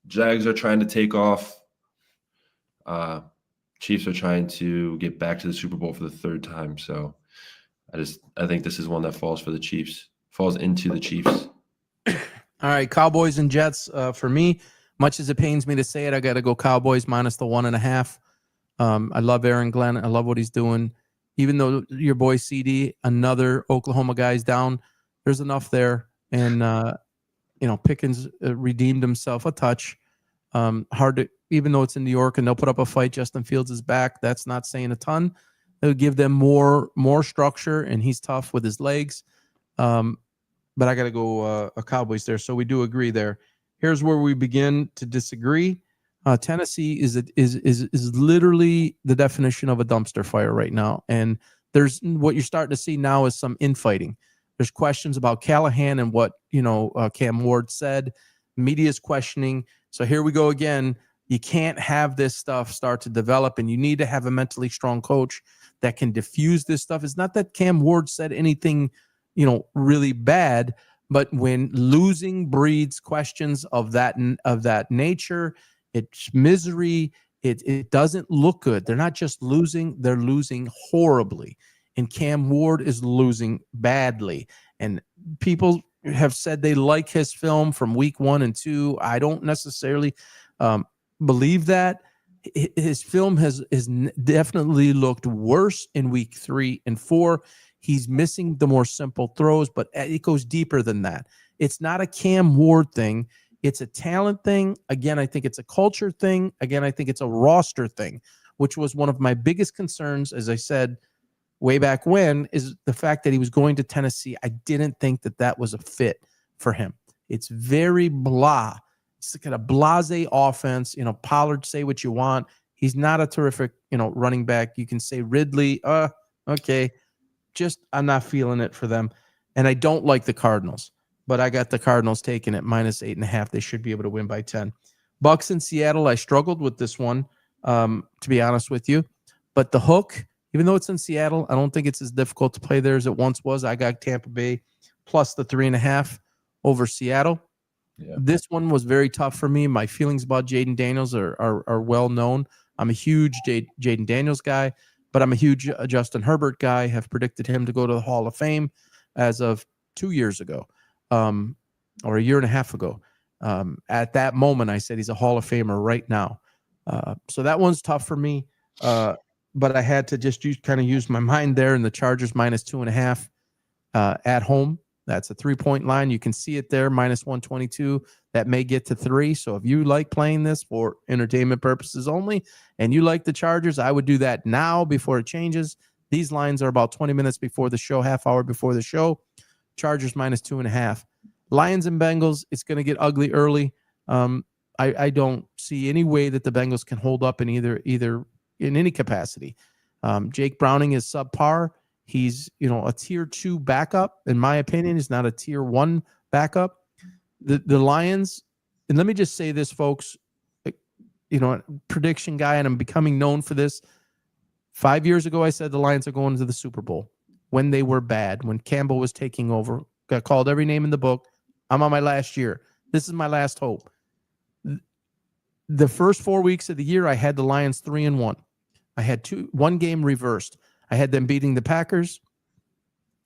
Jags are trying to take off. Chiefs are trying to get back to the Super Bowl for the 3rd time. So I think this is one that falls into the Chiefs. All right, Cowboys and Jets. For me, much as it pains me to say it, I got to go Cowboys minus the 1.5. I love Aaron Glenn. I love what he's doing. Even though your boy CD, another Oklahoma guy's down, there's enough there. And, Pickens redeemed himself a touch. Hard to, even though it's in New York and they'll put up a fight, Justin Fields is back. That's not saying a ton. It'll give them more structure, and he's tough with his legs. But I got to go a Cowboys there. So we do agree there. Here's where we begin to disagree. Tennessee is literally the definition of a dumpster fire right now. And there's what you're starting to see now is some infighting. There's questions about Callahan and what, Cam Ward said. Media's questioning. So here we go again. You can't have this stuff start to develop, and you need to have a mentally strong coach that can diffuse this stuff. It's not that Cam Ward said anything, really bad, but when losing breeds questions of that nature, it's misery. It doesn't look good. They're not just losing; they're losing horribly, and Cam Ward is losing badly. And people have said they like his film from week 1 and 2. I don't necessarily believe that. His film has definitely looked worse in week 3 and 4. He's missing the more simple throws, but it goes deeper than that. It's not a Cam Ward thing. It's a talent thing. Again, I think it's a culture thing. Again, I think it's a roster thing, which was one of my biggest concerns, as I said way back when, is the fact that he was going to Tennessee. I didn't think that was a fit for him. It's very blah. It's kind of blase offense. Pollard, say what you want. He's not a terrific, running back. You can say Ridley. Okay. Just, I'm not feeling it for them. And I don't like the Cardinals, but I got the Cardinals taking it -8.5. They should be able to win by 10. Bucks in Seattle. I struggled with this one, to be honest with you, but the hook, even though it's in Seattle, I don't think it's as difficult to play there as it once was. I got Tampa Bay plus the 3.5 over Seattle. Yeah. This one was very tough for me. My feelings about Jayden Daniels are well known. I'm a huge Jayden Daniels guy, but I'm a huge Justin Herbert guy. Have predicted him to go to the Hall of Fame as of 2 years ago, or a year and a half ago. At that moment, I said he's a Hall of Famer right now. So that one's tough for me. But I had to just use my mind there, and the Chargers -2.5 at home. That's a 3-point line. You can see it there, -122. That may get to 3. So if you like playing this for entertainment purposes only, and you like the Chargers, I would do that now before it changes. These lines are about 20 minutes before the show, half hour before the show. Chargers -2.5. Lions and Bengals, it's going to get ugly early. I don't see any way that the Bengals can hold up in either in any capacity. Jake Browning is subpar. He's, a tier 2 backup. In my opinion, he's not a tier 1 backup. The Lions, and let me just say this, folks, prediction guy, and I'm becoming known for this. 5 years ago, I said the Lions are going to the Super Bowl when they were bad, when Campbell was taking over. Got called every name in the book. I'm on my last year. This is my last hope. The first 4 weeks of the year, I had the Lions 3-1. I had one game reversed. I had them beating the Packers,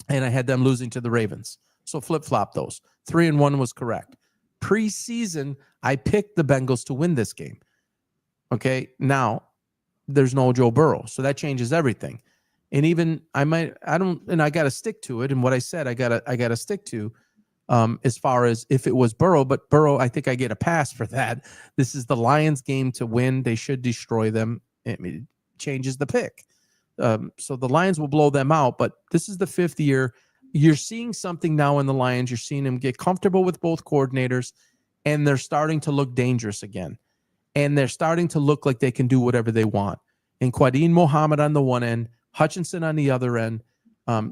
and I had them losing to the Ravens. So flip-flop those. 3-1 was correct. Preseason, I picked the Bengals to win this game. Okay, now there's no Joe Burrow, so that changes everything. And even I got to stick to it. And what I said, I got to stick to, as far as if it was Burrow. But Burrow, I think I get a pass for that. This is the Lions' game to win. They should destroy them. It changes the pick. So the Lions will blow them out, but this is the 5th year. You're seeing something now in the Lions. You're seeing them get comfortable with both coordinators, and they're starting to look dangerous again. And they're starting to look like they can do whatever they want. And Quadeen Mohammed on the one end, Hutchinson on the other end.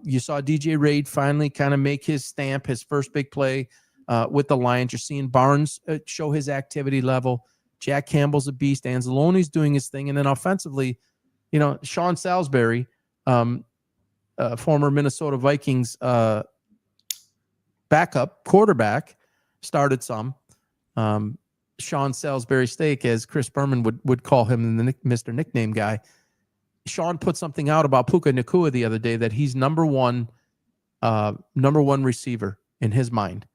You saw DJ Reed finally kind of make his stamp, his first big play with the Lions. You're seeing Barnes show his activity level. Jack Campbell's a beast. Anzalone's doing his thing. And then offensively, Sean Salisbury, former Minnesota Vikings backup quarterback, started some. Sean Salisbury Steak, as Chris Berman would call him, the Mr. Nickname guy. Sean put something out about Puka Nacua the other day that he's number one receiver in his mind.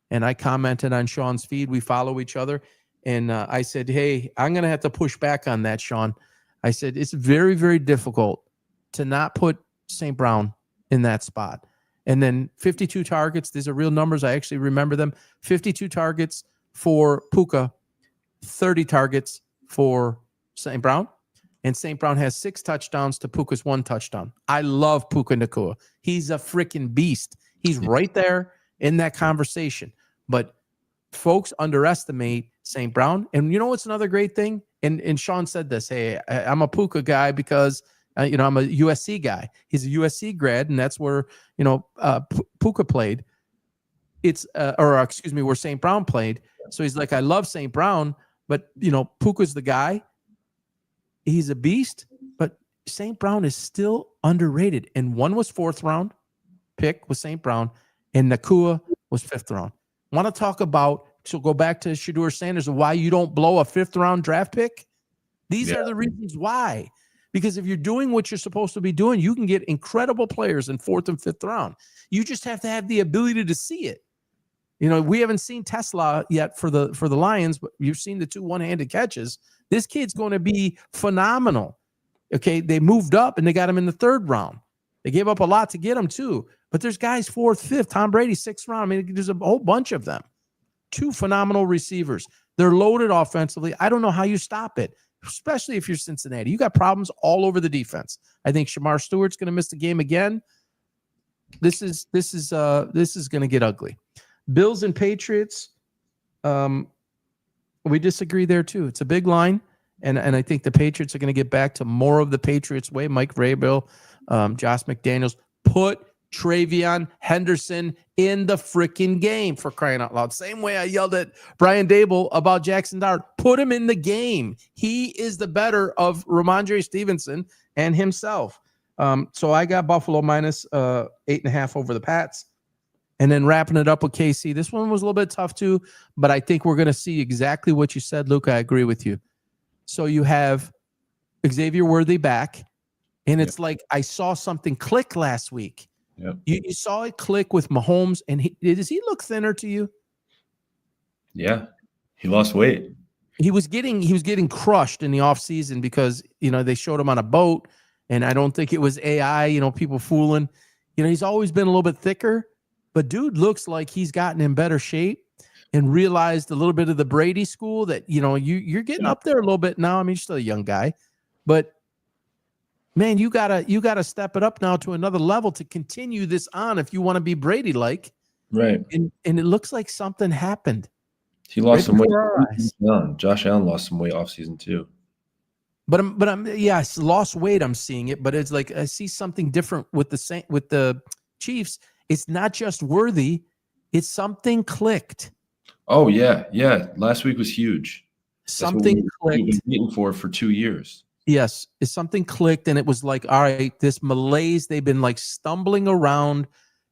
And I commented on Sean's feed. We follow each other. And I said, hey, I'm going to have to push back on that, Sean. I said, it's very, very difficult to not put St. Brown in that spot. And then 52 targets. These are real numbers. I actually remember them. 52 targets for Puka, 30 targets for St. Brown. And St. Brown has 6 touchdowns to Puka's 1 touchdown. I love Puka Nacua. He's a freaking beast. He's right there in that conversation. But folks underestimate St. Brown. And you know what's another great thing? And Sean said this, hey, I'm a Puka guy because, I'm a USC guy. He's a USC grad, and that's where, Puka played. Where St. Brown played. So he's like, I love St. Brown, but Puka's the guy. He's a beast, but St. Brown is still underrated. And one was 4th round pick with St. Brown, and Nacua was 5th round. Want to talk about, so go back to Shedeur Sanders and why you don't blow a 5th round draft pick? These are the reasons why. Because if you're doing what you're supposed to be doing, you can get incredible players in 4th and 5th round. You just have to have the ability to see it. We haven't seen Tesla yet for the Lions, but you've seen the 2 one-handed catches. This kid's going to be phenomenal. Okay, they moved up and they got him in the 3rd round. They gave up a lot to get him too. But there's guys 4th, 5th, Tom Brady 6th round. I mean, there's a whole bunch of them. 2 phenomenal receivers. They're loaded offensively. I don't know how you stop it, especially if you're Cincinnati. You got problems all over the defense. I think Shamar Stewart's going to miss the game again. This is going to get ugly. Bills and Patriots. We disagree there too. It's a big line, and I think the Patriots are going to get back to more of the Patriots way. Mike Vrabel, Josh McDaniels, put Travion Henderson in the freaking game, for crying out loud. Same way I yelled at Brian Dable about Jackson Dart. Put him in the game. He is the better of Ramondre Stevenson and himself. So I got Buffalo minus 8.5 over the Pats. And then wrapping it up with KC. This one was a little bit tough too, but I think we're going to see exactly what you said, Luke. I agree with you. So you have Xavier Worthy back, and it's like I saw something click last week. Yep. You saw it click with Mahomes, and does he look thinner to you? Yeah, he lost weight. He was getting crushed in the offseason because they showed him on a boat, and I don't think it was AI. People fooling. He's always been a little bit thicker. But dude looks like he's gotten in better shape and realized a little bit of the Brady school that, you're getting up there a little bit now. I mean, you're still a young guy, but man, you gotta step it up now to another level to continue this on if you want to be Brady-like. Right. And it looks like something happened. He lost some weight. Josh Allen lost some weight off season too. But I'm yes, lost weight. I'm seeing it, but it's like I see something different with the Chiefs. It's not just Worthy. It's something clicked. Oh, yeah. Yeah. Last week was huge. Something clicked. We've been waiting for 2 years. Yes. It's something clicked. And it was like, all right, this malaise, they've been like stumbling around,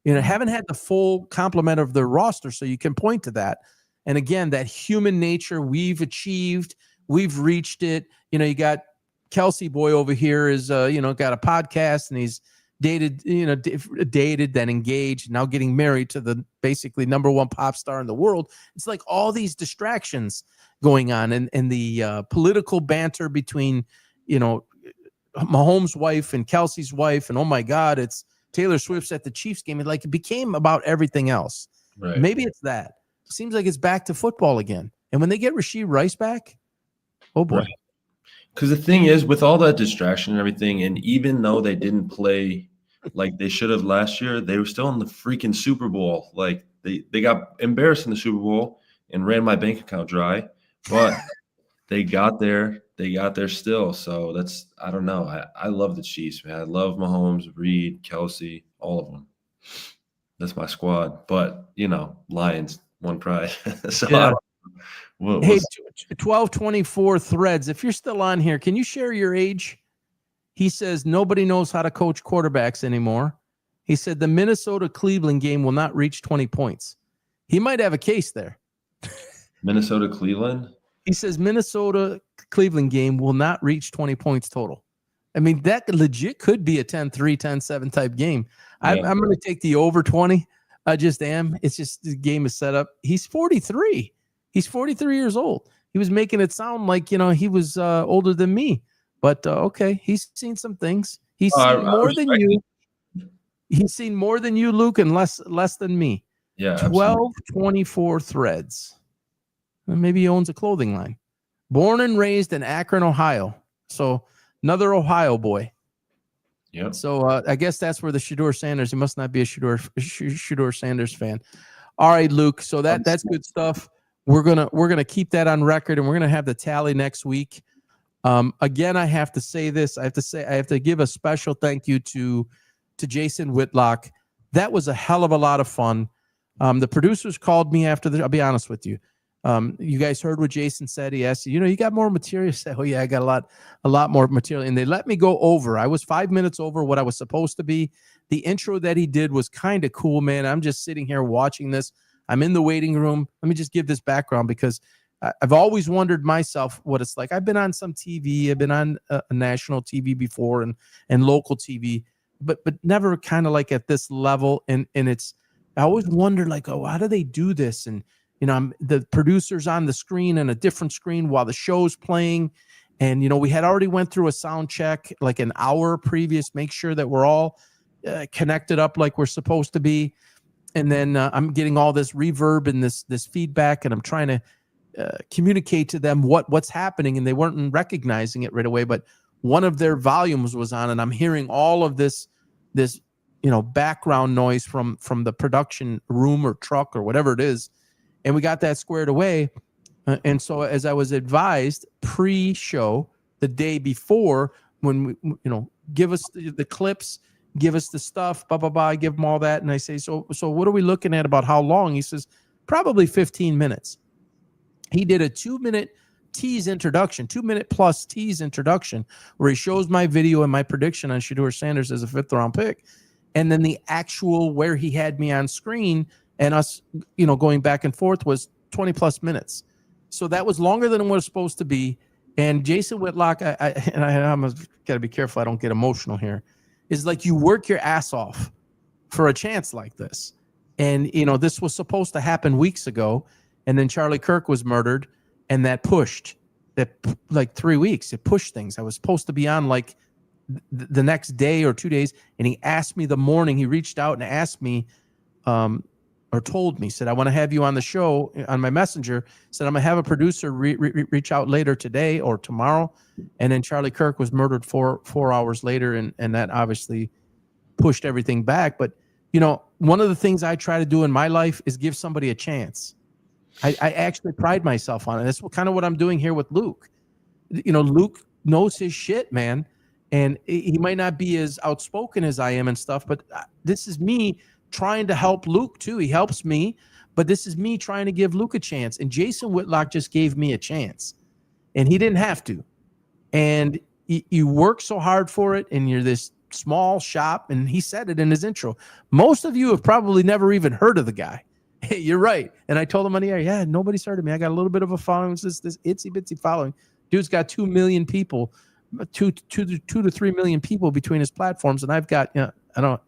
haven't had the full complement of their roster. So you can point to that. And again, that human nature we've achieved, we've reached it. You got Kelsey boy over here is, got a podcast, and he's dated, then engaged, now getting married to the basically number 1 pop star in the world. It's like all these distractions going on, and the political banter between, Mahomes' wife and Kelsey's wife, and oh my God, it's Taylor Swift's at the Chiefs game. It became about everything else. Right. Maybe it's that. It seems like it's back to football again. And when they get Rashee Rice back, oh boy. Right. Because the thing is, with all that distraction and everything, and even though they didn't play like they should have last year, they were still in the freaking Super Bowl. Like they got embarrassed in the Super Bowl and ran my bank account dry, but they got there. They got there still. So I don't know. I love the Chiefs, man. I love Mahomes, Reed, Kelsey, all of them. That's my squad. But Lions, one pride. So yeah. Hey, see. 1224 Threads. If you're still on here, can you share your age? He says nobody knows how to coach quarterbacks anymore. He said the Minnesota-Cleveland game will not reach 20 points. He might have a case there. Minnesota-Cleveland? He says Minnesota-Cleveland game will not reach 20 points total. I mean, that legit could be a 10-3, 10-7 type game. Yeah. I'm going to take the over 20. I just am. It's just the game is set up. He's 43. He's 43 years old. He was making it sound like, he was older than me. But okay, he's seen some things. He's seen more than you. He's seen more than you, Luke, and less than me. Yeah. 1224 Threads. Maybe he owns a clothing line. Born and raised in Akron, Ohio. So another Ohio boy. Yep. So I guess that's where the Shedeur Sanders. He must not be a Shedeur Sanders fan. All right, Luke. So that's good stuff. We're gonna keep that on record, and we're gonna have the tally next week. Again, I have to say this. I have to give a special thank you to Jason Whitlock. That was a hell of a lot of fun. The producers called me after I'll be honest with you. You guys heard what Jason said. He asked, you got more material? I said, oh yeah, I got a lot more material. And they let me go over. I was 5 minutes over what I was supposed to be. The intro that he did was kind of cool, man. I'm just sitting here watching this. I'm in the waiting room. Let me just give this background because I've always wondered myself what it's like. I've been on some TV. I've been on a national TV before and local TV, but never kind of like at this level. And it's, I always wondered like, oh, how do they do this? And, I'm the producer's on the screen and a different screen while the show's playing. And, we had already went through a sound check like an hour previous, make sure that we're all connected up like we're supposed to be. And then I'm getting all this reverb and this feedback, and I'm trying to communicate to them what's happening, and they weren't recognizing it right away. But one of their volumes was on, and I'm hearing all of this background noise from the production room or truck or whatever it is, and we got that squared away. And so, as I was advised pre-show the day before, when we, give us the clips, give us the stuff, blah blah blah, I give them all that, and I say, so what are we looking at about how long? He says probably 15 minutes. He did a 2-minute tease introduction, 2-minute plus tease introduction, where he shows my video and my prediction on Shedeur Sanders as a 5th round pick. And then the actual where he had me on screen and us, going back and forth was 20 plus minutes. So that was longer than it was supposed to be. And Jason Whitlock, I'm got to be careful I don't get emotional here, is like you work your ass off for a chance like this. And, this was supposed to happen weeks ago. And then Charlie Kirk was murdered, and that pushed that like 3 weeks. It pushed things. I was supposed to be on like the next day or 2 days. And he asked me the morning, he reached out and asked me, or told me, said, I want to have you on the show on my messenger. Said, I'm going to have a producer reach out later today or tomorrow. And then Charlie Kirk was murdered 4 hours later. And that obviously pushed everything back. But, one of the things I try to do in my life is give somebody a chance. I actually pride myself on it. That's kind of what I'm doing here with Luke. Luke knows his shit, man. And he might not be as outspoken as I am and stuff, but this is me trying to help Luke too. He helps me, but this is me trying to give Luke a chance. And Jason Whitlock just gave me a chance, and he didn't have to. And you work so hard for it, and you're this small shop, and he said it in his intro. Most of you have probably never even heard of the guy. Hey, you're right. And I told him on the air, yeah, nobody's heard of me. I got a little bit of a following. It's this itsy bitsy following. Dude's got 2 million people, 2 to 3 million people between his platforms. And I've got,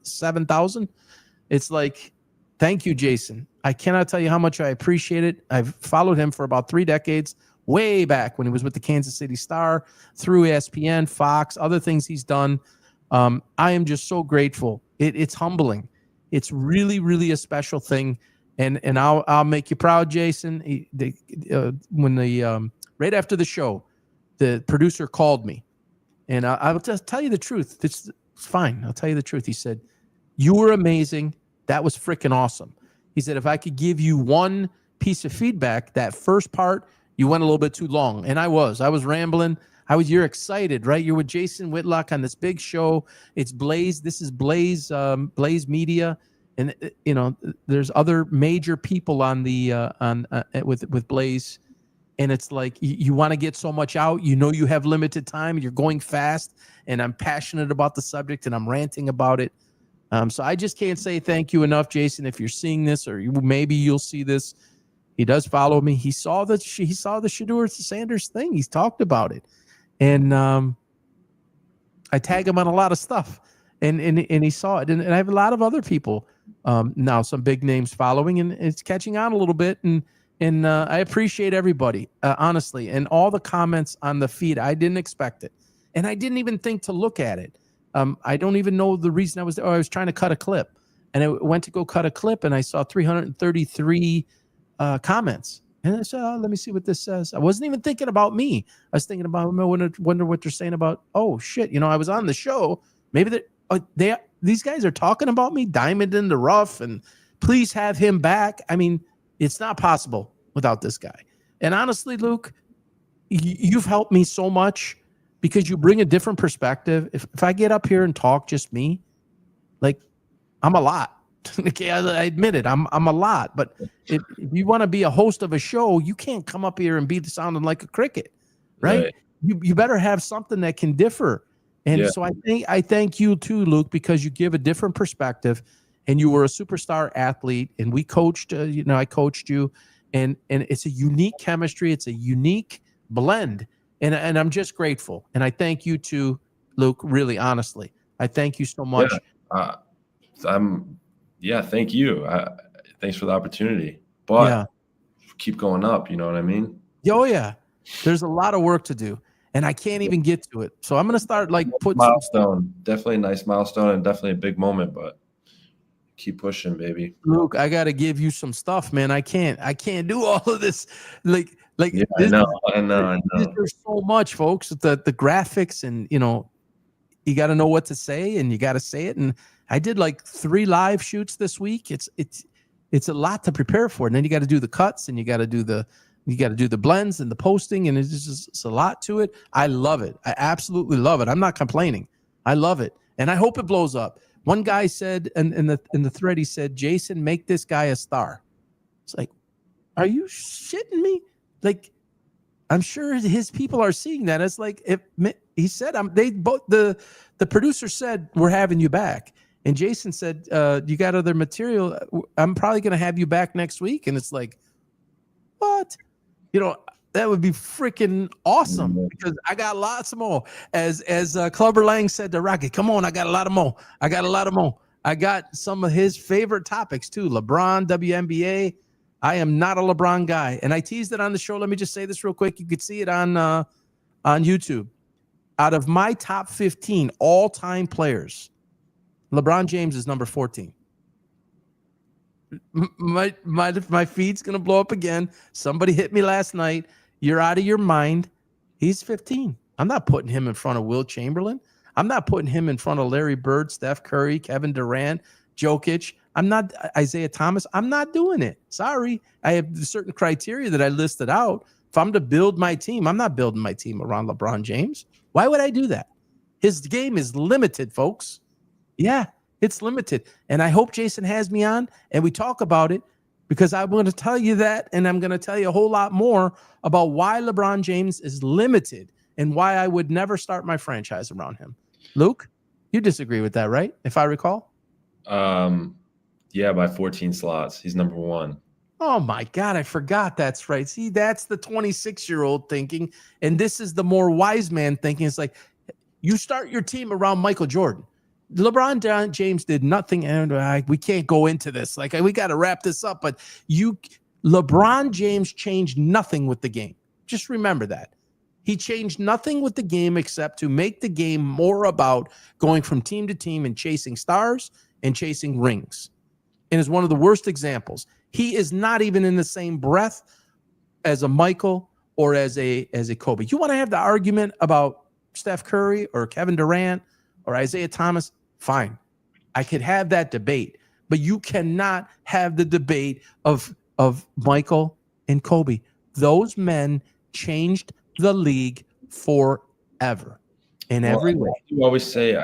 7,000. It's like, thank you, Jason. I cannot tell you how much I appreciate it. I've followed him for about 3 decades, way back when he was with the Kansas City Star, through ESPN, Fox, other things he's done. I am just so grateful. It's humbling. It's really, really a special thing. And I'll make you proud, Jason. Right after the show, the producer called me, and I'll just tell you the truth. It's fine. I'll tell you the truth. He said, "You were amazing. That was freaking awesome." He said, "If I could give you one piece of feedback, that first part, you went a little bit too long." And I was rambling. You're excited, right? You're with Jason Whitlock on this big show. It's Blaze. This is Blaze, Blaze Media. And there's other major people on the with Blaze, and it's like you want to get so much out. You have limited time. You're going fast, and I'm passionate about the subject, and I'm ranting about it. So I just can't say thank you enough, Jason. If you're seeing this, or maybe you'll see this, he does follow me. He saw the Shedeur Sanders thing. He's talked about it, and I tag him on a lot of stuff, and he saw it, and I have a lot of other people. Now some big names following, and it's catching on a little bit, and I appreciate everybody, honestly, and all the comments on the feed. I didn't expect it, and I didn't even think to look at it. I don't even know the reason I was there. I was trying to cut a clip, and I went to go cut a clip, and I saw 333 comments, and I said, "Oh, let me see what this says." I wasn't even thinking about me. I was thinking about, I wonder what they're saying about. Oh shit, I was on the show. Maybe these guys are talking about me, diamond in the rough, and please have him back. I mean, it's not possible without this guy. And honestly, Luke, you've helped me so much because you bring a different perspective. If I get up here and talk just me, like I'm a lot. Okay, I admit it. I'm a lot, but if you want to be a host of a show, you can't come up here and be sounding like a cricket, right? You better have something that can differ. And Yeah. so I thank you too, Luke, because you give a different perspective, and you were a superstar athlete, and we coached. I coached you, and it's a unique chemistry. It's a unique blend, and I'm just grateful. And I thank you too, Luke. Really, honestly, I thank you so much. Thank you. Thanks for the opportunity. But Yeah. keep going up, you know what I mean? Oh yeah. There's a lot of work to do, and I can't even get to it. So I'm gonna start putting milestone. Definitely a nice milestone and definitely a big moment, but keep pushing, baby. Luke, I gotta give you some stuff, man. I can't do all of this. Like Yeah, this, I know. There's so much, folks. The graphics, and you got to know what to say, and you got to say it. And I did 3 live shoots this week. It's a lot to prepare for, and then you got to do the cuts, and you got to do the blends and the posting, and it's a lot to it. I love it. I absolutely love it. I'm not complaining. I love it, and I hope it blows up. One guy said in the thread, he said, "Jason, make this guy a star." It's like, are you shitting me? I'm sure his people are seeing that. It's like, if he said, the producer said, "We're having you back." And Jason said, "You got other material? I'm probably going to have you back next week." And it's like, what? That would be freaking awesome, because I got lots more. As Clubber Lang said to Rocky, "Come on, I got a lot of more. I got some of his favorite topics too. LeBron, WNBA. I am not a LeBron guy, and I teased it on the show. Let me just say this real quick. You could see it on YouTube. Out of my top 15 all-time players, LeBron James is number 14. My feed's gonna blow up again. Somebody hit me last night. You're out of your mind. He's 15. I'm not putting him in front of Will Chamberlain. I'm not putting him in front of Larry Bird, Steph Curry, Kevin Durant, Jokic. I'm not Isaiah Thomas. I'm not doing it. Sorry. I have certain criteria that I listed out. If I'm to build my team, I'm not building my team around LeBron James. Why would I do that? His game is limited, folks. Yeah, it's limited. And I hope Jason has me on and we talk about it, because I'm going to tell you that, and I'm going to tell you a whole lot more about why LeBron James is limited and why I would never start my franchise around him. Luke, you disagree with that, right? If I recall? Yeah, by 14 slots. He's number 1. Oh my God, I forgot. That's right. See, that's the 26-year-old thinking. And this is the more wise man thinking. It's like, you start your team around Michael Jordan. LeBron James did nothing, and we can't go into this. We got to wrap this up. But LeBron James changed nothing with the game. Just remember that. He changed nothing with the game except to make the game more about going from team to team and chasing stars and chasing rings. And is one of the worst examples. He is not even in the same breath as a Michael or as a Kobe. You want to have the argument about Steph Curry or Kevin Durant or Isaiah Thomas? Fine. I could have that debate, but you cannot have the debate of Michael and Kobe. Those men changed the league forever in every way. You always say,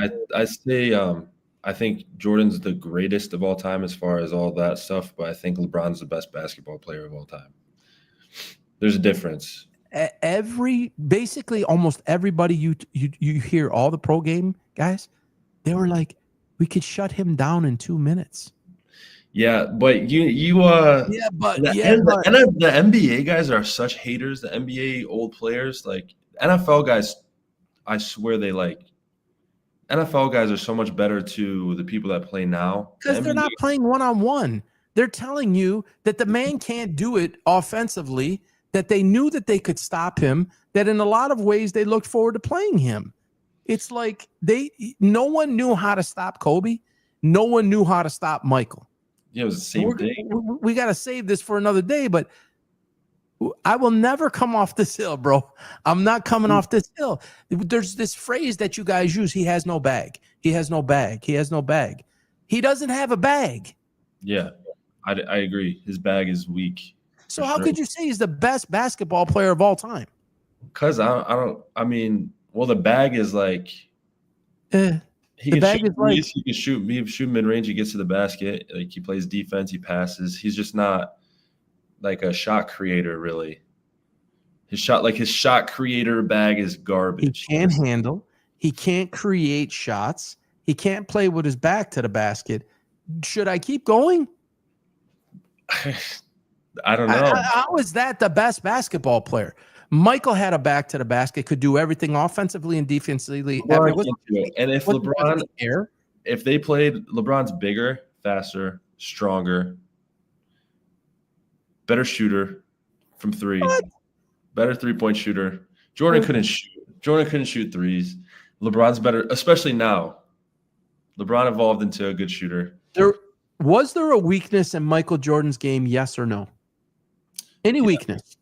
I think Jordan's the greatest of all time as far as all that stuff, but I think LeBron's the best basketball player of all time. There's a difference. Basically almost everybody you hear, all the pro game guys, they were like, we could shut him down in 2 minutes. Yeah, but the NBA guys are such haters. The NBA old players, NFL guys, I swear NFL guys are so much better to the people that play now. Because they're not playing one-on-one. They're telling you that the man can't do it offensively, that they knew that they could stop him, that in a lot of ways they looked forward to playing him. It's like no one knew how to stop Kobe. No one knew how to stop Michael. Yeah, it was the same thing. We got to save this for another day, but I will never come off this hill, bro. I'm not coming off this hill. There's this phrase that you guys use. He has no bag. He has no bag. He has no bag. He doesn't have a bag. Yeah, I agree. His bag is weak. So how could you say he's the best basketball player of all time? Because the bag is like, He The can bag shoot is like, threes, he can shoot mid range. He gets to the basket. Like he plays defense. He passes. He's just not like a shot creator, really. His shot creator bag is he garbage. can't handle. He can't create shots. He can't play with his back to the basket. Should I keep going? I don't know. How is that the best basketball player? Michael had a back to the basket, could do everything offensively and defensively. LeBron can't do it. And if LeBron, air, if they played, LeBron's bigger, faster, stronger, better shooter from three, better 3-point shooter. Jordan couldn't shoot. Jordan couldn't shoot threes. LeBron's better, especially now. LeBron evolved into a good shooter. Was there a weakness in Michael Jordan's game? Yes or no? Any weakness?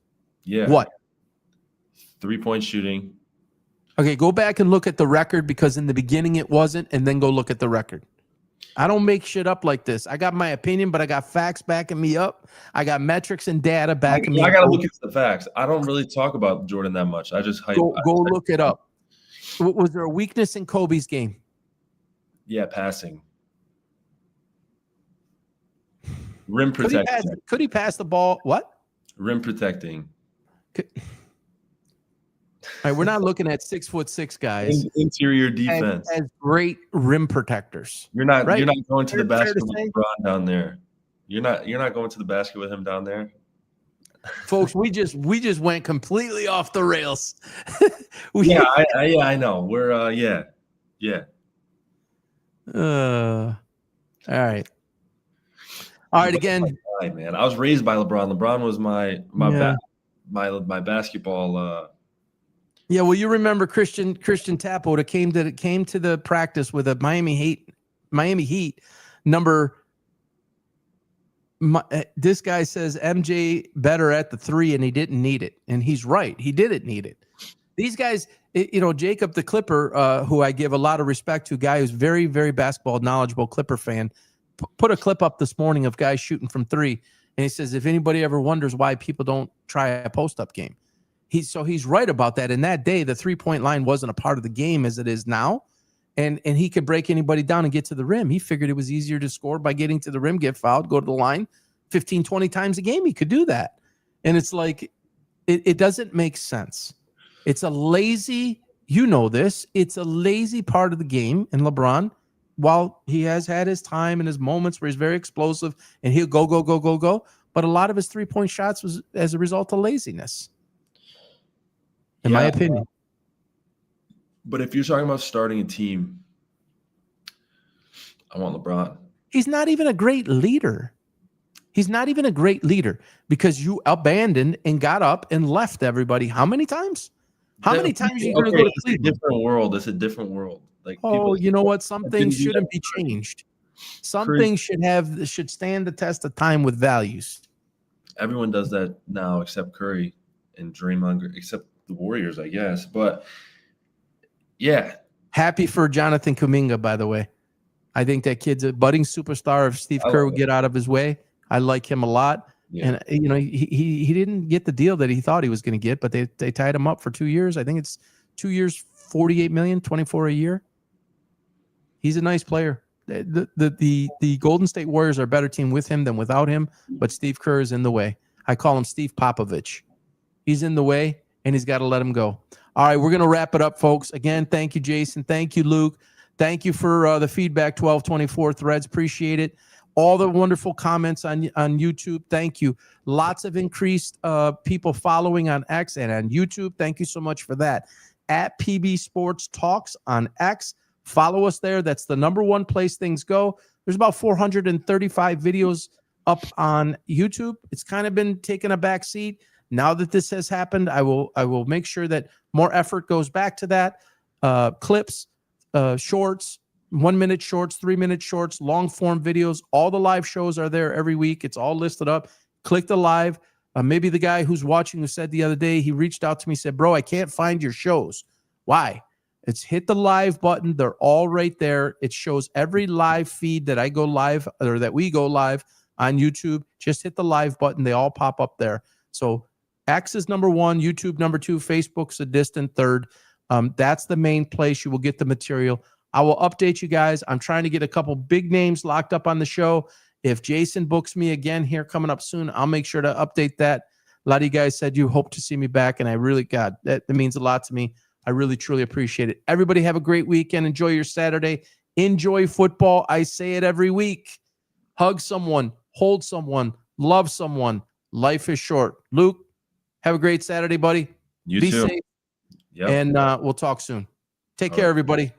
Yeah. What? 3-point shooting. Okay, go back and look at the record because in the beginning it wasn't, and then go look at the record. I don't make shit up like this. I got my opinion, but I got facts backing me up. I got metrics and data backing me up. I got to look at the facts. I don't really talk about Jordan that much. I just hype. Go look it up. Was there a weakness in Kobe's game? Yeah, passing. Rim protecting. Could he pass the ball? What? Rim protecting. All right, we're not looking at 6'6" guys. Interior defense. As great rim protectors. You're not right? going to the Fair basket to with say? LeBron down there. You're not going to the basket with him down there. Folks, we just went completely off the rails. I know. We're yeah. All right. All right, again. Man, I was raised by LeBron. LeBron was my basketball. Yeah, well, you remember Christian Tapo that came to the practice with a Miami Heat number. This guy says MJ better at the 3, and he didn't need it, and he's right. He didn't need it. These guys, Jacob the Clipper, who I give a lot of respect to, guy who's very, very basketball knowledgeable, Clipper fan, put a clip up this morning of guys shooting from 3, and he says if anybody ever wonders why people don't try a post-up game. He's right about that. In that day, the 3-point line wasn't a part of the game as it is now. And he could break anybody down and get to the rim. He figured it was easier to score by getting to the rim, get fouled, go to the line 15, 20 times a game. He could do that. And it's like, it doesn't make sense. It's a lazy, it's a lazy part of the game. And LeBron, while he has had his time and his moments where he's very explosive and he'll go, but a lot of his 3-point shots was as a result of laziness. In my opinion. But if you're talking about starting a team, I want LeBron. He's not even a great leader. Because you abandoned and got up and left everybody. How many times? Many times are you going to go to Cleveland? It's a different world. It's a different world. Like, you know what? Some things shouldn't be changed. Some things should stand the test of time with values. Everyone does that now except Curry and Draymond, except the Warriors, I guess. But yeah. Happy for Jonathan Kuminga, by the way. I think that kid's a budding superstar. If Steve Kerr would get out of his way, I like him a lot. Yeah. And he didn't get the deal that he thought he was going to get, but they tied him up for 2 years. I think it's 2 years, $48 million, $24 a year. He's a nice player. The Golden State Warriors are a better team with him than without him, but Steve Kerr is in the way. I call him Steve Popovich. He's in the way, and he's got to let him go. All right, we're going to wrap it up, folks. Again, thank you, Jason. Thank you, Luke. Thank you for the feedback, 1224 Threads. Appreciate it. All the wonderful comments on YouTube. Thank you. Lots of increased people following on X and on YouTube. Thank you so much for that. At PB Sports Talks on X. Follow us there. That's the number one place things go. There's about 435 videos up on YouTube. It's kind of been taking a back seat. Now that this has happened, I will make sure that more effort goes back to that. Clips, shorts, 1-minute shorts, 3-minute shorts, long form videos. All the live shows are there every week. It's all listed up. Click the live. Maybe the guy who's watching who said the other day, he reached out to me, said, bro, I can't find your shows. Why? It's hit the live button. They're all right there. It shows every live feed that I go live or that we go live on YouTube. Just hit the live button. They all pop up there. So X is number 1, YouTube number 2, Facebook's a distant third. That's the main place you will get the material I will update you guys. I'm trying to get a couple big names locked up on the show. If Jason books me again here coming up soon, I'll make sure to update that. A lot of you guys said you hope to see me back, and I really, God, that means a lot to me. I really, truly appreciate it. Everybody have a great weekend. Enjoy your Saturday. Enjoy football. I say it every week. Hug someone, hold someone, love someone. Life is short. Luke, have a great Saturday, buddy. You Be too. safe, Yep. and we'll talk soon. Take All care, right. everybody.